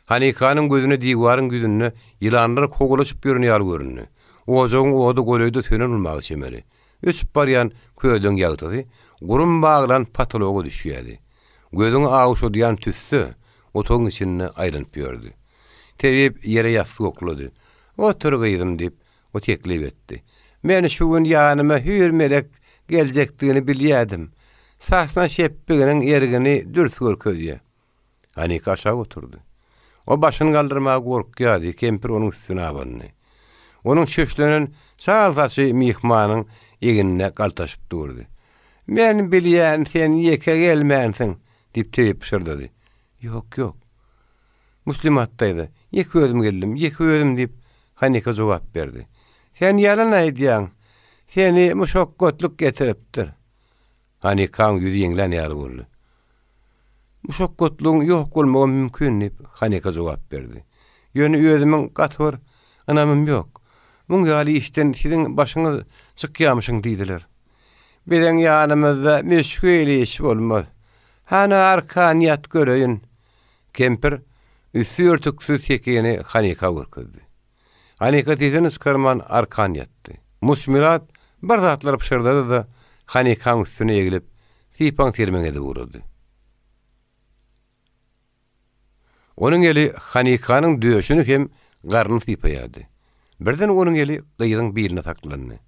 Hanikanyň gözüne diwaryň güdünne ýylanlar kogulaşyp görünýär görünni. Ojogyň odu goýdy tönen ulmagy şemeli. Öçüp barýan köýden ýagtydy, gurun baglan patologa düşýärdi. Gözüň agyşy diýen tüssü otogyň içinde aýranyp ýördi. Tebip ýere ýastyk oklady. Otur gyýdym diýip o teklip etdi. Men şu gün ýanyma hür melek geljekdigini bilýärdim. Sasna şeppiginiň ergini dürs görkezýär. Hanika aşağı oturdy. O başyny galdyrmaga gorkýardy, kempir onuň üstüne abandy. Onuň çöşlenen çalsaçy mihmanyň egine galtaşyp durdy. Men bilýän sen ýeke gelmänsiň diýip teyip pişirdi. Ýok. Muslimatdaýdy. Ýeke özüm geldim, ýeke özüm diýip Hanika jogap berdi. Sen ýalan aýdýaň. Seni muşokkotluk getiripdir. Hanikaň ýüzi ýeňlän ýaly boldy. Muşokkotluğun yok bolmagy mümkin diýip Hanika jogap berdi. Ýöne özümiň gatyr anamym ýok. Muň ýaly işden siziň başyňyz çykýarmyşyň diýdiler. Bilen ýanymyzda meşgul iş bolmaz. Hana arkan ýat göreýin. Kempir Üssü örtüksüz çekeni Hanika gürküzdü. Hanika tezini sıkarman arkan yattı. Musmilat bir zatlar pişirdi da Hanika'nın üstüne egilip sipan termene de vuruldu. Onun eli Hanika'nın döşünü hem garını sipayadı. Birden onun eli gıyıdın biline taklandı.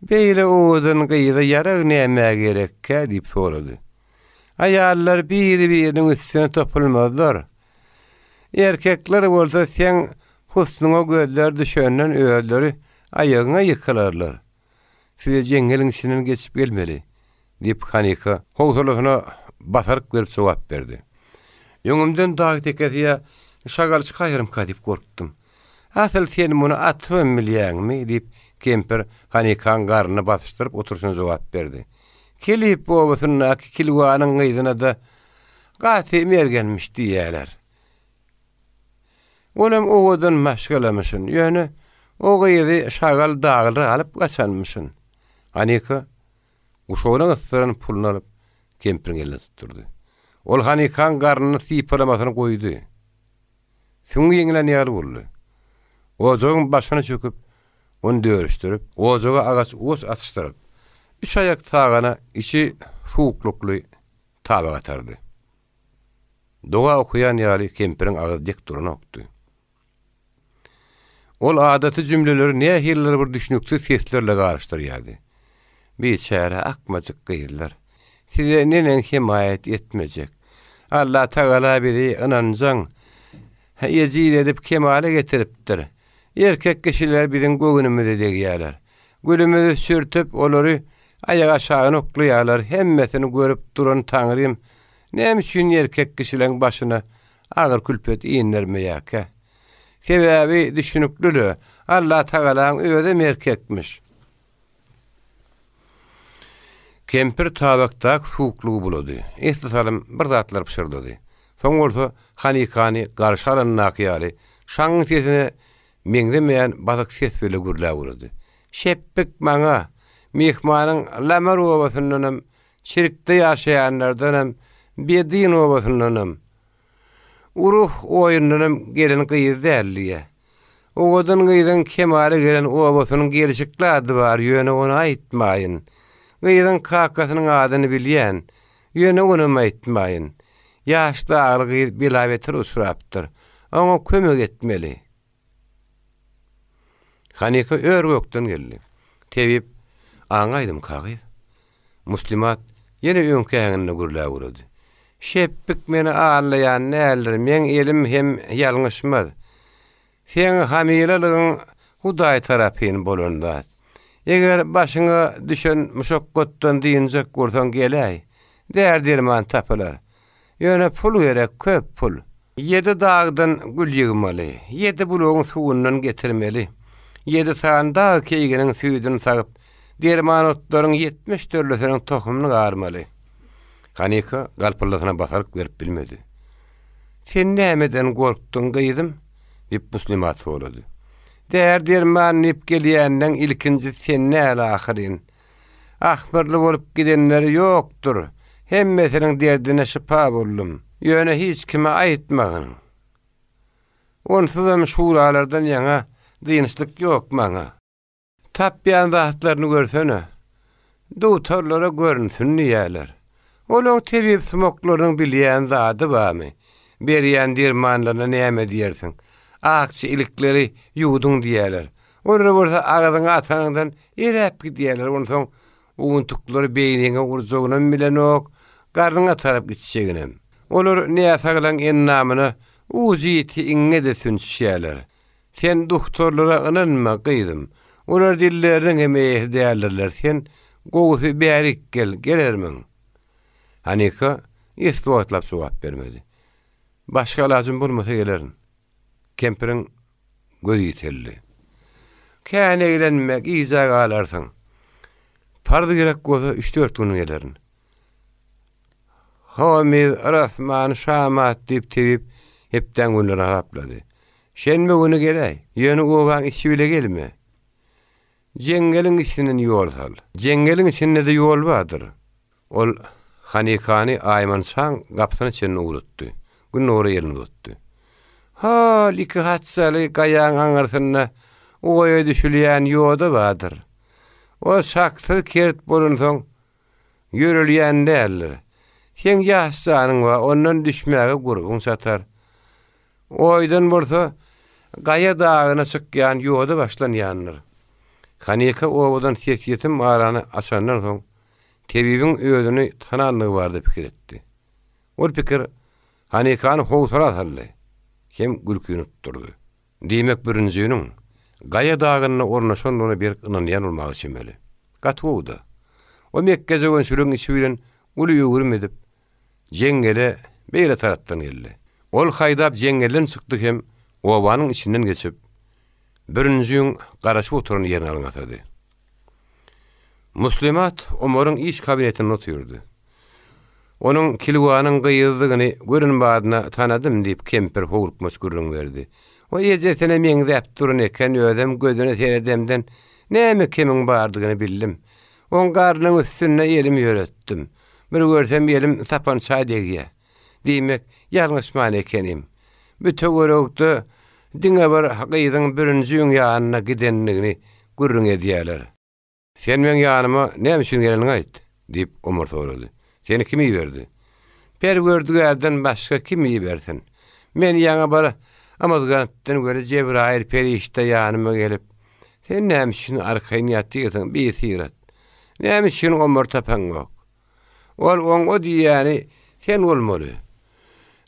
Beyle oğudun gıyıda yarag neyme gerekke deyip soradı. Ayarlar birinin üstüne topulmadılar. Erkekler olsa sen husnuna gözler düşönden öğüdleri ayağına yıkılarlar. Size cengelin içinden geçip gelmeli deyip Hanika hoğsulukuna basarık verip cevap verdi. Yönümden dağı teketiye şagal çıkayırım kadip korktum. Asıl sen bunu atmam milyen mi deyip Kemper Hanika'nın karnını basıştırıp otursun cevap verdi. Kelip babasının kilvanın gıydına da gati mergenmiş diyeler. Olam oğudun maşgalamışsın. Yani o gıydı şagal dağılır alıp kaçanmışsın. Hanika uşağının ısırın pulunu alıp Kemper'in eline tutturdu. Ol Hanika'nın karnını sipalamasını koydu. Süngü yengilen yarı vurdu. Ocağın başını çöküp onu dörüştürüp, ocağa ağaç oz atıştırıp, 3 ayak tağana içi soğukluklu tabak atardı. Doğa okuyan yali Kemper'in ağız dik duruna oktu. Ol adatı cümleleri niye hirler bir düşünüktü seslerle karıştırıyordu. Bir çare akmacık gıyırlar. Size nenen himayet etmeyecek. Allah Teala biri inancan, yezid edip kemale getiriptir. Erkek kişiler birin göğünümüzü degiyalar. Gülümüzü sürtüp olary ayağa aşağı nokluyalar. Hemmesini görüp duran Tanrım, nem için erkek kişilerin başına ağır külpet iğinlermeyake. Sebebi düşünüklülü, Allah Teala'nın özü erkekmiş. Kemper tabakta soğukluğu buladı. İstisalım bir zatlar pişirdi. Son olsa Hanika'nı karşı alan nakiyali, şanın sesine meňdemeýän basyk ses bile gürlä vurdy. Şeppik maňa, mihmanyň Lamar obasynyň çirikde ýaşaýanlardanam, Bedin obasynyň uruh oýunyň gelen gyýy dälliýe. Owadan gyýdan kemale gelen obasynyň gelişikli ady bar, ýöne onu aýtmaýyn. Gyýdan kakasynyň adyny bilýän, ýöne onu aýtmaýyn. Ýaşda alygy bilawetir usurapdyr. Oňa kömek etmeli. Hanika örgökden geldi. Tebip aňaýdym kagy. Muslimat ýene öňkäňine gürlä urady. Şeppik meni ağlayan näler, men elim hem ýalňyşmaz. Sen hamilalygyň Hudaý tarapyn bolanda. Eger başyňa düşen muşakkatdan diýinjek bolsaň geläý. Derdirman tapylar. Ýöne pul gerek, köp pul. 7 dağdan gül ýygmaly, 7 bulugyň suwundan getirmeli. 7 saň dağ keýgeniň süýdüni sagyp, derman otlaryň 70 törlesiniň tohumyny garmaly. Hanika galpylygyna basaryk berip bilmedi. Sen nämeden gorkdun gyýdym? Dip Muslimat sorady. Derman nip gelýänden ilkinji sen näle ahyryn? Ahbirli bolup gidenleri ýokdur. Hemmesiniň derdine şifa boldum. Ýöne hiç kime aýtmagyn. Onsuzam şuralardan ýaňa dynçlyk ýok maňa. Tapýan zatlaryny görsene. Doktorlara görünsin diýerler. Olaň tebip smoklaryň bilýän zady barmy? Berýän dermanlaryna näme diýersiň? Akçy ilikleri ýudun diýerler. Olara bolsa agadyň atanyňdan eräp gidýärler. Onsoň uguntuklary beýniňe urjagynam bilen ok, garnyňa tarap gitşeginem. Olar näsaglaň ennamyny uzyti iňe de sünsýärler. Sen doktorlara inanma gyýdym. Olar dillerini emeýe dälerler. Sen gowy bärik gelermiň. Hanika istowatlaپ jogap bermedi. Başga lazım bolmasa gelerin. Kemperin gözü telli. Käne eýlenmek iýjak alarsyň. Pardy gerek bolsa 3-4 gün gelerin. Hamid Rahman Şamat diýip tebip hepden günleri haplady. Şenme günü geley. Ýöne owaň işi bile gelme. Jengeliň işiniň ýol sal. Jengeliň içinde de ýol bardyr. Ol Hanikany aýmançan gapsyny çenine urutdy. gün ora elini tuttu. Ha, iki hatsaly gaýan aňarsyna oýa düşülýän ýoda badyr. O saksy kert bolunsoň ýörelýän däller. Sen ýaşsanyň we ondan düşmäge gurgun satar. Oýdan bolsa gaýa dagyna çykýan ýoda başlanýandyr. Hanika owadan sesiyetim arany açandan soň tebibiň özüni tananlygy bardy pikir etdi. Ol pikir Hanikany howsara atarly. Hem gülküni tutturdy. Diýmek birinjiniň gaýa dagyna ornaşandygyna bir ynanýan bolmagy çemeli. Gatwuda. O Mekke jogan sürüň içi bilen uly ýugurym edip jengele beýle tarapdan geldi. Ol haýdap jengelen çykdy hem owanyň içinden geçip birinjiň garaşyp oturan ýerine alňatdy. Muslimat Omaryň iş kabinetine oturdy. Onun kilwanyň gyýyzdygyny görün badyna tanadym diýip kemper howrukmaç gürrüň berdi. O ýejetine meňzäp duran eken ödem gözüne seredemden näme kemiň bardygyny bildim. On garnyň üstüne elim ýöretdim. Bir görsem elim sapan çaýdegýe. Diýmek ýalňyşman ekenim. Bütün görükdi diňe bir gyýdyň birinjiň ýanyna gidenligini gürrüň edýärler. Sen men ýanyma näme üçin geleniň aýt diýip Omar sorady. Seni kim berdi? Per gördügerden başga kim bersin? Men ýaňa bar amazgatdan göre Cebrail perişte ýanyma gelip sen näme üçin arkaýny ýatdyň bir sirat. Näme üçin Omar tapan yok? Ol on o diýäni sen bolmaly.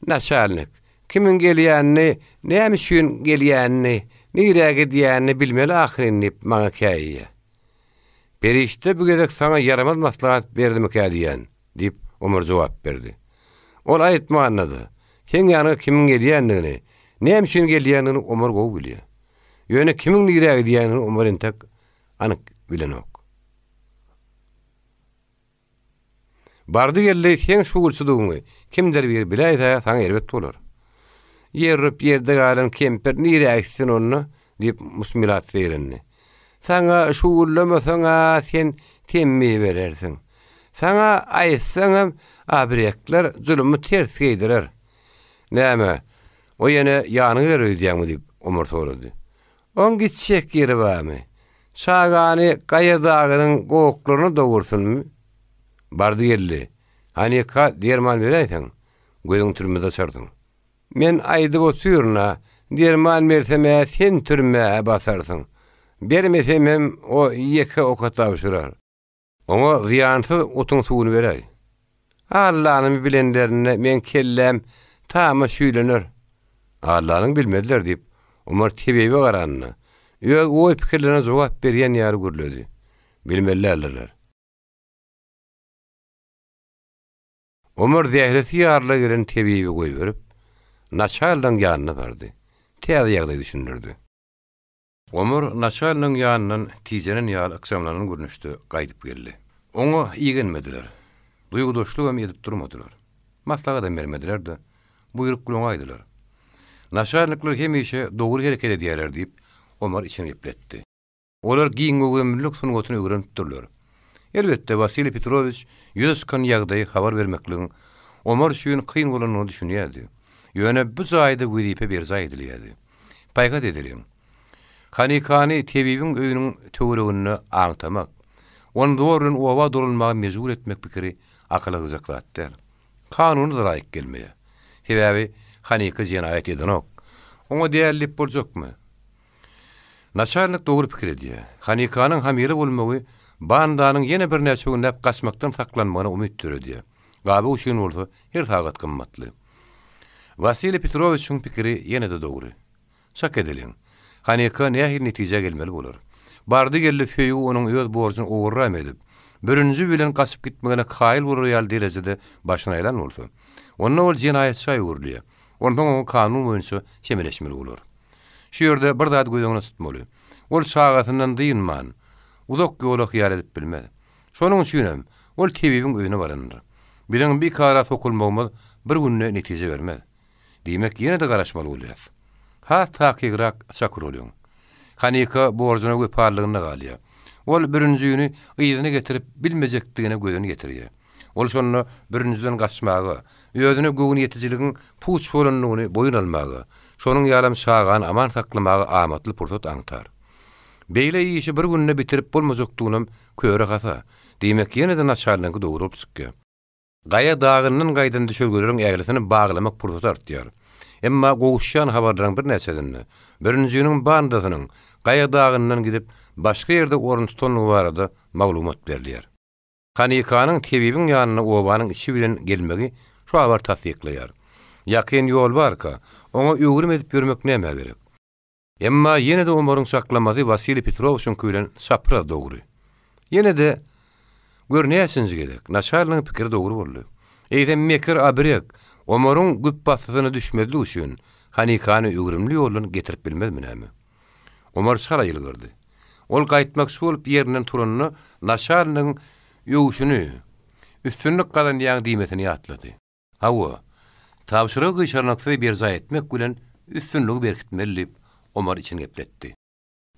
Naçalnik kimin gelýänini, näme üçin gelýänini, nirege diýänini bilmeli ahyryny maňa käýýär. Perişte bu gezek sana yaramaz maslahat berdim diýen diýip Omar jogap berdi. Ol aýtma anlady. Sen ýanyna kimin gelýänini, näme üçin gelýänini Omar gowy bilýär. Ýöne kimin nirege diýänini Omar entek anyk bilenok. Bardy geldi sen şugulçydygyny kimdir bir biläýär saňa erbet bolar. Ýerip ýerde galan kemper nireýsin onu diýip musmilat berenni. Saňa şugullamasaňa sen temmi berersiň. Saňa aýtsaňam abrekler zulümü ters geydirer. Näme? O ýene ýanyny görýärmi diýip Omar sorady. On gitşek ýeri barmy? Çagany gaýa dagynyň goklaryny dogursunmy? Bardy geldi. Hanika derman beräýsin. Gözüň türmede çardyň. Men aýdyp oturna, derman bersem sen türme basarsyň. Bermesem o ýeke okat awşyrar. Oňa ziýansy otuň suwuny beräý. Allah'ın bilenlerine men kellem tamam şüýlenir. Allah'ın bilmediler diýip Omar tebebe garanny. Ýög o pikirlerine jogap berýän ýary görledi. Bilmeliler. Omar zähreti ýarla giren tebebe goýup berip naçaldan ýanyna bardy. Täze ýagdaý düşündirdi. Omar naçalnyň ýanynyň tizenen ýaly akşamlaryny görnüşdi, gaýdyp geldi. Oňa ýegenmediler. Duýgudoşluk hem edip durmadylar. Maslahat da bermediler de buyruk gulaň aýdylar. Naçalnikler hemişe dogry hereket edýärler diýip Omar içini ipletdi. Olar giňgömlük sunugatyny öwrenip durlar. Elbetde Vasily Petrovich ýöskan ýagdaýy habar bermekligiň Omar üçin kyn bolanyny düşünýärdi. Ýöne bu zaýda güýdipe bir zaýdylýardy. Paýgat edilen. Hanikany tebibiň öýüniň töweregini aňtamak, onu doğrun owa durulmagy mezur etmek pikiri akla gyzaklatdyr. Kanuny da laýyk gelmeýär. Sebäbi Hanika jenaýat edenok. Oňa däýerlik boljakmy? Naçalnik dogry pikir edýär. Hanikanyň hamile bolmagy bandanyň ýene bir näçe günnäp gaçmakdan saklanmagyna umyt töredýär. Gaby üçin bolsa her tagat gymmatly. Vasily Petrovich'in pikiri ýene de dogry. Şak edilen. Hanika nähir netije gelmeli bolar. Bardy geldi söýügi onuň öz borjyny ogurram edip, birinji bilen gaçyp gitmegine kaýyl bolýar derejede başyna elan bolsa, onda ol jenaýatçy ýurlýar. Ondan o kanun boýunça çemeleşmeli bolar. Şu ýerde bir zat göýüňe tutmaly. Ol şagatyndan dyýynman. Uzak ýola hyýar edip bilmedi. Şonuň üçin ol tebibiň öýüne barandyr. Bilen bir kara sokulmagy bir günne netije bermez. Diýmek ýene de garaşmaly bolýar. Ha takyrak çakyr bolýar. Hanika borjuna göparlygyna galýar. Ol birinji ýyny gyýdyny getirip bilmejekdigine gözüni getirýär. Ol şonu birinciden gaçmagy, özüne göwün yetijiligiň puç bolanlygyny boyun almagy, şonuň ýalam şagan aman saklamagy amatly pursat aňtar. Beýle işi bir günde bitirip bolmajakdygyny köre gasa, diýmek ýene-de naçarlygy dogrup çykýar. Gaýa dagynyň gaýdan düşürgelerin äglisini baglamak pursat artýar. Emma gowuşan habarlaryň bir näçedini, birinjiniň bandasynyň gaýa dagynyň gidip başga ýerde orun tutanlygy barada maglumat berilýär. Hanikanyň tebibin ýanyna obanyň içi bilen gelmegi şu habar tasdikleýär. Ýakyn ýol barka, oňa öwrüm edip ýörmek näme gerek? Emma ýene-de Omaryň saklamasy Vasili Petrowiçiň bilen sapra dogry. Ýene-de görnäýärsiňiz gerek. Naçarlyň pikiri dogry boldy. Eýdem mekir abrek Omaryň güp basysyna düşmedli üçin Hanikany öwrümli ýolun getirip bilmezmi näme? Omar sara ýylgyrdy. Ol gaýtmak bolup ýerinden turanyny naçarlyň ýowuşuny üstünlük galan ýaň diýmesini ýatlady. Hawa tabşyryk gyşarnakly bir zat etmek bilen üstünlügi berkitmeli Omar için gepletdi.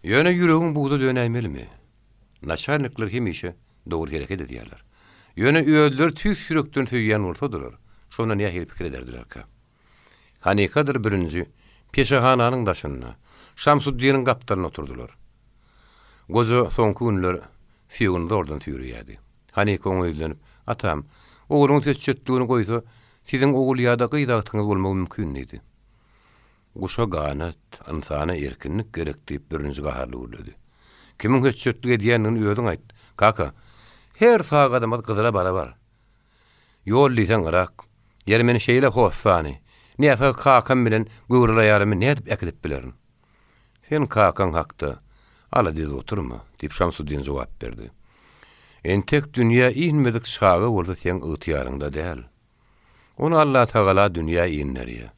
Ýöne ýüregiň buğda dönäýmelimi? Naçarnyklar hemişe dogry hereket edýärler. Ýöne öýdler tüýs ýürekden töýýän bolsadylar, şondan ýa-hil pikir ederdiler-ka. Hanikadyr birinji peşahananyň daşyna, Şamsuddinin gapdalyna oturdular. Goza soňky günler fiýgunda ordan tüýürýärdi. Hanika oňaýlanıp, "Atam, oğluň teçetdigini goýsa, siziň oğul ýa-da gyýdagyňyz bolmagy mümkin idi." Guşa ganat, insana erkinlik gerek diýip birinji gaharly urlady. Kimiň teçetdigi diýenini öýüň aýt. "Kaka, her sağa adamad gyzyra barabar. Ýol diýsen gyrak, ýer meni şeýle hossany, näse kakam bilen gowrulaýarmy nädip ekidip bilerin?" "Sen kakan hakda, ala diýip oturma," diýip Şamsuddin jogap berdi. "Entek dünýä inmedik şaga bolsa sen ýytyýarynda däl. Onu Allah Taala dünýä inlerýär.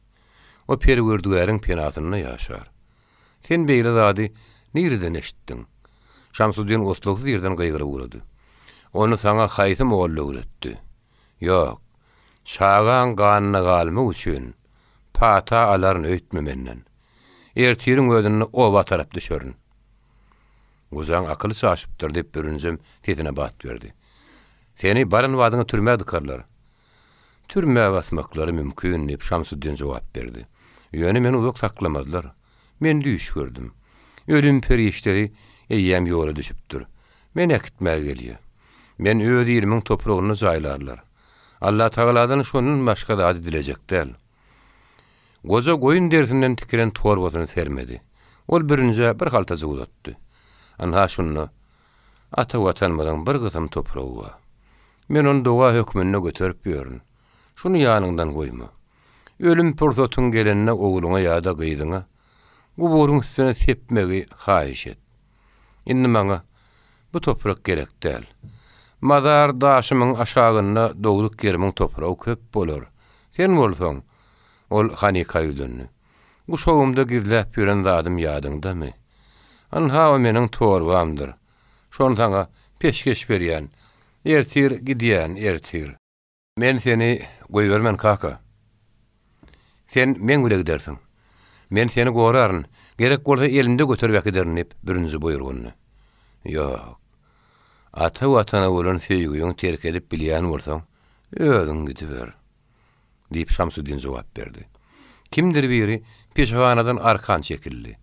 O perwerdigäriň penatyny ýaşar. Sen beýle zady nirden eşitdiň?" Şamsuddin osluksuz ýerden gaýgyryp urady. "Onu saňa haýsym oğul öwretdi?" "Ýok. Şagan ganyna galmy üçin pata alaryny öýtmemenden. Ertiriň özüni oba tarap düşürün." "Ozan akyly çaşypdyr" diýip birinjim tetine bat berdi. "Seni barın wadyňy türmäge dikarlar." "Türmäge basmaklary mümkin" diýip Şamsuddin jogap berdi. "Ýöne meni uzak saklamadylar. Men düýüş gördüm. Ölüm perişleri eýýäm ýola düşüpdir. Men ekitmäge gelýär. Men öz ýerimiň topragyny jaýlarlar. Allah Taaladan şonun başga da diljek däl." Goza goýun dersinden tikiren torbasyny sermedi. Ol birinje bir haltaja uzatdy. "Anha şunu, ata watanmadan bir gysym topragy bar. Men onu doga hökmünde göterip ýörün. Şunu ýanyňdan goýma. Ölüm portotyň gelenine oğluňa ýa-da gyýdyňa, guburyň üstüne sepmegi haýyş et. Indi maňa bu toprak gerek däl. Mazar daşymyň aşagyna dogryk ýerimiň topragy köp bolar. Sen bolsaň, ol Hanika ýülenni. Bu şowumda gizläp ýören zadym ýadyňdamy? Anha o meniň torbamdyr. Şonu saňa peşkeş berýän, ertir gidýän, ertir. Men seni goýbermen kaka. Sen men güle gidersiň. Men seni goraryn, gerek bolsa elimde göterip ederin" diýip birinji buyrguny. "Ýok. Ata watana bolan feýgiň terk edip bilýän bolsaň, özüň gidiber," diýip Şamsuddin jogap berdi. Kimdir biri peşahanadan arkan çekildi.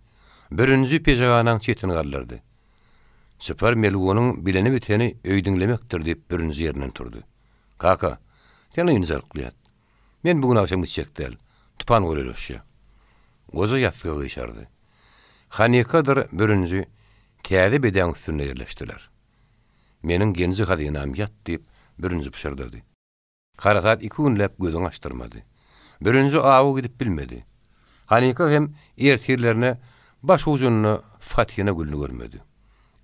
Birinji peşahanaň çetini gallardy. "Süper melwonyň bileni biteni öýdüňlemekdir" diýip birinji ýerinden turdy. "Kaka, sen ýynjarklýat. Men bugün akşam gitjek däl. Tupan görelişýär." Goza ýatsyga gyşardy. Hanikadyr birinji käde beden üstüne ýerleşdiler. "Meniň genji hadynam ýat" diýip birinji pişirdi. Karakat 2 günläp gözüň açdyrmady. Birinji awy gidip bilmedi. Hanika hem ertirlerine baş ujunyny Fatyna gülni görmedi.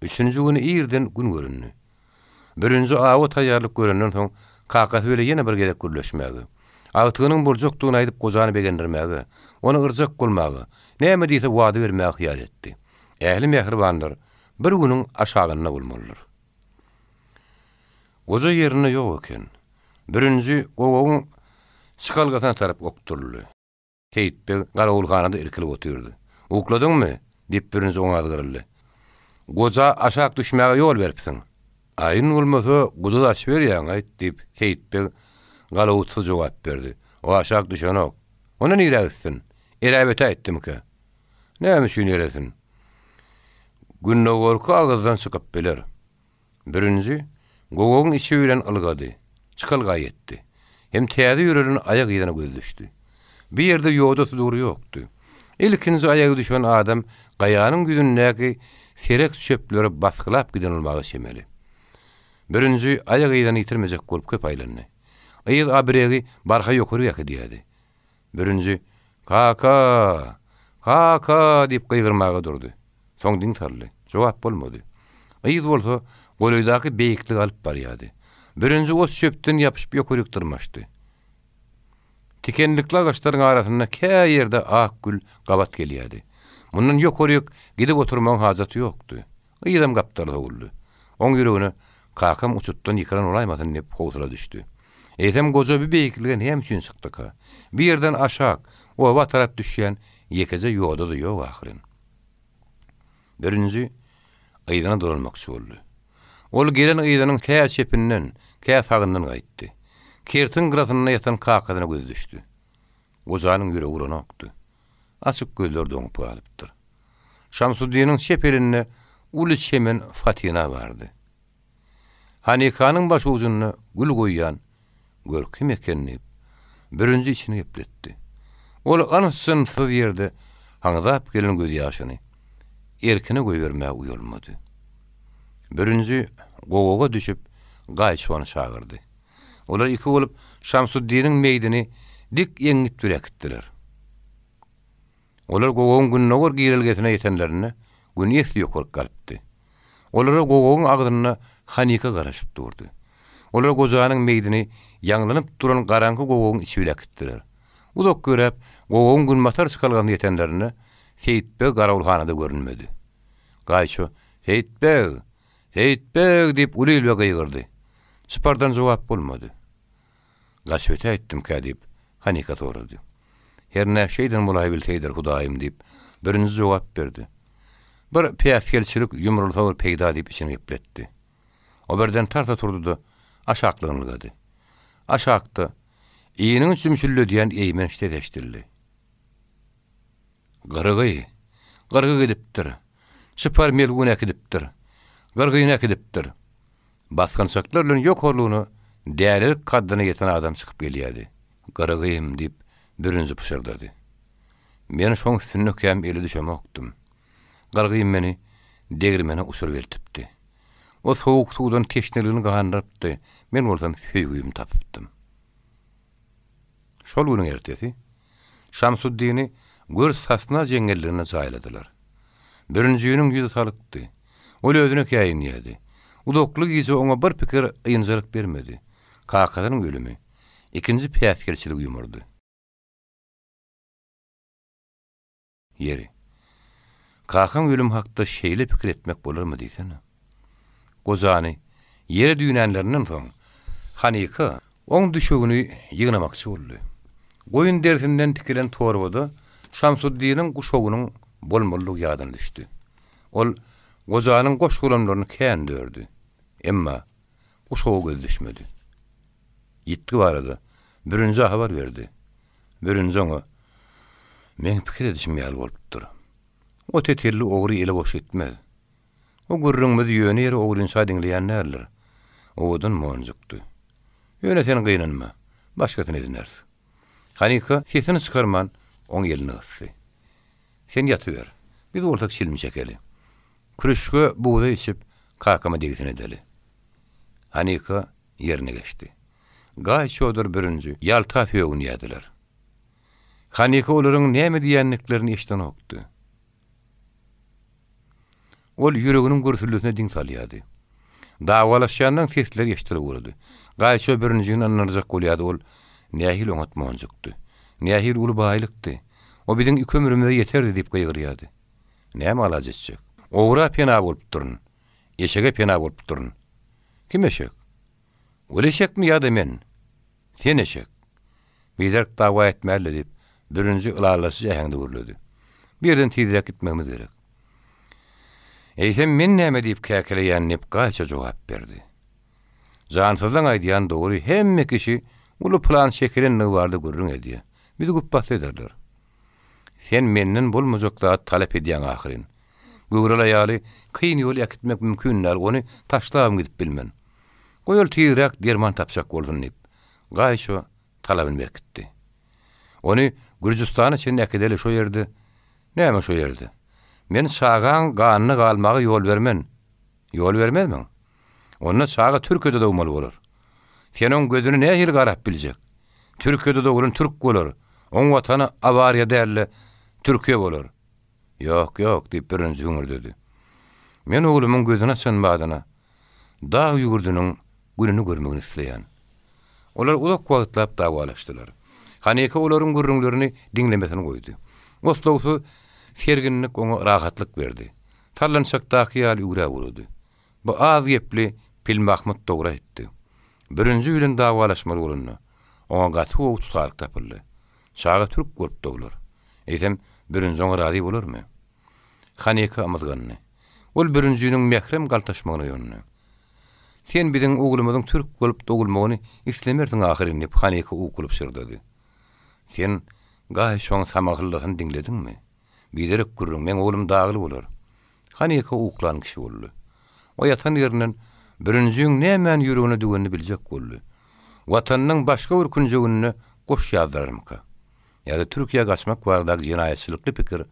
Üçüncü günü ýerden gün görünni. Birinji awy taýýarlyk görenden soň kakasy bile ýene bir gelek gürleşmäge. Agtygynyň boljakdygyny aýdyp gojany begendirmäge, onu ırjak bolmagy, näme diýse wady bermäge hyýal etdi. Ähli mehribandyr, bir günüň aşagyna bolmalydyr. Goja ýerine ýok eken. Birinji gogoň çykalgasyna tarap okturly. Teýitbe garaulganada irkilip oturdy. "Ukladyňmy?" diýip birinji oňa gyryldy. "Goja aşak düşmäge ýol beripsiň." Aýyn bolmasa guda açber ýaňa diýip Seyitbek galawutsy jogap berdi. O aşak düşenok. Ona nire gitsin? Eräbete etdim-ki. Näme üçin eresin? Günne gorku ağızdan çıkıp beler. Birinci, gogoň içi bilen ılgady. Çykylga etdi. Hem täze ýürelen ayak ýygyna göz düşdi. Bir ýerde ýoda duru ýokdy. İlkinji aýagy düşen adam gaýanyň güdündäki serek çöpleri baskylap gidenilmagy şemeli. Birinji ayak ýygyny ýitirmejek bolup köp aýlandy. Aýyl abregi barha ýokary ýaky diýdi. Birinji kaka diýip gıýgyrmagy durdy. Soň diň tarly. Jogap bolmady. Aýyl bolsa goloýdaky beýiklik alyp barýady. Birinji o çöpden ýapyşyp ýokary ýokturmaşdy. Tikenlikli agaçlaryň arasynda kä ýerde ak gül gabat gelýärdi. Mundan ýokary gidip oturmagyň hajaty ýokdy. Ýydam gapdarda boldy. Oň ýüregine kakam uçutdan ýykaran olaýmasyn diýip howsula düşdi. Eýsem goja bir beýikligen hem üçin çykdyk. Bir ýerden aşak, oba tarap düşýän ýekeze ýoda da ýok ahyryn. Birinji aýdana durulmakçy boldy. Ol gelen aýdanyň kä çepinden, kä sagyndan gaýtdy. Kertin grasyna ýatan kakadyna göz düşdi. Gojanyň ýüregi uranokdy. Açyk gözler doňup galypdyr. Şamsuddinin çepeline uly çemen Fatina bardy. Hanikanyň baş ujuny gül goýýan görkem ekenini birinji içine gepletdi. Ol anysyn syz ýerde haňdap gelen göz ýaşyny erkine goýbermäge uýulmady. Birinji gogoga düşüp gaýçyny çagyrdy. Olar iki bolup Şamsuddinin meýdini dik ýeňip dürekdiler. Olar gogoň günnogor girilgesine ýetenlerine gün ýetdi ýokary galypdy. Olara gogoň agdyna Hanika garaşyp durdy. Olar gojanyň meýdini ýaňlanyp duran garanky gogoň içi bilekdiler. Ulak göräp gogoň gün matar çykalgan ýetenlerine Seyitbek garawulhanada görünmedi. Gaýçy Seyitbek diýip ulylýa gaýgyrdy. Sıpardan jogap bolmady. Gaşbete etdim ka diýip Hanika sorady. Her näşeýden bulaý bilseýdir Hudaýym diýip birinji jogap berdi. Bir piýaskelçilik ýumrulsagy peýda diýip içine gepletdi. O berden tarta turdy da aşaklygyny gady. Aşakdy. Iýiniň sümsülle diýen eýmen işledeşdirdi. Gyrgy gidipdir. Sıpar melgune gidipdir. Gyrgyna gidipdir. Baskançaklar bilen ýokarlygyny därelik kaddyna ýeten adam çykyp gelýärdi. Gyrgym diýip birinji pışırdady. Men şoň sünnükəm eli düşemokdum. Gyrgym meni degirmene usul bertipdi. O soğuk sudan teşneligini gahandypdy. Men bolsam söýgüýüm tapypdym. Şol güniň ertesi Şamsuddini gör sasna jeňellerine jaýladylar. Birinji ýüniň ýüzi salykdy. Ol özüne käýin ýedi. Udokly gizi oňa bir pikir ýynjylyk bermedi. Kakadynyň ölümi ikinji piýaskelçilik ýumurdy. Ýeri. Kakan ölüm hakda şeýle pikir etmek bolarmy diýsene? Gojany ýere düýnänlerinden soň Hanika oň düşegini ýygnamakçy boldy. Goýun dersinden tikilen torbada Şamsuddinin guşogynyň bolmalyk ýadyna düşdi. Ol gojanyň goşgulanlaryny kän dördü. Emma guşogy göz düşmedi. Ýitdi barada birinji habar berdi. Birinji oňa men pikir edişim ýaly bolupdyr. O tetelli ogry ele boş etmez. O gürrüňmiz ýöne ýere ogryň şadyňlaýan näler. Odan monjukdy. Ýöne sen gynanma. Başgasyny edinersin. Hanika sesini çykarman oň ýeline ysdy. Sen ýatyber. Biz ortak şilmi çekeli. Kürüşke buğda içip kakama degitine edeli. Hanika yerine geçti. Gaýçy odur birinji ýalta söýgün ýadylar. Hanika olaryň näme diýenliklerini eşden okdy. Ol ýüreginiň gürsüllüsine diň salýady. Dawalaşýandan sesler eşdirilip urdy. Gaýçy birinjini anlarjak bolýady ol nähil oňatmanjykdy. Nähil uly baýlykdy. O biziň iki ömrümizde ýeterdi diýip gaýgyrýady. Näme alajatjak? Owra pena bolup durun. Eşege pena bolup durun. Kim eşek? Ol eşekmi ýa-da men? Sen eşek. Biderk dawa etmäli diýip birinji ılalasy ähňde gürledi. Birden tizrek gitmemiz gerek. Eýsem men näme diýip käkeleýän diýip gaýça jogap berdi. Zansızdan aýdýan dogry hemme kişi ulu plan şekelenli bardy görüň edýär. Bizi guppas ederler. Sen menden bolmazakda talep edýän ahyryn. Göwrel aýaly kyn ýol ýakitmek mümkinler, ony taşlap gidip bilmen. Goýul tiýrak derman tapşak bolsun dip. Gaýşo talabyny berkitdi. Ony Gürjistana çen äkedeli şo ýerde. Näme şo ýerde? Men çağan ganyny galmagy ýol bermen. Ýol bermezmi? Onda çağa Türkiýede dogmaly bolar. Senin gözüni nähil garap biljek? Türkiýede dogulun türk bolar. Oň watany awariýa dälle Türkiýe bolar. Ýok, diýip birinji güňür dedi. Men oglumyň gözüne açanmadyna dağ ýugurdynyň gününi görmegini isleýän. Olar ulak wagtlap dawalaşdylar. Haneka olaryň gürrüňlerini diňlemesini goýdy. Oslowy serginlik oňa rahatlyk berdi. Tallançakdaky ýaly ugra boldy. Bu az gepli Pil Mahmud dogry etdi. Birinji ýylyň dawalaşmaly bolany. Oňa gaty owut tutarlyk tapyldy. Çağa türk görüp doglar. Eýsem birinji oňa razy bolarmy? Haneka amazgany. Ol birinji ýylyň mehrem galtaşmagyna ýönlü. Sen biziň oglumyzyň türk bolup dogulmagyny islemerdiň ahyryn diýip Haneka ukulup şyrdydy. Sen gaýşoň samaglygyny diňlediňmi? Bilerek gürrüň, men oglum dağıly bolar. Haneka uklan kişi boldy. O yatan ýerinden birinjiň nämen ýüregine düwenini biljek boldy. Watanyň başga bir künjegini goş ýazdarmyka? Ýa-da Türkiýe gaçmak barada jinaýetçilikli pikir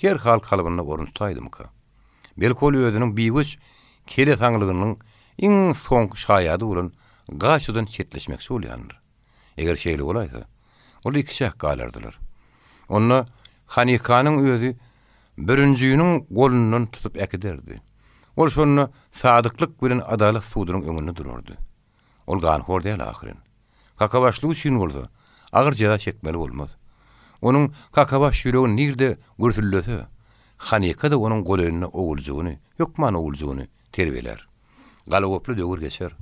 her hal kalybyna orun tutaýdymyka? Belki ol özüniň biýüç kele taňlygynyň iň soňky şaýady bolan gaçydan çetleşmekçi bolýandyr. Eger şeýle bolaýsa, ol iki şäh galardylar. Onda Hanekanyň özü birinjiýiniň golundan tutup äkiderdi. Ol şonu sadyklyk bilen adalet suwdunyň öňünde durardy. Ol gan hor däl ahyryn. Kakabaşlyk üçin bolsa, agyr jaza çekmeli bolmaz. Onuň kakabaş ýüregi nirde gürtüllese, Haneka da onuň golanyny oguljugyny, ýokman oguljugyny terbiýeler. Galawoply döwür geçer.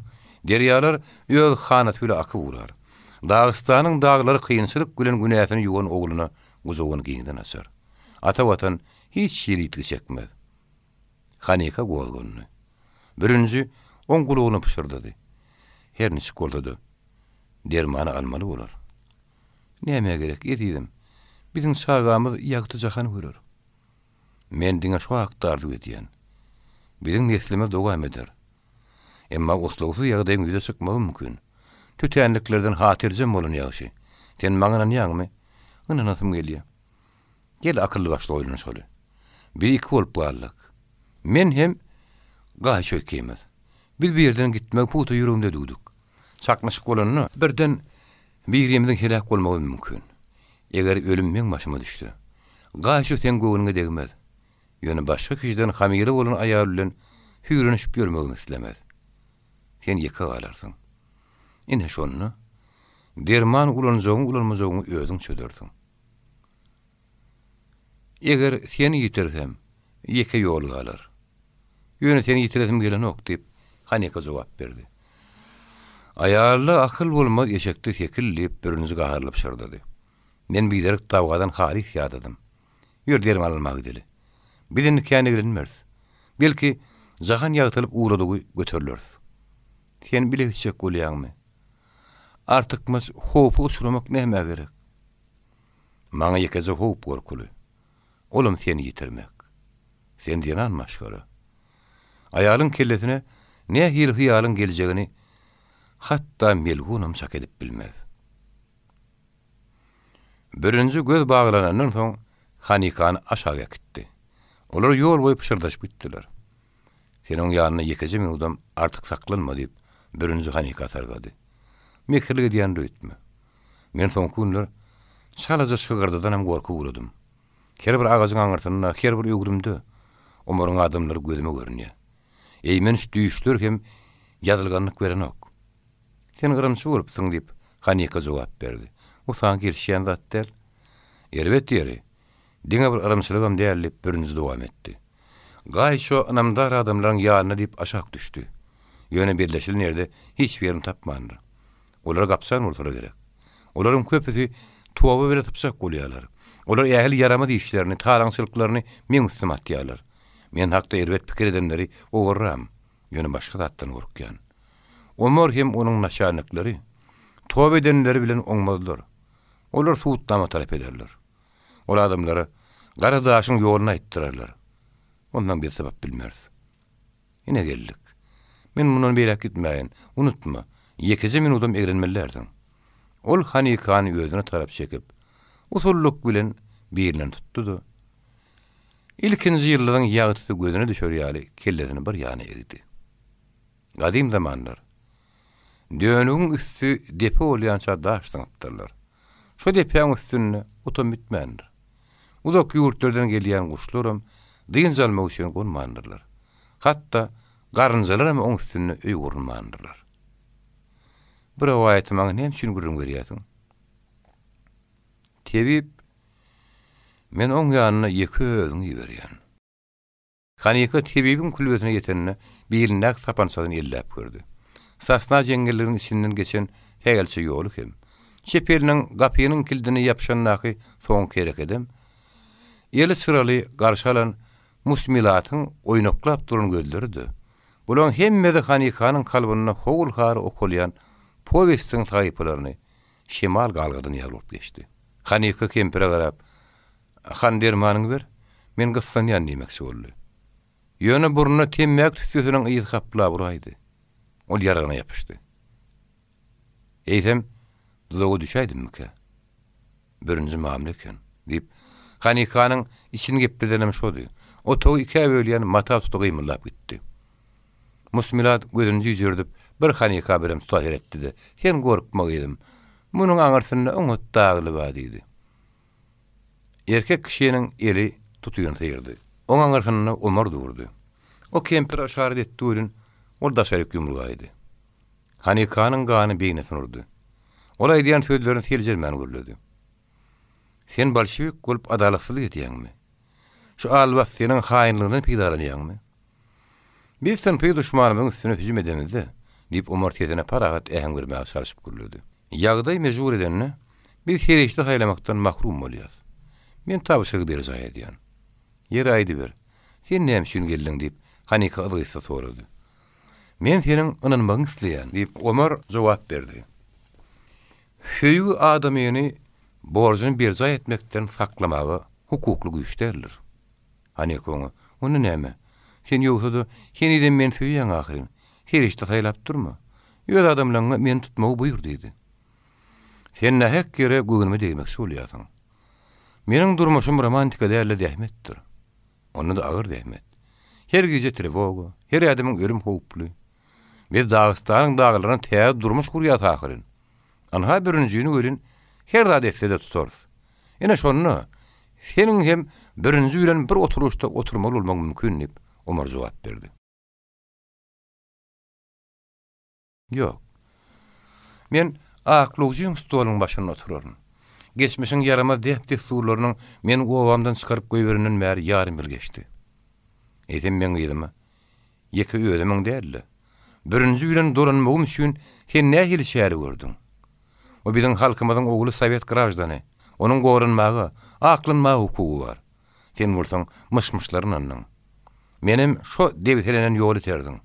Derýalar ýöl hanat bile aky burar. Dağystanyň dağlary kynçylyk bilen günäsini ýuwan ogluny guzugyny giňden açar. Ata watan hiç şeýle çekmez. Haneka golguny. Birinji oň gulugyny pişirdi. Her niçe goldy. Dermany almaly bolar. Näme gerek edýdim? Biziň sagamyz ýagty jahan görür. Men diňe şo hakdardy edýän. Biziň neslime dogam eder. Emma oslowy ýagdaýyň ýüze çykmagy mümkin. Tütänliklerden hatirjem bolan ýaşy. Sen maňa näňmi? Ynanatym gelýär. Gel akylly başly oýlany şol. Bir iki bolup galdyk. Men hem gaýşy ökemez. Biz bir ýerden gitmek puta ýüregimde dugduk. Çakmaşyk bolanyny birden bir ýemden helak bolmagy mümkin. Eger ölüm men başyma düşdi. Gaýşy sen göwüňe degmez. Ýöne başga kişiden hamyly bolan aýal bilen hüýrenişip ýörmegini islemez. Sen ýeka galarsyň. Ine şonu derman ulanmajagyň özüň çödersiň. Eger seni ýitirsem, ýeke ýol galar. Ýöne seni ýitiresim gelenok diýip Haneka jogap berdi. Aýarly akyl bolmaz eşekde tekillip birinji gaharlyp şyrdydy. Men bilerek dawgadan haris ýadadym. Ýörderim almagy dili. Bilen käne girenmez. Belki jahan ýagtylyp uğradygy göterilers. Sen bile hiçek bolýarmy? Artykmaz howpy uçurmak näme gerek? Maňa ýekeze howp gorkuly. Olum seni ýitirmek. Sen diýen maşgara. Aýalyň kelletine ne hir hyýalyň geljegini hatda melhunam çak edip bilmez. Birinji göz baglanandan soň Hanekany aşağı gitdi. Olar ýol boýup şyrdaşyp gitdiler. Senin ýanyna ýekece minutdan artyk saklanma diýip birinji Haneka sargady. Mekirlige diýen rütme. Men soňky günler salaja şygyrdadan hem gorku uğradym. Her bir ağaçyň aňyrtyna, her bir öwrümde omaryň adamlary gözüme görünýär. Eýmen düşdür hem ýadylganlyk berenok. Sen gyrymçy bolupsyň diýip Haneka jogap berdi. O saň girişýän zat der. Erbet ýeri. Diňe bir arymçylygam dällip birinji dowam etdi. Gaýşo anamdar adamlaryň ýanyna diýip aşak düşdi. Ýöne birleşilen ýerde hiç bir ýerini tapmandy. Olar gapsan bolsa gerek. Olaryň köpüsi tuwaby bile tapsak bolýarlar. Olar ähli ýarama diýişlerini, taraňçylyklaryny men üstüme atýarlar. Men hakda erbet pikir edenleri ogurram. Ýöne başga zatdan gorkýan. Ömer hem onun naşanlıkları, tövbe edenleri bilen oňmadylar. Olar suutlama talep ederler. Ol adamlara Garadaşyň ýoluna aýtdyrarlar. Ondan bir sebäp bilmez. Ine geldik. Men mundan beýle gitmäýin. Unutma, 2 minudam egrenmellerdiň. Ol Hanikany özüne tarap çekip, usulluk bilen bilen tutdu. İlkinji ýyllaryň ýagtysy gözüne düşer ýaly kellesini bir ýana egdi. Gadim zamanlar dönüň üstü depe bolýança daş saňapdyrlar. Şo depeň üstüne otom bitmändir. Udak ýurtlardan gelýän guşlaram diýin jalmak üçin gonmandyrlar. Hatda garynjalar hem oň üstüne öý gurmandyrlar. Bir awaýaty maňa näme üçin gurrun berýärsiň? Tebip men oň ýanyna 2 özüň ýiberýän. Hanika tebibiň kulbetine ýetenne bilinäk sapansadan ellep gördü. Sasna jengelleriň içinden geçen hegelçi ýoly hem. Çeperiniň gapynyň kildini ýapşannaky soň kerek edem. Ýeli sıraly garşalan musmilatyň oýnaklap duran gözleridi. Bulan hemme de Hanikanyň kalbyna howul har okulýan powestiň taýpylaryny şemal galgadan ýalyp geçdi. Hanika kempire garap, "Han dermanyň ber, men gyssan ýan diýmekçi boldy." Ýöne burnuna temmäk tüsýüsiniň ýygy kapla buraýdy. Ol ýaragyna ýapyşdy. "Eýtem, duzagy düşäýdimmi-ki? Birinji mamle eken." diýip Hanikanyň içini gepledenem şody. O togy 2 bölýän mata tutugy ymylap gitdi. Musmilat gözüni ýüzürdip bir Hanika berem tutar etdi. "Sen gorkmak edim. Munuň aňyrsyna oňat dagly bady." Erkek kişinin eli tutuyan seyirdi. Oň aňyrsyna Ömer durdy. O kempir aşaret etdi ölün, ol daşaryk ýumrulaydy. Hanikanyň gany beýne sunurdy. Olay diýen sözlerini teljermän görledi. "Sen bolşewik bolup adalatsyzlyk edýäňmi? Şu albas seniň haýynlygyny pydalanýarmy? Biz sen pyy düşmanymyň üstüne hüjüm edemizde." diýip Ömer tezene paragat ähem bermäge çalışyp gürledi. "Ýagdaý mejbur edenne, biz herişde haýlamakdan mahrum bolýas. Men tabyşygy berjäň edýän. Ýer aýdy ber. Sen näme üçin geldiň?" diýip Hanika ýygysa sorady. "Men seniň ynanmagyň isleýän" diýip Ömer jogap berdi. "Höýü adamyny borjyny berjäň etmekden saklamagy hukukly güýç derler." Hanika oňa, "Onu näme? Sen ýogsa-da seniden men söýýän ahyryn. Herişde haýlap durma. Ýöne adamlaryňa men tutmagy buýur" diýdi. "Sen nähek gere göwnüme diýmekçi bolýarsyň. Meniň durmuşym romantika däle dähmetdir. Onu da agyr dähmet. Her gece trewoga, her adamyň ölüm howply. Biz Dagystanyň daglaryna täze durmuş gurýar ahyryn. Anha birinjini ölün her da defsede tutarys. Ene şonu seniň hem birinji bilen bir oturuşda oturmaly bolmagy mümkin" diýip Ömer jogap berdi. "Ýok. Men aklygjyň stolunyň başynda oturarym. Geçmişin yarama dehptek suwlarynyň men gowamdan çykaryp goýberenden bäri ýarym ýyl geçdi. Eýtem men gydymy? 2 ödemiň däli. Birinji bilen dolanmagym üçin sen nähili şäri gördüň? O biziň halkymyzyň ogly Sowet grajdany. Onuň gorunmagy, aklynmagy hukugy bar. Sen bolsaň myşmyşlarynyň. Menim şo dewitelenen ýoly terdiň.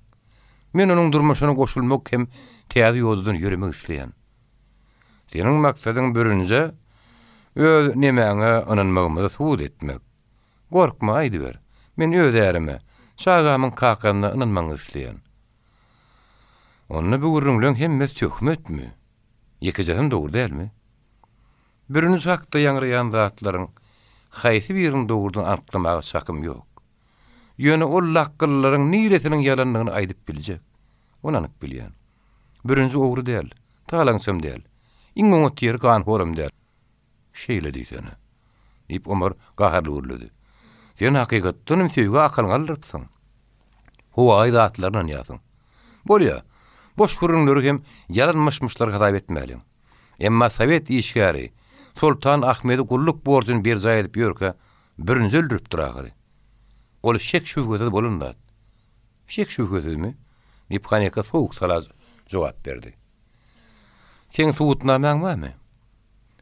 Men onuň durmuşyna goşulmak hem täze ýoldan ýürümek isleýän. Senin maksadyň birinji öz nemäňe ynanmagymyzy subut etmek. Gorkma aýdy ber. Men öz ärime, şagamyň kakanyna ynanmagy isleýän. Onu bu gurrunlaň hemmes töhmetmi? Ýekijäň dogry dälmi? Birini hakda ýangraýan zatlaryň haýsy birini dogrudan anklamagy sakym ýok. Ýöne ol lakkyllaryň niretiniň ýalanlygyny aýdyp biljek. Onu anyk bilýän. Birinji ogry däl, talaňsam däl. İngoň otyr gan horam däl. Şeýle diýsene. Diýip Ömer gaharly urlady. Sen hakykatdan söýge akylyň aldyrypsyň. Howa aýdatlaryň ýazyň. Bolýa. Boş gurrunlary hem yalanmışmışlar gadap etmeli. Emma Sowet işgäri Sultan Ahmedi gulluk borjyny berjäň edip ýörke birinji öldürüp duragary. Ol şek şübhede bolundat. Şek şübhedemi? Diýip Hanika soğuk salaz jogap berdi. Sen suwutnamaň barmy?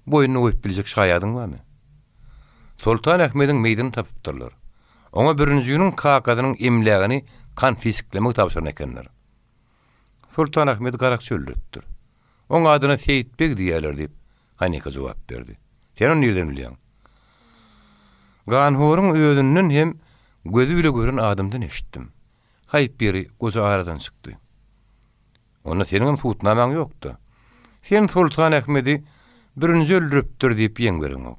Boynuny öýüp biljek şaýadyň barmy? Sultan Ahmediň meýdany tapypdyrlar. Oňa birinjiniň kakadynyň emlägini konfisklemek tapşyryny ekenler. Sultan Ahmet Garak öldürüpdür. Oň adyna Seyit Beg diýerler diýip Hanika jogap berdi. Sen onu nerden bilýän? Ganhoryň özünden hem gözü bile gören adamdan eşitdim. Hayıp biri gözü aradan çykdy. Onda senin tutnamaň ýokdy. Sen Sultan Ahmedi birinji öldürüpdir diýip ýeň beriň ok.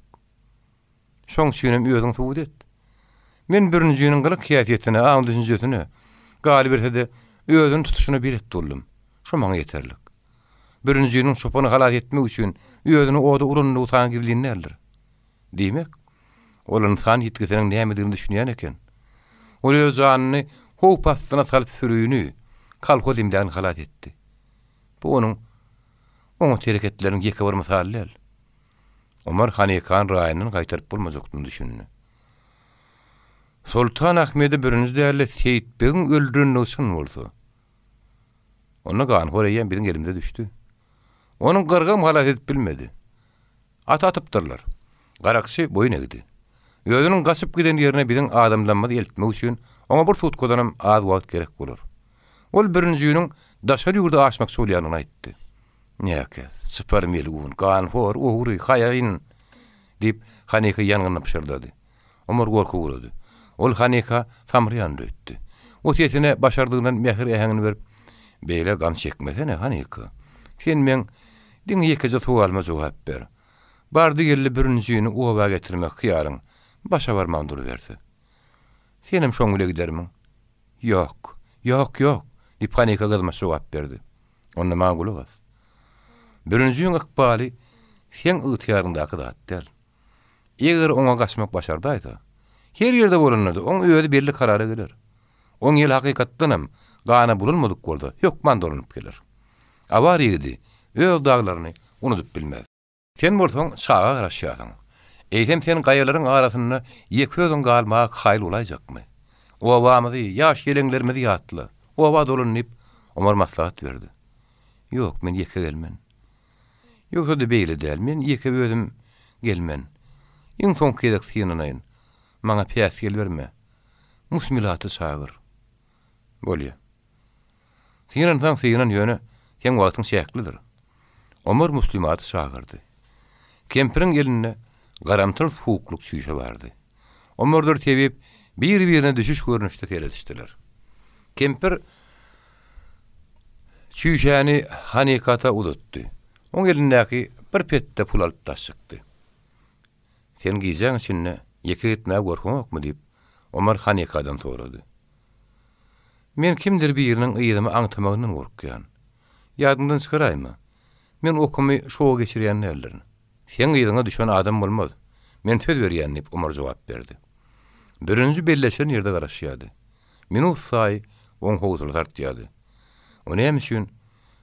Şoň üçin özüň tut et. Men birinjiniň gylyk kiýatyetine, aň düşünjesine galyp etse özüň tutuşuna bir et doldum. Şo maňa ýeterlik. Birinjiniň şopany halat etmek üçin özüni oda urunly utan gibiligini eldir. Diýmek, ol insan ýetgesiniň nämedigini düşünýän eken. Ol öz janyny howp astyna salyp sürüýüni kalko dimden halat etdi. Bu onuň tereketleriniň ýeke bir misaly. Omar Hanikan raýynyny gaýtaryp bolmajakdyny düşündi. Sultan Ahmedi birinji däle Seyit Begin öldürülýän üçin bolsa. Ona Ganhor eýen biriň elimde düşdü. Onuň gyrgym halat edip bilmedi. Atypdyrlar. Garakçy boyun egdi. Özüniň gaçyp giden ýerine biriň adamlanmady eltmek üçin ona bir tutkodanam az wagt gerek bolar. Ol birinjiniň daşary ýurda aşmak söýýäniňi aýtdy. Näke, süpermeli Ganhor ogry haýaýyn diýip Hanika ýanyna pişirdi. Omar gorky urady. Ol Hanika samryan döýtdi. O tetine başardygyndan mehir ähäňini berip, beýle gam çekmesene Hanika. Sen men diň ýekije sualma jogap ber. Bardy gelli birinjini owa getirmek hyýaryň başa barman duruverse. Senem şoň bile gidermiň? Ýok, diýip Hanika gazma jogap berdi. Onda maňa gulak as. Birinjiň ykbaly sen ýetýäryndaky datdyr. Eger oňa gaçmak başardaýsa, her ýerde bolanady, oň öýde belli karara gelir. Oň ýel hakykatdanam gana bulunmadyk boldy, ýokman dolanyp gelir. Awar ýedi, öz daglaryny unutup bilmez. Sen bolsaň çağa garaşýasyň. Eýsem sen gaýalaryň arasynda ýeközüň galmak haýl bolajakmy? O awamyzy, ýaş gelenlerimizi ýatly. O awa dolanyp Omar maslahat berdi. Ýok, men ýeke gelmen. Ýoksa da beýle däl, men ýeke özüm gelmen. Iň soň kedek synynaýyn. Maňa piýas gel berme. Musmilaty çagyr. Bolýa. Synan ýöne, hem wagtyň şäklidir. Omar muslimaty çagyrdy. Kempiriň eline garamtyl hukukluk süýşe bardy. Omardyr tebip bir-birine düşüş görnüşde teresişdiler. Kempir süýşäni Hanikata uzatdy. Oň elindäki bir petde pul alyp taşykdy. Sen giýjäň içinde ýeke etmäge gorkanokmy diýip Omar Hanikadan sorady. Men kimdir biriniň ýygymy aňtamagyndan gorkýan. Ýadymdan çykaraýmy? Men okumy şowa geçirýän ellerin. Sen ýygyňa düşen adam bolmaz. Men söz berýän diýip Omar jogap berdi. Birinji belleşen ýerde garaşýady. Meni saý oň howzul tartýady. Onu hem üçin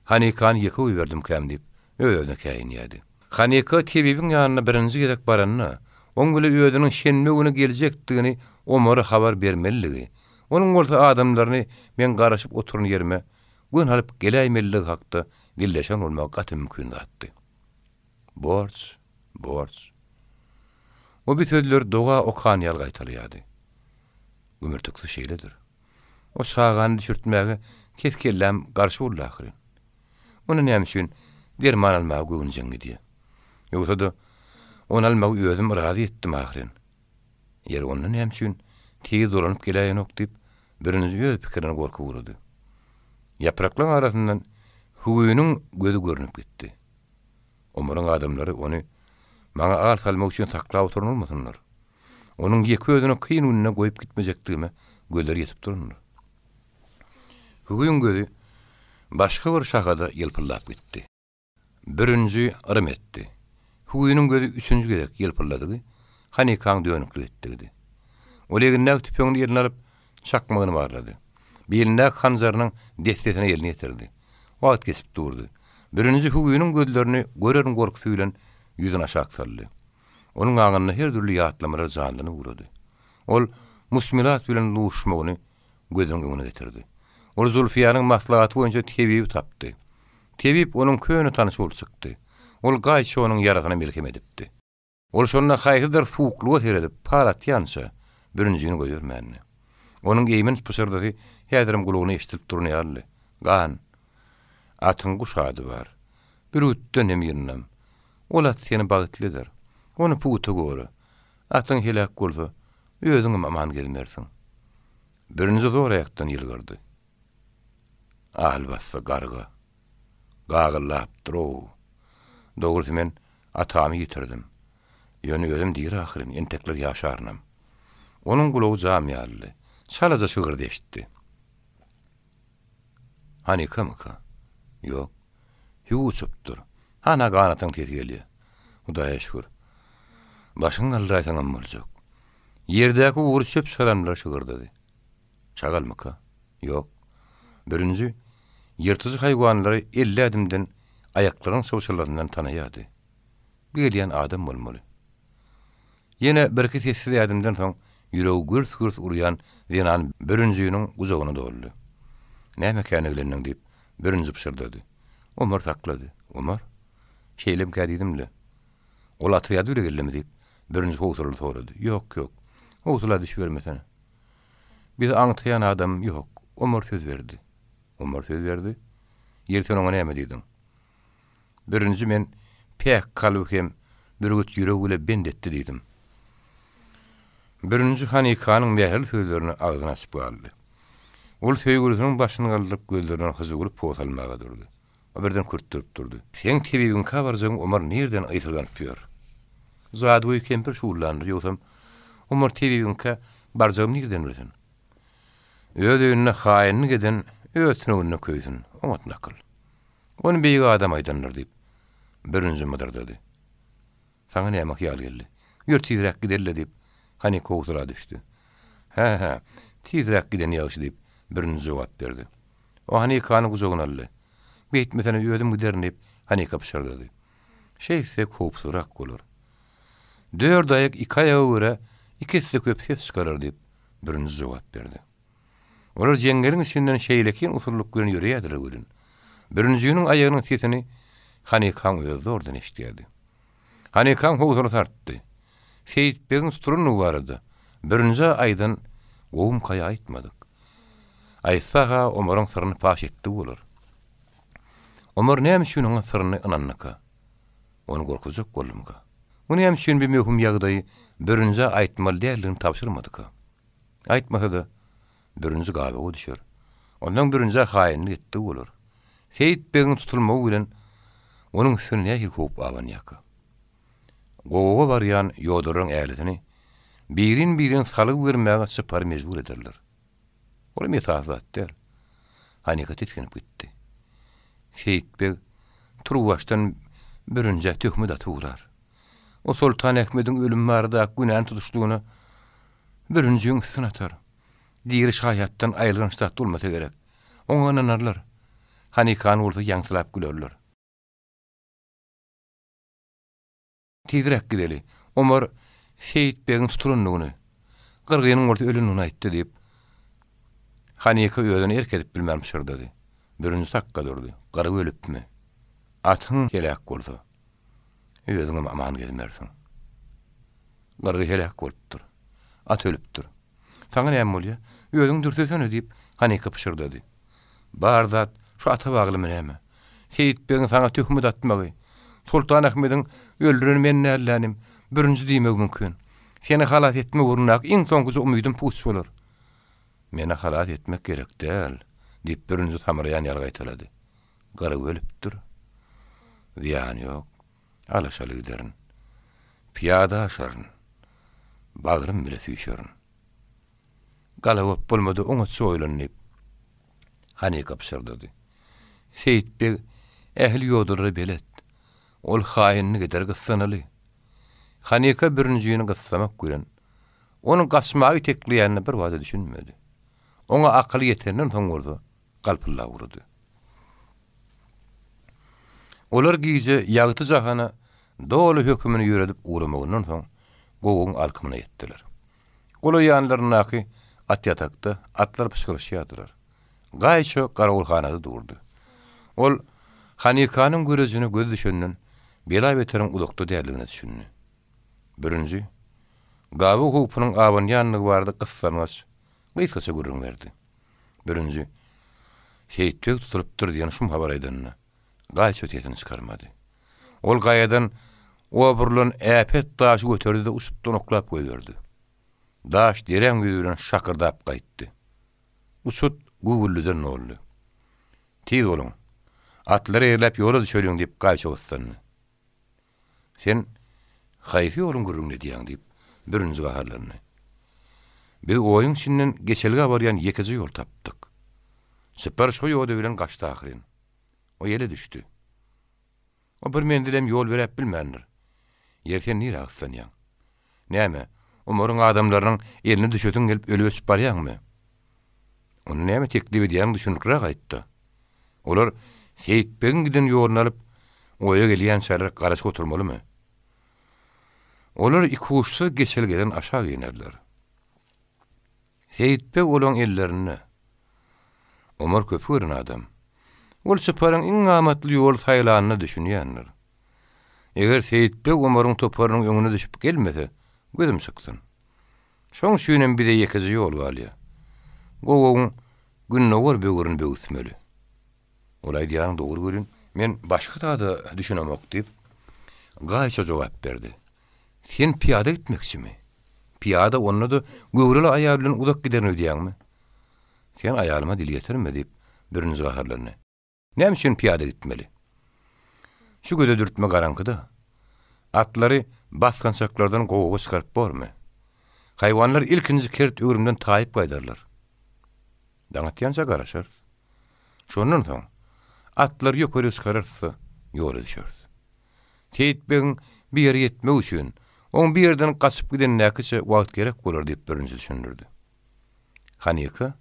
Hanikan ýeke uýberdim käm diýip öýüne käýinýärdi. Hanika tebibiň ýanyna birinji gedek baranyna, oň bile özüniň şenmegine geljekdigini Omara habar bermeligi. Onuň bolsa adamlaryny men garaşyp oturun ýerime gün alyp gelýärmeligi hakda belleşen bolmak gaty mümkin zatdy. Borç. O bitedler doğa okan ýal gaýtalýady. Gümürtükli şeýledir. O şagan düşürtmäge kerkellem garşy boldy ahyryn. Onu näme üçin derman almagy göwnjäň diýe. Ýogsa da onu almagy özüm razy etdim ahyryn. Ýer onu näme üçin tez dolanyp gelýän ok diýip birinji öz pikirini gorky urdy. Ýapraklaryň arasyndan huýunyň gözü görünüp gitdi. Omaraň adamlary onu maňa agal salmak üçin saklap oturulmasynlar. Onuň ýeki özüne kyn önüne goýup gitmejekdigime gözleri ýetip durunlar. Huýuň gözü başga bir şahada ýelpirlap gitdi. Birinji ırym etdi. Huýunyň gözü üçünji gerek ýelpirlady. Hanikan dönükli etdi. Oleginden tüpüňi ýerine alyp çakmagyny barlady. Belinde hanzarynyň destetine ýerine ýetirdi. Wagt kesip durdy. Birinji huýunyň gözlerini görerin gorkusy bilen ýüzüne aşağı saldy. Onuň aňyna her türlü ýatlamary janlyny urady. Ol musmilat bilen luşmagyny gözüň öňüne getirdi. Ol Zulfiyanyň maslahaty boýunça tebip tapdy. Tebip onuň köýüne tanyş bolup çykdy. Ol gaýçy onuň ýaragyny merhem edipdi. Ol şonda haýhydyr suwuklugy teredip parat ýansa birinjini goýurmänni. Onuň eýmen pysyrdy, häzirim gulugyny eşitip durýarly. Gan. Atyň guşady bar. Bir ütten emirnem. Ol at seni bagtlydyr. Onu puta gory. Atyň helak bolsa, özüňem aman gelmersiň. Birinji zor ayakdan ýylgyrdy. Albassa garga. Gagylap duro. Dogrusu men atamy ýitirdim. Ýöne özüm diýir ahyrym, entekler ýaşarnam. Onuň gulagy jam ýaly. Çalaja şygyrdy eşitdi. Hani kamaka? Yok. Ýuçupdyr. Hana ganatyň tez gelýär. Hudaýa şükür. Başyň alraýtaňam boljak. Ýerdäki uğur çöp salamlar şygyrdy. Çagalmaka? Yok. Birinji ýyrtyjy haýwanlary 50 adymdan aýaklaryň sowşalaryndan tanaýady. Bilýän adam bolmaly. Ýene bir-iki sessiz adymdan soň ýüregi gürs-gürs urýan Zenan birinjiniň uzagyna doldy. Näme käneglendiň diýip birinji pişirdi. Omar saklady. Omar, şeýlem kädidimle. Ol atrýady ýüregellimi diýip birinji howturly sorady. Yok, yok. Howturla düşürmesen. Bir aňtaýan adam yok. Omar söz berdi. Omar söz berdi. Ýerten oňa näme diýdim? Birinji men pek kalyp hem bir güç ýüregile bendetdi diýdim. Birinji Hanikanyň mähel sözlerini agzyna açyp aldy. Ol söýgüsiniň başyny galdyryp gözlerinden hyzygylyp posalmaga durdy. O birden kurtdurup durdy. Sen tebigiň kabarjaň Omar nerden aýtylgan ýör? Zady we kemper şuurlandy. Ýogsam Omar tebigiň ka barjam nerden bilsin? Öýüne haýynlyk eden öýtününe köýsün. Oňat nakıl. Onu beýik adam aýdanlar diýip birinji mydar dedi. Saňa näme hyýal geldi? Ýür tizrak giderle diýip hani kowtura düşdü. Ha, tizrak giden ýaşy diýip birinji jogap berdi. O hani kany gujogyna aldy. Beýtmesen öýdüm giderin diýip hani kapşardy. Şeýse howpsurak bolar. 4 aýak 2 aýaga görä ikisi köp ses çykarar diýip birinji jogap berdi. Olar jengeriň içinden şeýlekin usurluk bilen ýöreýärdir gülün. Birinjiniň aýagynyň sesini Hanikan özü ordan eşitdi. Hanikan howsunu tartdy. Seyitbegiň suturuny barady. Birinji aýdan gowum kaya aýtmadyk. Aýtsaha Omaryň syryny paş etdi bolar. Omar näme üçin oňa syryny ynannyka? Onu gorkujak bolumga. Onu näme üçin bir möhüm ýagdaýy birinji aýtmaly däldigini tapşyrmadyk. Aýtmasa da birinji gabaga düşer. Ondan birinji haýynlyk etdi bolar. Seyitbegiň tutulmagy bilen onuň üstüne nähir howp alan ýaka. Gowa barýan ýoduryň älisini birin salyp bermäge sypar mejbur ederler. Ola mesafat der. Hanikat etkenip gitdi. Seyitbeg turwaşdan birinji töhmet atylar. O Sultan Ahmediň ölüm barada günän tutuşdugyny birinji üstüne atar. Diýeri şahyatdan aýylgan ştat bolmasa gerek. Oňa inanarlar. Hanikan bolsa ýaňsylap gülerler. Tizrak gideli. Omar Seyitbegiň tuturunlygyny, Gyrgynyň orta ölününi aýtdy diýip Hanika öýden erkedip bilmärmişir dedi. Birinji takka durdy. Gyrgy ölüpmi? Atyň helak bolsa, özüňe aman gelmersiň. Gyrgy helak bolupdyr. At ölüpdir. Saňa näme bolýar? Özüň dürsesene diýip Hanika pişirdi dedi. Barzat şu ata baglymy näme? Seyitbegiň saňa töhmet atmagy. Sultan Ahmediň öldüren men nälenim birinji diýmek mümkin. Seni halat etme urnak iň soňky umydym puç bolar. Meni halat etmek gerek däl diýip birinji tamarayan ýarga aýtylady. Gary ölüpdir. Ziýan ýok. Alaşaly giderin. Piyada aşaryn. Bagrym bile süýşerin. Galawap bolmady oňa soýlanyp hani kapşyrdy. Seyitbeg ähli ýodury belet. Ol haýynlyk eder gyssanaly. Hanika birinjini gyssamak gören, onuň gaçmagy tekleýänini bir wada düşünmedi. Oňa akyl ýetenden soň bolsa, galpylla urdy. Olar giýje ýagty jahana doly hökmüni ýöredip uramagynyň soň gowyň alkymyna ýetdiler. Ola ýanlarynaky at ýatakda atlar pişirişýärdiler. Gaýçy garawulhanada durdy. Ol Hanikanyň görejini göz düşenden bela beteriň ulukda däldigini düşündi. Birinji, gawy howpynyň awan ýanyny bardy gyssanmaz, gysgaça görüň berdi. Birinji, Seyitbek tutulupdyr diýen şum habar aýdanna. Gaýç ötýetini çykarmady. Ol gaýadan oburlan äpet daşy göterdi de uçutdan oklap goýberdi. Daş derem güýüren şakırdap gaýtdy. Uçut gugullydan oldy. Tiz bolun. Atlary erläp ýola düşeliň diýip gaýça gotsandy. Sen haýfy ýolun gürrüňde diýäň diýip birinji gaharlandy. Biz oýun içinden geçelge barýan ýekiji ýol tapdyk. Süper şo ýolda bilen gaçdy ahyryn. O ýele düşdi. O bir mendilem ýol berip bilmändir. Ýerden nire aksanýaň? Näme? Umurun adamlarynyň eline düşetiň gelip ölüp ösüp barýarmy? Onu näme teklip edýän düşünürrek aýtdy. Olar Seyitbek'in giden ýoluna alyp oýa gelýän şäher garaşyk oturmalymy? Olar iki uçsuz geçelgeden aşağı inerler. Seyitbek olan ellerini. Omar köpüren adam. Ol sıparın en amatlı yol sayılanını düşünýändir. Eger Seyitbek Omar'ın toparının öňüne düşüp gelmese, gözüm sıktın. Şoň şüýnen bir de ýekiji ýol galýa. Gowaň günnäwer böwürün böwüsmeli. Olay diýäň dogry görün. Men başga taýda düşünemok diýip gaýça jogap berdi. Sen piyada gitmekçimi? Piyada onu da göwreli ayağı bilen uzak giderini ödýäňmi? Sen aýalyma dil getirme diýip birinji gaharlandy. Näme üçin piyada gitmeli? Şu göde dürtme garankyda. Atlary baskançaklardan gowaga çykaryp bormy? Haýwanlar ilkinji kert öwrümden taýyp gaýdarlar. Daňatýança garaşar. Şondan soň atlar ýokary çykararsa ýola düşer. Seyitbek'in bir ýere ýetmek üçin on bir yerden kaçıp giden näkiçe wagt gerek bolar diýip birinji düşündirdi. Hanika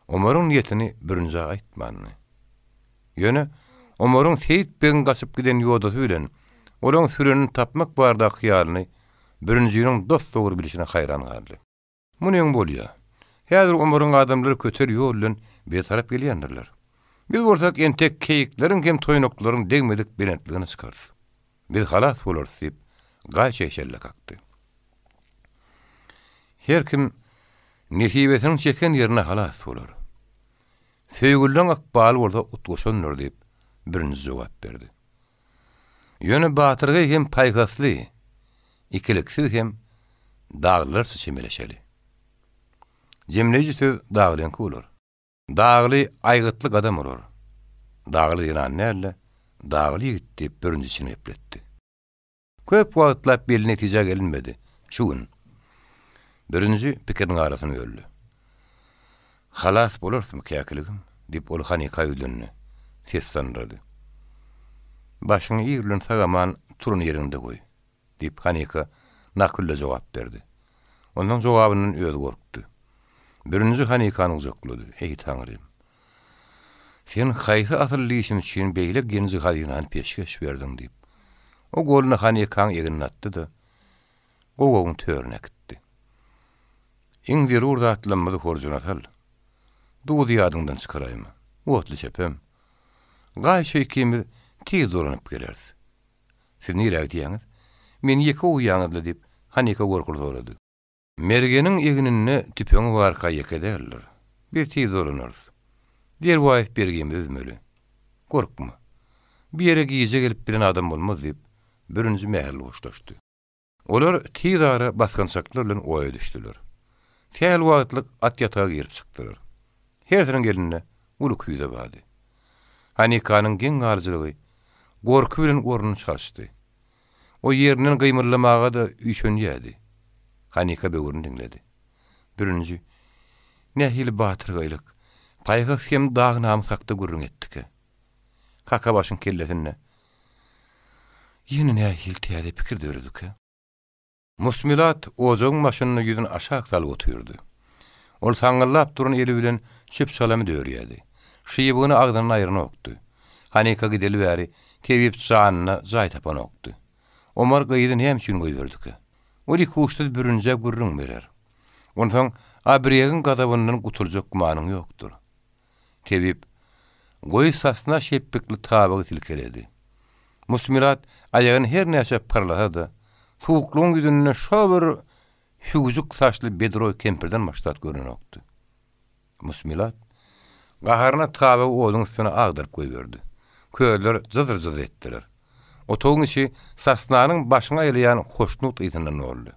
Omar'ın niyetini birinji aýtmany. Ýöne Omar'ın Seyitbek'in kaçıp giden ýolda bilen olaň süreni tapmak barda hyýalyny birinjiň dost dogry bilişine haýran galdy. Munyň bolýar. Häzir Omar'ın adamlary köter ýol bilen bir tarap gelýändirler. Biz bolsak entek keýikleriň hem toýnaklaryň degmedik belentligini çykarys. Biz halas bolarys diýip gaýça eşelle kakdy. Her kim nesibetini çeken ýerine halas bolar. Söýgülen akbal bolsa utgoşanlar diýip birinji jogap berdi. Ýöne batyrgy hem paýgasly, ikiliksiz hem daglylar çemeleşeli. Jemleji söz daglyň bolar. Dagly aýgytlyk adam bolar. Dagly ýanan näle? Dagly ýigit diýip birinjisini epletdi. Köp wagtlap bel netije gelinmedi. Şuň. Birinji pikiriň arasyny öldü. Halas bolarsymy käkiligim diýip ol Hanika ýülenni. Seslendirdi. Başyny ýerlen sagaman turun ýerinde goý diýip Hanika nakylle jogap berdi. Ondan jogabynyň özi gorkdy. Birinji Hanikanyň joklady. Ey Taňrym. Sen haýsy atylly işim üçin beýle genji haýynan peşkeş berdiň diýip. O goluna Hanikanyň egini atdy da gowagyň törüne gitdi. Iň zerur zatlanmady horjunat. Duýdy ýadyňdan çykaraýmy. Otly sepem. Gaýça ikimiz tez dolanyp gelerdi. Siz nire diýäňiz? Men ýeke uýanýardy diýip Hanika gorkuly sorady. Mergeniň eginine tüpeňi barka ýeke derler. Bir tez dolanarys. Diýer waýyp bergimiz meli. Gorkma. Bir ýere giýje gelip bilen adam bolmaz diýip birinji mähel goşlaşdy. Olar tez ara baskançaklar bilen oýa düşdiler. Täl wagtlyk at ýataga girip çykdylar. Her tarafdan gelinne uluk ýüze bady. Hanikanyň geň arzuly gorky bilen ornuny çarşdy. O ýerinden gymyrlamaga da üşenýärdi. Hanika böwrüni dinledi. Birinji nähili batyrgylyk, paýgas hem dagnamy sakda gurrun etdik. Kaka başyň kelletine. Ýene nähili täze pikir döredük. Musmilat ojoň maşynyny ýüzüne aşağı salyp oturdy. Ol saňyllap duran eli bilen çöp salamy dörýärdi. Şyýbyny agdyny aýryna okdy. Hanika gideli bäri tebip çanyna jaý tapan okdy. Omar gaýdyn hem üçin goýberdik. Oli kuşdy birinje gurrun berer. Ondan abriýegiň gadabyndan gutulajak gumanyň ýokdur. Tebip goý sasyna şeppikli tabagy tilkeledi. Musmilat aýagyny her näçe parlada, suwukluň ýüzüne şo bir hüwjük saçly bedroý kempirden maştat görünokdy. Musmilat Gaharına tabe odun üstüne ağdırıp koyverdi. Köylüler zıdır ettiler. Otoğun içi sasnanın başına eleyen hoşnut itinden oldu.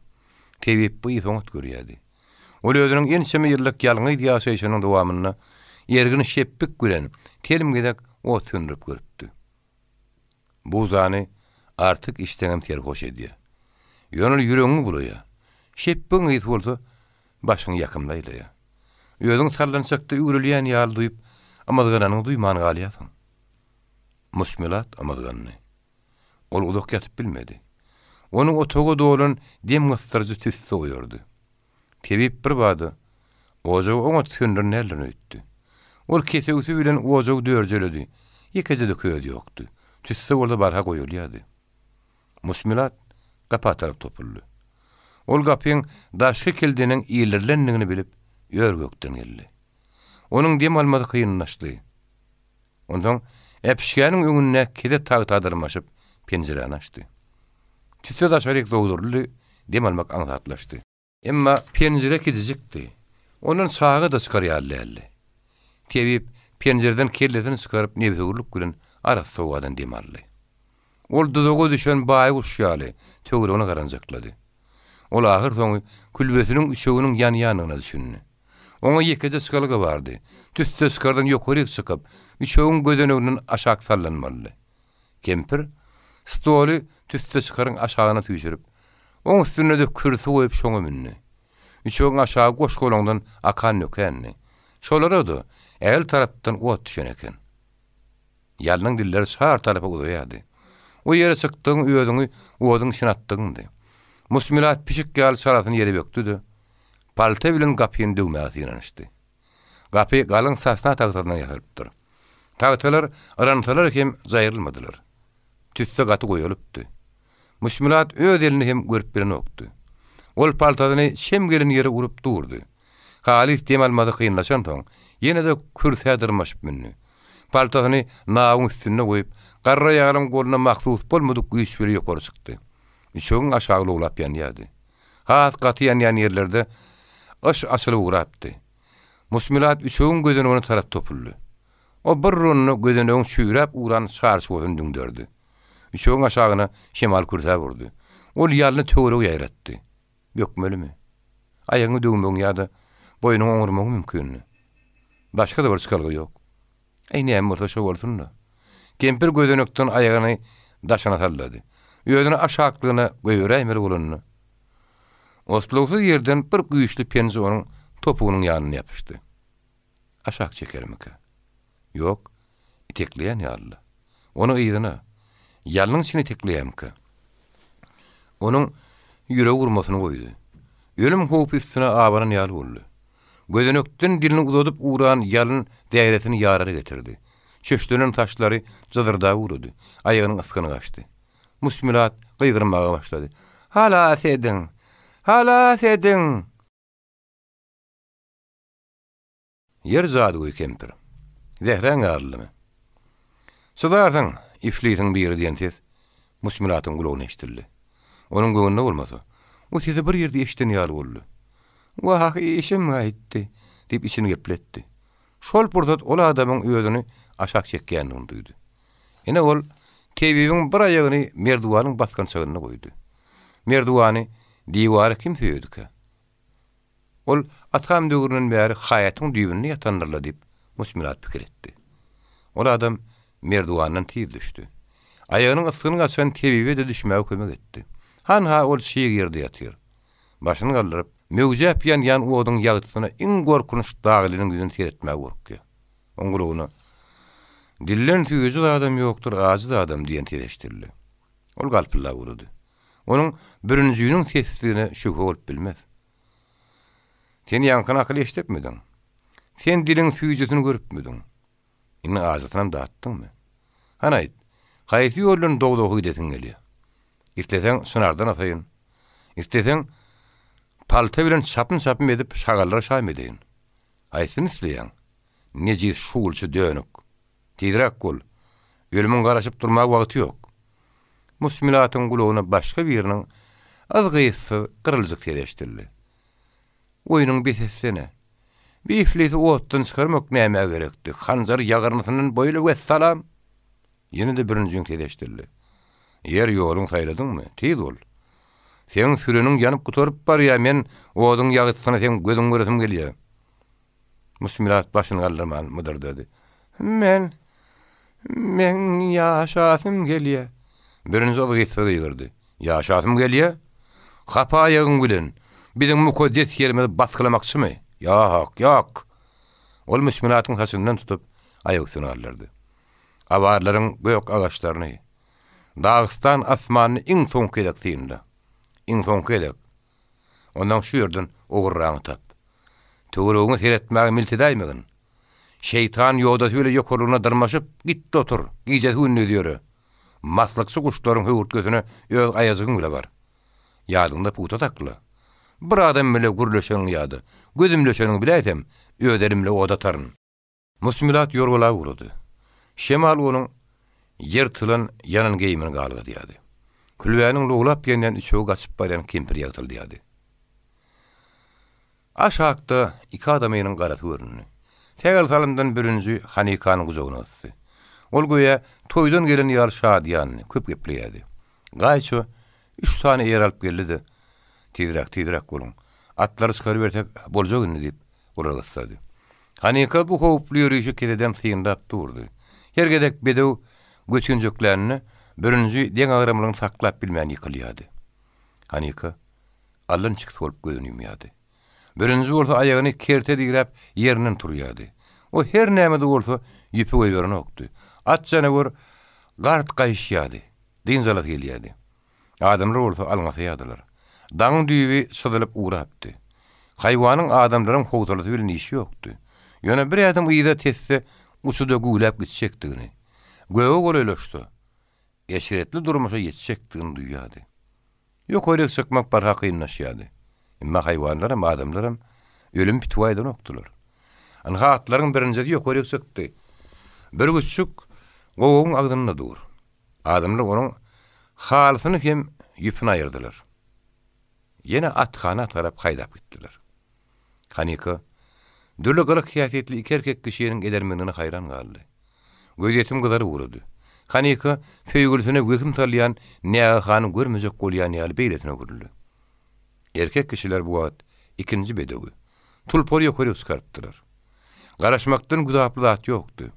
Tebip bu itonut görüyedi. Ol özünün ençeme yıllık yalını idiyasayşının devamını yergini şeppik gülen telim gedek o tündürüp görüptü. Bu zani artık iştenim ter hoş ediyor. Yönül yüreğini buluyor. Şeppin it oldu başını yakımdayla ya. Özün sallansakta ügrüleyen yal duyup amadgananın duymanı galiyatın. Musmilat amadganını. Ol uluk yatıp bilmedi. Onun otoğu doğulun dem gıstırıcı tüstü uyurdu. Tebip bir badı. Ozoğu ona tündürün elini öttü. Ol kese ütü bilen ozoğu dörceledi. Yekece de köyde yoktu. Tüstü orada barha koyuluyordu. Musmilat kapı atarıp topuldu. Ol kapıyın daşkı kildiğinin iyilirlendiğini bilip yor gökten geldi. Onun dem almadı kıyınlaştı. Ondan epişkanın önüne kede tağıtadırmaşıp pencereni açtı. Tüstü daşarık doğdurlu dem almak anlatlaştı. Emma pencere gidecekti. Onun sağı da çıkarıyalli. Tebip pencereden kelletini çıkarıp nebzegurluk gülen aras soğuadan demarlı. Ol dudugu düşen bayi uşyalı, tögür onu karancakladı. Ol ahır sonu külbetinin üçoğunun yanına düşündü. Ona yekece çıkalığı vardı. Tüste çıkardan yokurik çıkıp, üçoğun gödenöğünün aşağı sallanmalı. Kempir, stolu tüste çıkarın aşağına tüyüşürüp, onun üstüne de kürsü koyup şoňa minni. Üçoğun aşağı koş kolondan akan nökenni. Şolara da el taraptan ot düşen eken. Yalının dilleri sağır tarafa uzayadı. O yere çıktığın üyödüğünü odun için attığındı. Musmilat pişik gal saratını yere böktüdü. Palta bilen kapıyın düğmesi inanıştı. Kapı galın sasna tağıtlarından yakırıptır. Tağıtlar arantalar hem zayırılmadılar. Tüste katı koyuluptu. Musmilat öz elini hem görüp bilen oktu. Ol paltadını şemgelin yere urup durdu. Halif dem almadı kıyınlaşan ton, yine de kürsüye dırmaşıp minni. Paltadını nağın üstüne koyup, qarra yağının koluna maksus bolmadık güýç biri yukarı çıktı. Üçoğun aşağı uğlap yanıyadı. Hat katı yan yerlerde ış asılı uğraptı. Musmilat üçoğun gödenöğünü taraf topullu. O bir rununu gödenöğün şüyrap uğran sarsı odun dündördü. Üçoğun aşağına şemal kursa vurdu. Ol yalını töğürü yayrattı. Bökmeli mi? Ayağını döğümün ya da boyunu oňurmagy mümkün. Başka da bir çıkalığı yok. Näme bolsa şo bolsun da. Kempir gödenökden ayağını daşana salladı. Öýüne aşaklığına göýüräýmeli bolunny. Osluksuz yerden bir güýçli penzi onun topuğunun yanına yapıştı. Aşak çekermiki? Yok, itekleyen yallı. Onu iyidina. Yalının için itekleyemki. Onun yüreği vurmasını koydu. Ölüm hoop üstüne ağabanın yalı oldu. Gözenökten dilini uzatıp uğran yalın değeretini yararı getirdi. Çöştünün taşları zıdırdağı vurdu. Ayağının ıskını kaçtı. Musmilat kıygırmağa başladı. Hala sedin! Hala sedin! Yer zadı koy kempir. Zehren ağırlı mı? Sıdarsan iflitin bir yeri diyen tez, Musmilat'ın kulağını eştirli. Onun göğünde olmasa, o tezi bir yerde eşten yalı oldu. Vah işim gaytti, deyip içini gepletti. Şol purtat ola adamın ödünü aşak çekkenini duydu. Yine ol, tebibin bir ayağını merduvanın baskan çağınına koydu. Merduvanı divarı kim söyüdü ki? Ol, atam dögürünün beri hayatın düğününü yatanırla deyip Musmilat pikir etti. Ola adam merduvandan tiyip düştü. Ayağının ıskını kaçan tebibe de düşmeye kömek etti. Ha ol şiir yerde yatıyor. Başını kaldırıp, mevcep yan odun yağıtısına in korkunç dağılının güzünü seyretmeye korkuyor. Onguluğunu, dillen tüyücü da adam yoktur, ağzı da adam diyen teleştirli. Ol galpılla vurdu. Onun bürüncüğünün tesisliğine şüphe olup bilmez. Sen yankın akıl eştep midin? Sen dilin tüyücüsünü görüp müdün? İnni ağzıtından dağıttın mı? Hanayt, haysi yolun doğduğu hüdetin geliyor. İstesen sınardan atayın. İstesen palta bilen sapın edip şagallara şaym edeyin. Aysin isteyen. Neci şuulçu dönük. Tidrak kul. Ölümün karaşıp durmak vakti yok. Musmilatın kulağına başka birinin az gıyısı kırılcık teleştirli. Oyunun bitesine. Biflisi otdan çıkarmak näme gerekdi? Hanjar ýagarnysynyň boýly wessalam. Ýene de birinji kedeşdirdi. Yer ýoluň taýladymmy? Tiz bol. Sen süreniň ýanyp gutorup barýa, men oduň ýagytysyna sen gözüň göresim gelýär. Musmilat başyny galdyrman mudyr dedi. Men ýaşasym gelýär. Birinji ol gitse girdi. Ýaşasym gelýär. Hapa ýagyň bilen biziň mukaddes ýerimizi baskylamakçymy? Ýok. Ol musmilatyň saçyndan tutup aýagy üstüne aldyrdy. Awarlaryň gök agaçlaryny, Dağıstan asmanyny iň soňky edekdiňde. Iň soňky edek. Ondan şu ýerden ogurraňy tap. Töweregiňi seretmäge miltedäýmegin. Şeytan ýolda böyle ýokurlygyna dyrmaşyp gitdi otur. Giýje hünni diýär. Maslakçy guşlaryň höwürtgesine öz aýazygyň bile bar. Ýadynda puta takly. Bir adam bile gürleşen ýady. Gözümleşeniň biläýtem, öderimle oda taryn. Musmilat ýorgula urdy. Şemal onuň ýertilen ýanyň geýmini galga diýdi. Külbäniň luglap genden üçe gaçyp barýan kempir ýagtyldy diýdi. Aşakda iki adamynyň garaty görünýär. Tegal salyndan birinji Hanikanyň gujogyna atdy. Ol goýa toýdan gelen ýar şadýany köp gepleýärdi. Gaýço 3 tane ýer alyp geldi. Tidirek bolun. Atlary çykaryp bertek boljak indi diýip guragystady. Hanika bu howply ýürüýüşi kededen syýndap durdy. Hergedek bedew götünjeklerini birinji deň agramylygyny saklap bilmän ýykylýardy. Hanika allan çykyp bolup gözünýmýärdi. Birinji bolsa aýagyny kerte diýip ýerinden turýardy. O her näme bolsa ýüpi goýberin okdy. At janawar gart gaýşýardy. Dinzalat gelýärdi. Adamlar bolsa alňasaýardylar. Daň düýbi sydylyp uğrapdy. Haýwanyň adamlaryň howtalaty bilen işi ýokdy. Ýöne bir adam ýyda tesse uçuda gulap gitsekdigini. Göwe golelaşdy. Eşiretli durmuşa yetişekdigini duýýardy. Ýok öýrek çykmak bar hakynlaşýardy. Emma haýwanlar adamlar ölüm pitwaýdan okdylar. An hatlaryň birinji ýok öýrek çykdy. Bir güççük gowyň agdyna dur. Adamlar onuň halysyny hem ýüpüni aýyrdylar. Yine athana tarap haýdap gitdiler. Hanika dürli gylyk hiýatly iki erkek kişiýiniň edermenine haýran galdy. Göýetim gyzary urdy. Hanika feýgülsine gökim salýan näme hany görmejek bolýan ýaly beýletine gürüldi. Erkek kişiler bu wagt ikinji bedewi tulpor ýokury çykartdylar. Garaşmakdan güzaply zat ýokdy.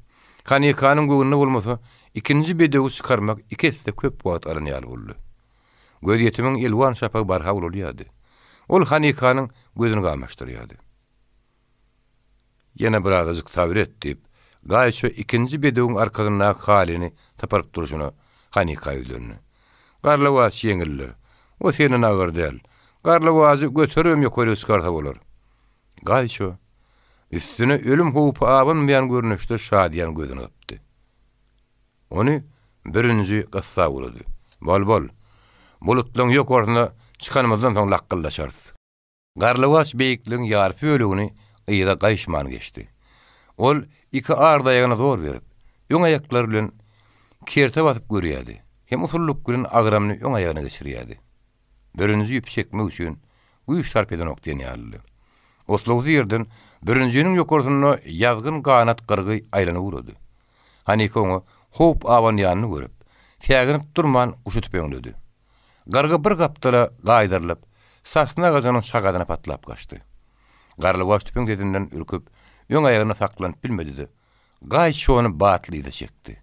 Hanikanyň göwnüne bolmasa ikinji bedewi çykarmak ikisi de köp wagt aranýar boldy. Göýetimiň elwan şapak barha bolýardy. Ol Hanikanyň gözüni gamaşdyrýardy. Ýene bir azazyk sabir etdi. Gaýço ikinji bedewiň arkasyna halyny taparyp duruşyna Hanika ýülendi. Garlawa şeňilli. O seni nagar däl. Garlawazy götürüm ýokury çykarsa bolar. Gaýço üstüne ölüm howpy abynmaýan görnüşde şadýan gözüni öpdi. Ony birinji gassa urdy. Bol. Bulutlaryň ýok orna çykanmazdan soň laqqyllaşarys. Garlawaç beýikligiň ýarpy ölegini ýa-da gaýşman geçdi. Ol iki arda ýagyna zor berip, ýoň aýaklary bilen kerte batyp görýärdi. Hem usulluk bilen agramyny ýoň aýagyna geçirýärdi. Birinji ýüp çekmek üçin güýç sarp eden okdyň ýaly. Oslowy ýerden birinjiniň ýokursyna ýazgyn ganat gyrgy aýlanyp urdy. Hanika onu hop awan ýanyny görüp, täginiп durman uşutyp öňledi. Garga bir gapdala gaýdyrlyp, saçyna gazanyň şagadyna patlap gaçdy. Garlywaş tüpüň dedinden ürküp, ýoň aýagyna saklanyp bilmedi. Gaýçy ony batlyda çekdi.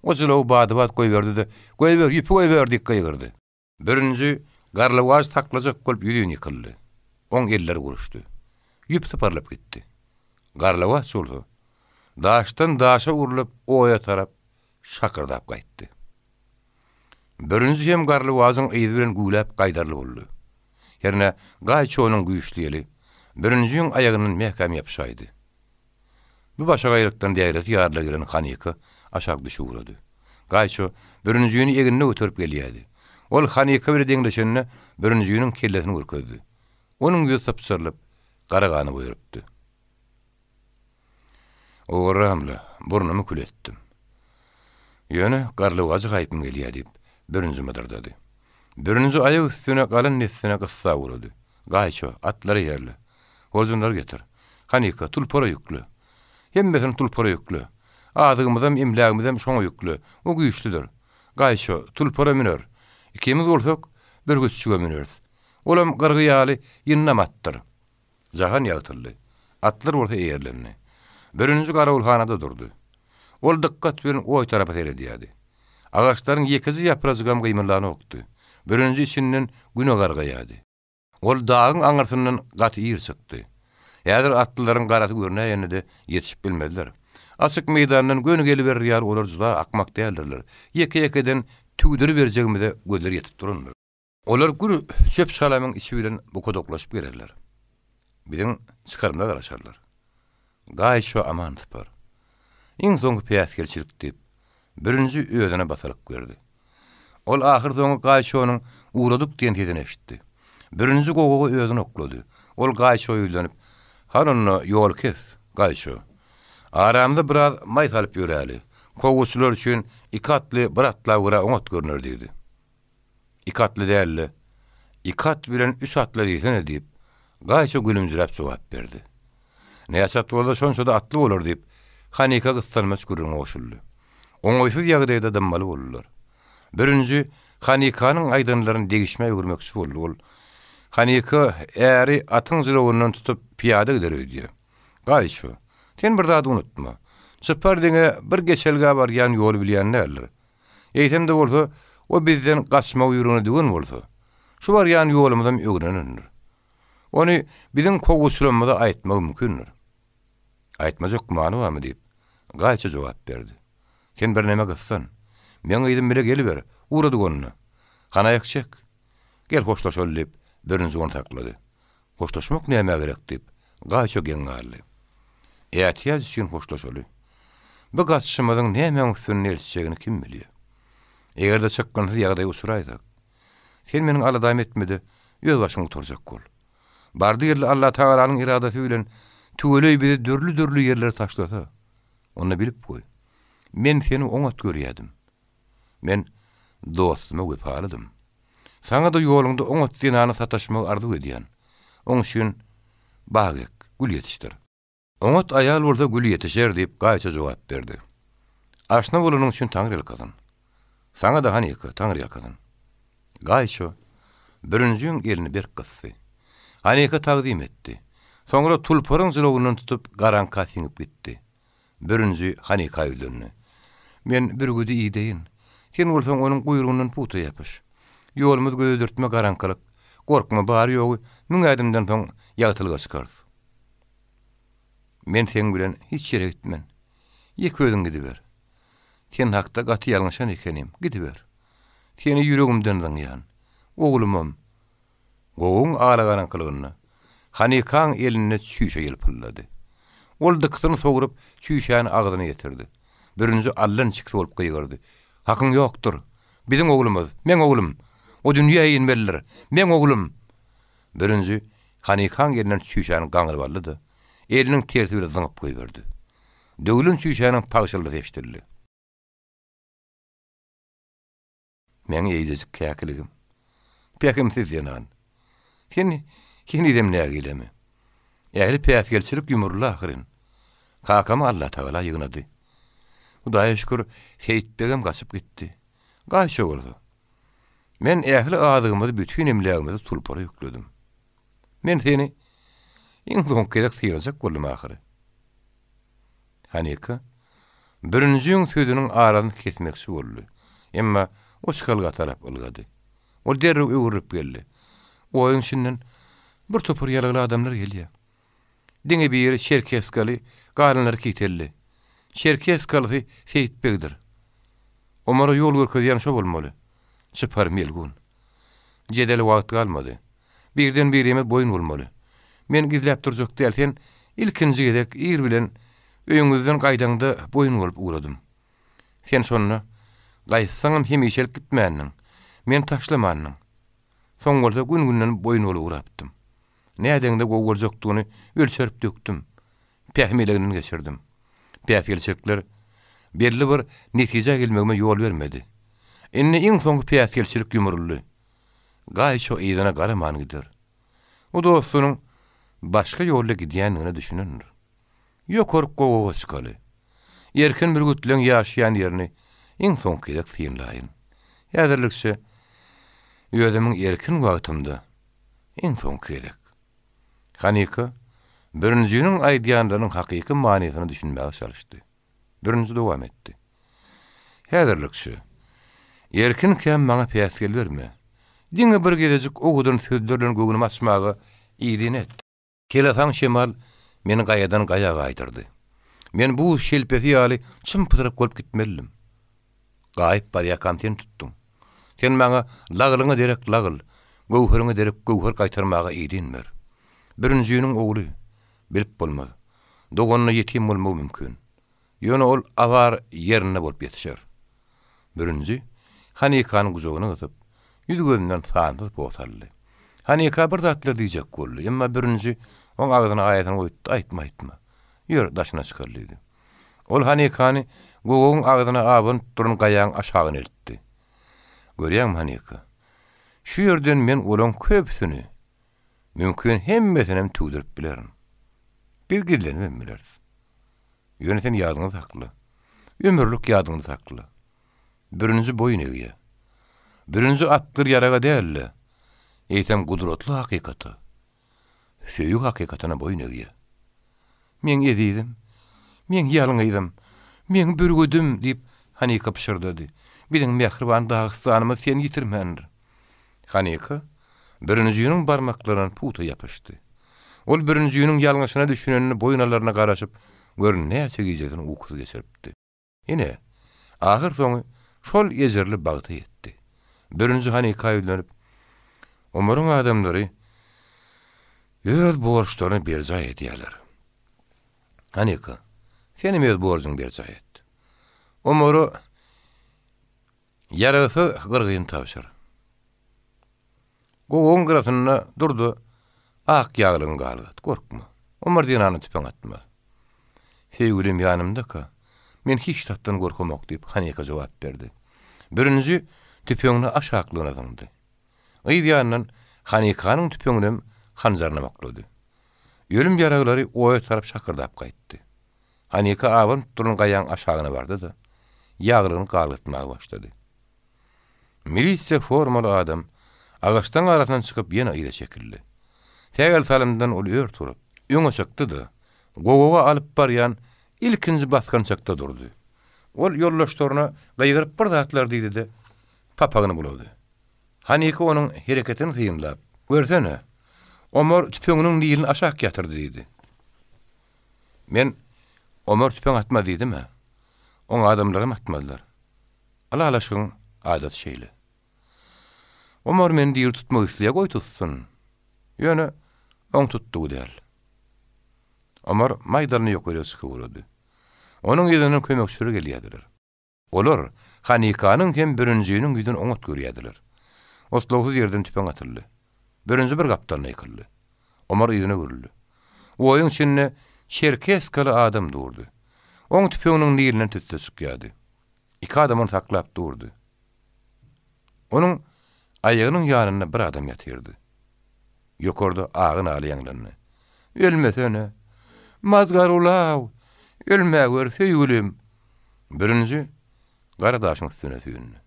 O jylaw badybat goýberdi, goýber ýüpi goýberdik gaýgyrdy. Birinji Garlywaş taklajak bolup ýüzüni ýykyldy. Oň eller guruşdy. Ýüp syparlyp gitdi. Garlywaş bolsa daşdan daşa urulyp oýa tarap şakırdap gaýtdy. Birinji hem Garlywaşyň ýyzy bilen gulap gaýdarly boldy. Ýerine gaýçy onuň güýçligi birinjiň aýagynyň mehkem ýapşaýdy. Bu başa gaýrykdan diýereti ýarla giren Hanika aşak düşürdi. Gaýçy birinjiň egine ötürüp gelýärdi. Ol Hanika bir deňleşende birinjiň kellesini gürkezdi. Onuň ýüzi sapsarlyp garagany goýurypdy. Oğramla burnumu kületdim. Ýöne Garlywaşy gaýpym gelýär diýip birinji müdir dedi. Birinji aýagy üstüne galyn nesine gyssa urdy. Gaýçy atlary ýerli. Hozunlar getir. Hanika tulpara yüklü. Hemmesini tulpara yüklü. Adygymyzam imlagymyzam şoňa yüklü. O güýçlidir. Gaýşo tulpara miner. İkimiz bolsak bir güççüge mineriz. Olam gyrgy ýaly ýynnamatdyr. Jahan ýagtyrly. Atlar bolsa eýerlenni. Birinji garawulhanada durdy. Ol dykkat bilen oý tarapa seredýärdi. Agaçlaryň ýekizi ýaprajygam gymyrlany okdy. Birinji içinden güne gargaýady. Ol dagyň aňyrsyndan gaty ýer çykdy. Ýa-da atlaryň garaty görnäýände ýetişip bilmediler. Açyk meýdandan göni gelip berýär olar juda akmak däldirler. Ýeke-ýekeden tügdürip berjegimde gözleri ýetip dururlar. Olar gürü çöp salamyň içi bilen bu kodoklaşyp gererler. Biziň çykarmda garaşarlar. Gaýşo aman typar. Iň soňky piýaskelçilik diýip birinji öýdene basaryk berdi. Ol ahir soňky Gaýşonyň uğradyk diýen tedini eşitdi. Birinji gogogy öýdene oklady. Ol Gaýşoýa ýülenip, "Hanonny ýol kes, Gaýşo. Aramda biraz may salyp ýöräli. Kowguçylar üçin ikatly bir atla gara oňat görünür" diýdi. "Ikatly dälli. Ikat bilen 3 atla diýsen" diýip Gaýşo gülümjirep jogap berdi. "Näçe bolsa şonça da atly bolar" diýip Hanika gyslanmaz gürüňe goşuldy. Oňoýsuz ýagdaýda dammaly boldular. Birinji Hanikanyň aýdanlaryny degişme ýürmekçi boldy. Ol Hanika äri atyň zylowundan tutup piýada giderdi. "Gaýşo, sen bir zat unutma. Çypar diňe bir geçelge barýan ýol bilýänler. Eýtemde bolsa, o bizden gaçma ýürüni diýen bolsa, şu barýan ýolumyzdan öňrenendir. Ony biziň kowguçlarymyza aýtmak mümkindir. Aýtmajak many barmy?" diýip Gaýşo jogap berdi. "Sen bir näme gyssan, men ýydym bile geliber, uğrady gonna. Hanaýak çek. Gel hoşlaşaly" diýip birinji onu taklady. "Hoşlaşmak näme gerek?" diýip Gaýşo geňärli. "Ätýäz üçin hoşlaşaly. Bu gaçşymyzyň näme üstüne elçegini kim bilýär? Egerde çykkandy ýagdaý usuraýsak, sen meniň aladaýym etmedi, öz başyňa oturjak bol. Bardy ýerle Allah Taalanyň iradasy bilen tüweley bizi dürli ýerlere taşlasa, onu bilip goý. Men seni oňat görýärdim. Men dostumy göpaladym. Saňa da ýolunda oňat dinany sataşmak arzu edýän. Oň üçin bagek, gül ýetişdir. Oňat aýal bolsa gül ýetişer" diýip Gaýşo jogap berdi. "Aşna bolanyň üçin Taňry ýalkadyn. Saňa da Hanika Taňry ýalkadyn." Gaýşo birinjiň elini bir gysdy. Hanika tagdim etdi. Soňra tulparyň zylowundan tutup garanka siňip gitdi. Birinji Hanika ýülendi. "Men bir güdi iýdeýin. Sen bolsaň onuň guýrugundan puta ýapyş. Ýolumyz gözdürtme garankalyk. Gorkma bar ýogy, müň adamdan soň ýagtylga çykar. Men sen bilen hiç ýere gitmen. Ýek özüň gidiber. Sen hakda gaty ýalňyşan ekenim, gidiber. Seni ýüregimden daňýan. Oglumam." Goň ağlagarankylygyna Hanikaň eline çüýşe ýelpillady. Ol dyksyny sogurup çüýşäni agzyna getirdi. Birinji allan çykdy bolup gyýgardy. "Hakyň ýokdur. Biziň oglumyz, men oglum. O dünýäge inmeliler. Men oglum." Birinji Hanikaň elinden çüýşäni gaňryp aldy. Eliniň tersi bilen zyňyp goýberdi. Döwlün çüýşäniň paýşyldy eşdildi. "Men ýeýjek käkiligim. Pekimsiz ýanan. Sen idem nägilemi? Ähli piýaskelçilik ýumurly ahyrin. Kakam Allah Taala ýygnady. Hudaýa şükür Seyitbegem gaçyp gitdi. Gaýşo boldy. Men ähli adygymy bütün emlegimizi tulpara ýükledim. Men seni iň soňky syrajak boldum ahyry." Hanika birinjiň sözüniň arasyny kesmekçi boldy. Emma o çykalga tarap ılgady. O derrew öwürip geldi. Oýun şinden bir topur ýalagly adamlar gelýär. Diňe bir Çerkeskaly galanlar kitelli. Çerkeskaly Seyitbegdir. Omara ýol görkezýän şo bolmaly. Çypar melgun. Jedel wagt galmady. Birden birime boyun bolmaly. Men gizläp durjak dälsen, ilkinji gedek ýer bilen öýüňizden gaýdaňda boyun bolup uğradym. Sen sonra gaýsaňam hemişelik gitmänniň. Men taşlamannyň. Soň bolsa gün-günden boyun bolup uğrapdym. Nädäňde gowuljakdygyny ölçerip döktüm. Pähmelegini geçirdim. Piýaskelçilikler belli bir netije gelmegime ýol bermedi. Indi iň soňky piýaskelçilik ýumurly. Gaýşo ýygyna garaman gider. O dostunyň başka ýolda gidýändigini düşünendir. Ýokark gogoga çykaly. Erken bir gütlen ýaşaýan ýerini iň soňky synlaýyn. Ýa-da özümiň erkin wagtymda iň soňky edek. Hanika birinjiniň aýdýanlarynyň hakyky manysyny düşünmäge çalışdy. Birinji dowam etdi. Häzirlikçi. Erkin kem maňa päsgel berme. Diňe bir gezek ogudan sözdürlen gögünüm açmagy iýdin et. Kelatan şemal meni gaýadan gaýaga aýdyrdy. Men bu şelpeti ýaly çympyryp golup gitmelim. Gaýyp bar ýakantyny tutdum. Sen maňa lagylyňy derek lagyl, gowheryňi derek gowher gaýtarmaga iýdinmer. Birinjiniň ogly bilip bolmady. Doganyna ýetim bolmagy mümkin. Ýöne ol avar ýerine bolup ýetişer. Birinji Hanikanyň gujogyna gytyp, ýüzgözünden sandy bosaldy. Hanika bir zatlar diýjek boldy, emma birinji oň agzyna aýatyny goýdy, aýtma. Ýör daşyna çykarlydy. Ol Hanikany gogogyň agzyna abyn turun gaýaň aşagyna eltdi. Görýäňmi Hanika? Şu ýerden men olaň köpsini mümkin hemmesini tüýdirip bilerim. Biz gidlenmem bileriz. Ýönetim ýadyňyz hakly. Ömürlük ýadyňyz hakly. Birinji boyun egiýe. Birinji atdyr ýaraga däl. Eýtem gudratly hakykaty. Söýük hakykatyna boyun egiýe. Men edidim. Men ýalyňydım. Men bürgüdüm diýip Hanika pişirdi. Biziň mehriban Dagystanymy sen ýitirmendir. Hanika birinjiniň barmaklaryny puta ýapyşdy. Ol birinjiniň ýalňyşyna düşünenini boyunalaryna garaşyp, görün näçe gijetin ukusy geçiripdi. Ine ahyr soňy şol ýezerli bagty ýetdi. Birinji Hanika ýönelip, Omaryň adamlary öz borçlaryny berjay edýärler. Hanika, senim öz borçuň berjay et. Omary yarasy gyrgyn tapşyr. Gogoň garasyna durdy. Ak ýaglyň galgat, gorkma. Omar dinany tüpen atma. Sevgilim ýanymda-ka. Men hiç tatdan gorkamak diýip Hanika jogap berdi. Birinji tüpeňini aşaklygyna dyndy. Ýa-da Hanikanyň tüpeňinden hanjaryna maklady. Ýölüm ýaraglary oýa tarap şakırdap gaýtdy. Hanika abyn turun gaýaň aşagyna bardy-da, ýaglygyny galgatmaga başlady. Milisiýa formaly adam agaçdan arasyndan çykyp ýene ýere çekildi. Tägel salymdan ol ýör turup, öňe çykdy-da, gogoga alyp barýan ilkinji baskançakda durdy. Ol ýollaşlaryna gaýgyryp bir zatlar diýdi-de, papagyny bulady. Hanika onuň hereketini tyýynlap, "Görsene, Omar tüpeňiniň niýilini aşak ýatyrdy" diýdi. Men Omar tüpeň atma diýdim-mi? Oň adamlarym atmadylar. Ala-alaşyň adat şeýle. Omar meni diýir tutmak isleýär, goý tutsun. Ýöne oň tutdy däl. Omar maýdanyny ýokary çykyp Onuň ýerine kömekçileri gelýärdiler. Olar Hanikanyň hem birinjiniň ýüzüni oňat görýärdiler. Otlawsuz ýerden tüpeň atyldy. Birinji bir gapdan ýykyldy. Omar ýüzüne görüldi. Oýun içinde Çerkeskaly adam durdy. Oň tüpeňiniň niýilinden tütde çykýardy. İki adamyny taklap durdy. Onuň aýagynyň ýanyna bir adam ýatyrdy. Ýokarda ağyn alýanlarny. "Ölmesene, mazgar ulaw, ölmäger söýgülim." Birinji garadaşyň üstüne süýündi.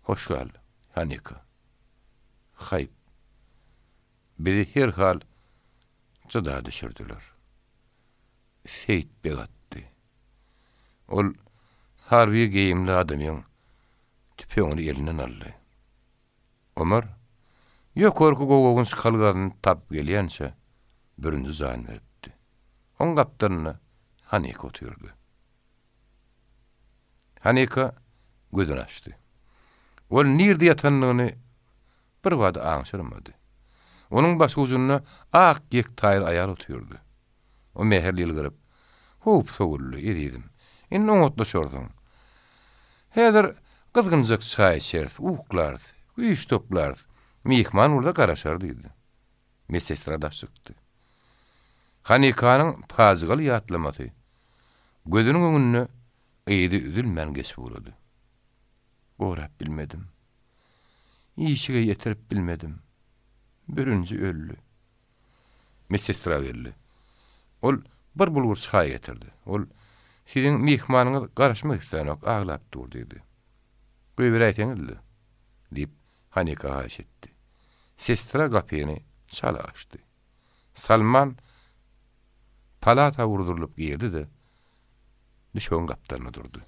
"Hoş gel, Hanika." "Haýp. Bizi her hal çyda düşürdiler." Seyit begatdy. Ol harby geyimli adamyň tüpeňini elinden aldy. Omar ýokarky gogogyň şykalgadyny tap gelýänçe birinji zan beripdi. Oň gapdaryna Hanika otyrdy. Hanika gözüni açdy. Ol nirde ýatanlygyny bir wada aňşyrmady. Onuň baş ucuna ak gek taýyr aýal otyrdy. O meherli ýylgyryp, "Hop sowully edidim. Indi oňatda şordyň. Häzir gyzgynjak çaý içeriz, uklar, güýç toplar. Mihman urda garaşar" diýdi. Mesestra da çykdy. Hanikanyň pazygal ýatlamasy gözüniň öňünde eýdi üzülmän geçip urady. "Gorap bilmedim. Ýişige ýetirip bilmedim. Birinji öllü. Mesestra geldi. Ol bir bulgur çay getirdi. Ol sizin mihmanıňyz garaşmak istenok ağlap dur dedi. "Göýber aýtaňyzdy" diýip Hanika haýş etdi. Sestra gapyny çala açdy. Salman palata vurdurulyp girdi-de düşön gapdalyna durdy.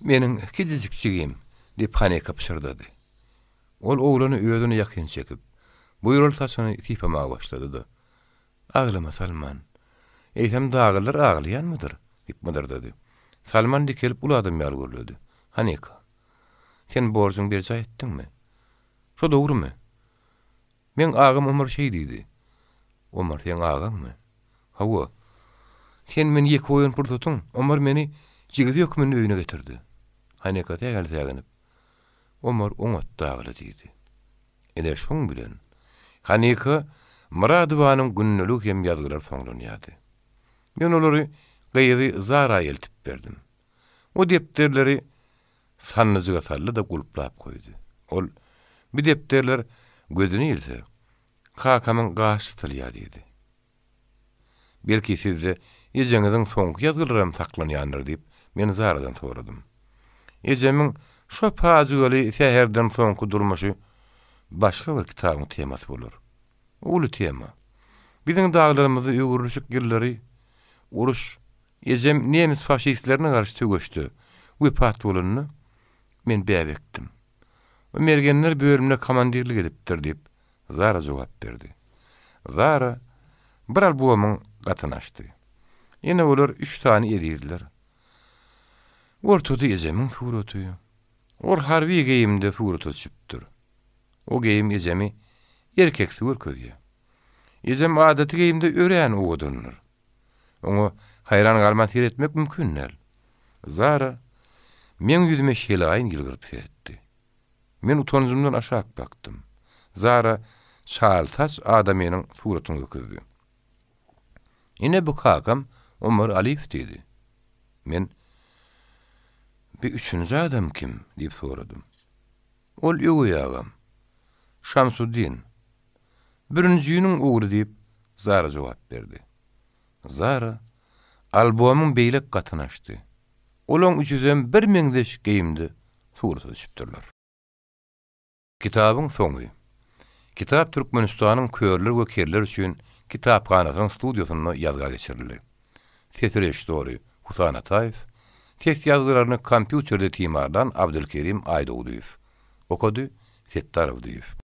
"Meniň kizicikçigim" diýip Hanika pişirdi. Ol oglany özüne ýakyn çekip, buýrulsasyny tipamaga başlady-da. "Aglama Salman. Eýsem dağylar aglaýanmydyr?" diýip mydyrdy. Salman dikelip uladym ýaly görledi. "Hanika, sen borjyň berje etdiňmi? Şo dogrymy? Men agam Ömer şey diýdi. Ömer sen agaňmy? Hawa. Sen meni ýeki oýun purtutyň. Ömer meni jigidi ýökmeniň öýüne getirdi." Hanika tägäl-tägänip Ömer oňatda agly diýdi. Ene şoň bilen Hanika Muradowanyň günnelik hem ýazgylar soňlanýardy. Men olary gaýry Zara eltip berdim. O depterleri sanlyjyga saldy da gulplap goýdy. Ol bir depterler gözüni ýelse, kakamyň gaşy tylýar diýdi. "Belki sizde ejeňiziň soňky ýazgylary saklanýandyr" diýip men Zaradan soradym. Ejemiň şo pazygaly seherden soňky durmuşy başga bir kitabyň temasy bolar. Ulu tema. Biziň dağlarymyzda ýuguruşyk ýyllary uruş, ejem nemis faşistlerine garşy tögeşdi. Wepat bolanyny men bäbekdim. O mergenler bölümine komandirlik edipdir diýip Zara jogap berdi. Zara bir albomyň gatyny açdy. Ene olar 3 tane edýärler. Ortada ejemiň suraty. Or harby geýimde suraty çypdyr. O geýim ejemi erkek suwur köýýär. Ejem adaty geýimde örän owdunlar. Oňa haýran galman seyretmek mümkin. Zara men ýüzüme şelaýyn ýylgyryp seyretdi. Men utanjymdan aşağı baktım. Zara çaltaç adamynyň suratyny göküzdi. Ine bu kakam Ömer Alif diýdi. Men "Bir üçüncü adam kim?" diýip soradym. "Ol ýoğuyagam. Şamsuddin. Birinjiýiniň ogly" diýip Zara jogap berdi. Zara albomyň beýlek gatyny açdy. Olaň üçünden bir meňdeş geýimdi suraty düşüpdirler. Kitabyň soňy. Kitap Türkmenistanyň körler we kerler üçin kitapxanasyň studiýasyna ýazga geçirildi. Sesreş dori Husan Ataýew, ses ýazgylaryny kompýuterde timardan Abdülkerim Aýdoğduýew. Okudy Settarowduýew.